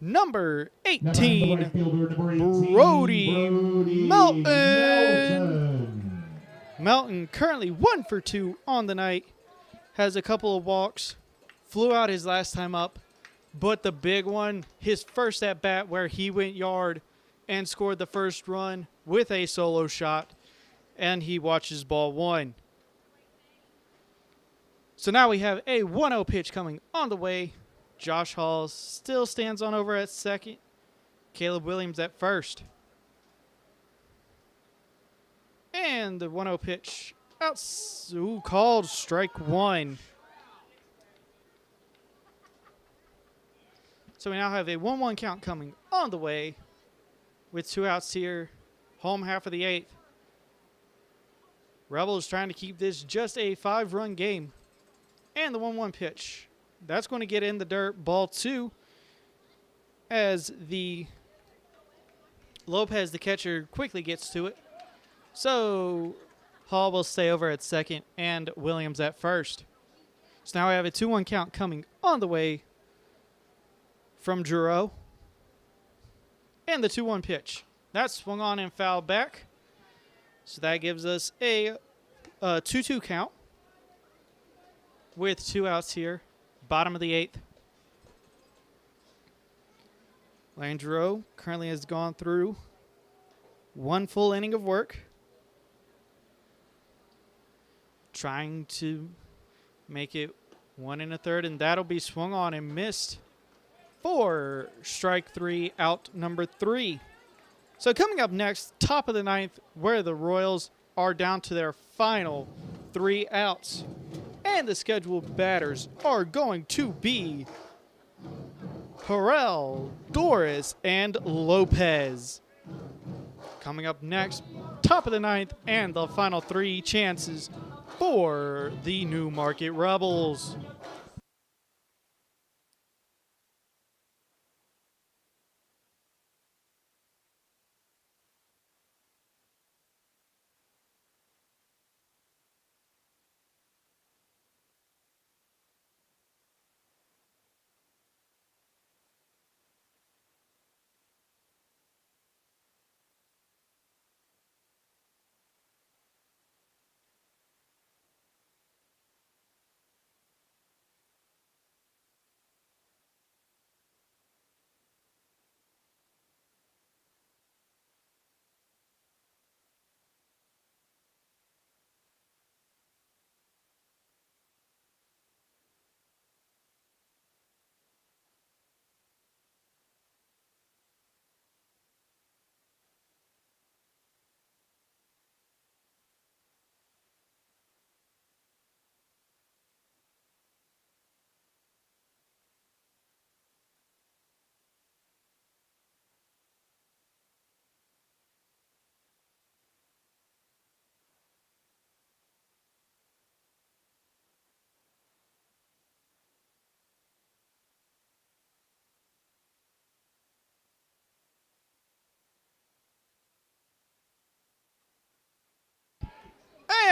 number 18, Brody Melton. Melton currently 1 for 2 on the night. Has a couple of walks. Flew out his last time up. But the big one, his first at bat where he went yard and scored the first run with a solo shot. And he watches ball 1. So now we have a 1-0 pitch coming on the way. Josh Hall still stands on over at second. Caleb Williams at first. And the 1-0 pitch out, called strike 1. So we now have a 1-1 count coming on the way with 2 outs here. Home half of the 8th. Rebels trying to keep this just a 5-run game. And the 1-1 pitch. That's going to get in the dirt. Ball 2. As the Lopez, the catcher, quickly gets to it. So Hall will stay over at second and Williams at first. So now we have a 2-1 count coming on the way from Giroux. And the 2-1 pitch. That swung on and fouled back. So that gives us a 2-2 count with 2 outs here. Bottom of the 8th. Landreau currently has gone through 1 full inning of work. Trying to make it 1 1/3, and that'll be swung on and missed for strike 3, out number 3. So coming up next, top of the 9th, where the Royals are down to their final 3 outs. And the scheduled batters are going to be Harrell, Doris, and Lopez. Coming up next, top of the ninth, and the final 3 chances for the Newmarket Rebels.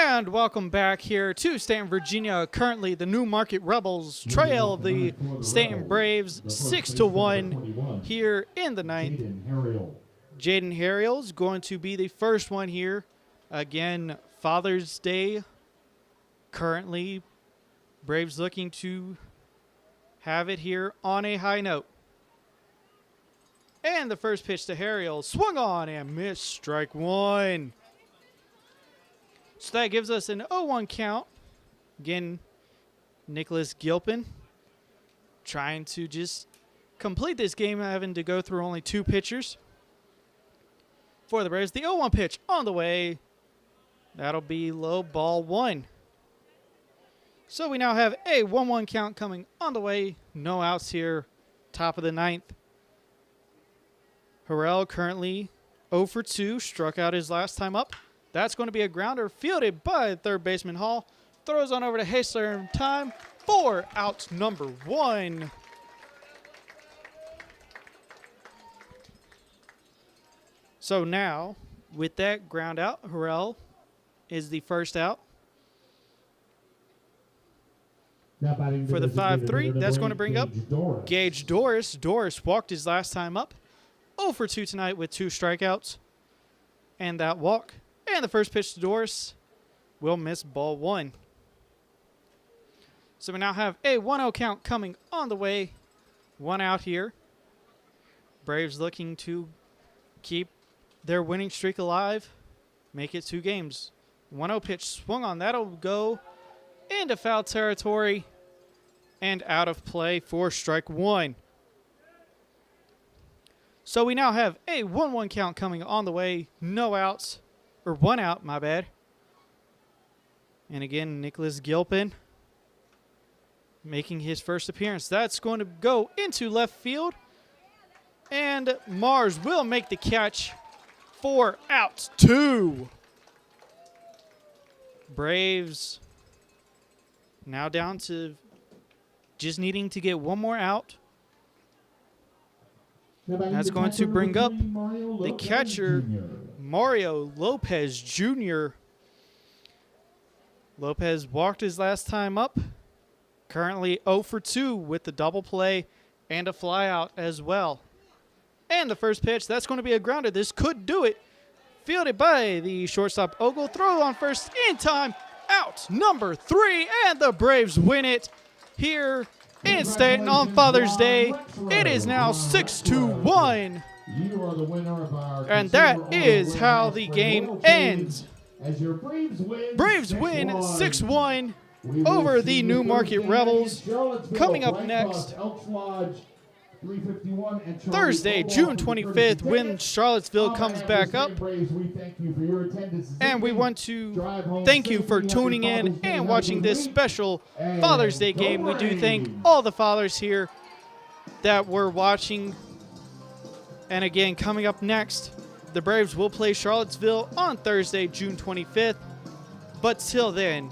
And welcome back here to Staunton, Virginia. Currently, the Newmarket Rebels trail the Staunton Braves 6-1 here in the ninth. Jaden Harriel's going to be the first one here. Again, Father's Day. Currently, Braves looking to have it here on a high note. And the first pitch to Harriel, swung on and missed, strike one. So that gives us an 0-1 count. Again, Nicholas Gilpin trying to just complete this game, having to go through only 2 pitchers for the Braves. The 0-1 pitch on the way. That'll be low, ball 1. So we now have a 1-1 count coming on the way. No outs here, top of the ninth. Harrell currently 0 for 2, struck out his last time up. That's going to be a grounder fielded by third baseman Hall. Throws on over to Hasler in time for out number 1. So now, with that ground out, Harrell is the first out. For the 5-3, that's going to bring up Gage Doris. Doris walked his last time up. 0 for 2 tonight with 2 strikeouts. And that walk. And the first pitch to Doris will miss, ball 1. So we now have a 1-0 count coming on the way. 1 out here. Braves looking to keep their winning streak alive. Make it 2 games. 1-0 pitch swung on. That'll go into foul territory and out of play for strike 1. So we now have a 1-1 count coming on the way. No outs. Or 1 out, my bad. And again, Nicholas Gilpin making his first appearance. That's going to go into left field. And Mars will make the catch for out 2. Braves now down to just needing to get 1 more out. That's going to bring up the catcher, Mario Lopez Jr. Lopez walked his last time up. Currently 0 for 2 with the double play and a flyout as well. And the first pitch, that's going to be a grounder. This could do it. Fielded by the shortstop Ogle. Throw on first in time. Out number 3, and the Braves win it here in Staunton on Father's Day. It is now 6-1. And that is how the game ends. Braves win 6-1 over the Newmarket Rebels. Coming up next, Thursday, June 25th, when Charlottesville comes back up. And we want to thank you for tuning in and watching this special Father's Day game. We do thank all the fathers here that were watching. And again, coming up next, The Braves will play Charlottesville on Thursday, June 25th. But till then,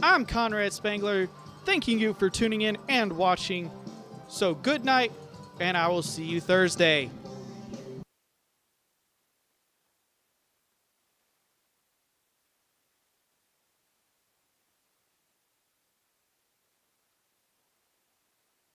I'm Conrad Spangler, thanking you for tuning in and watching. So good night, and I will see you Thursday.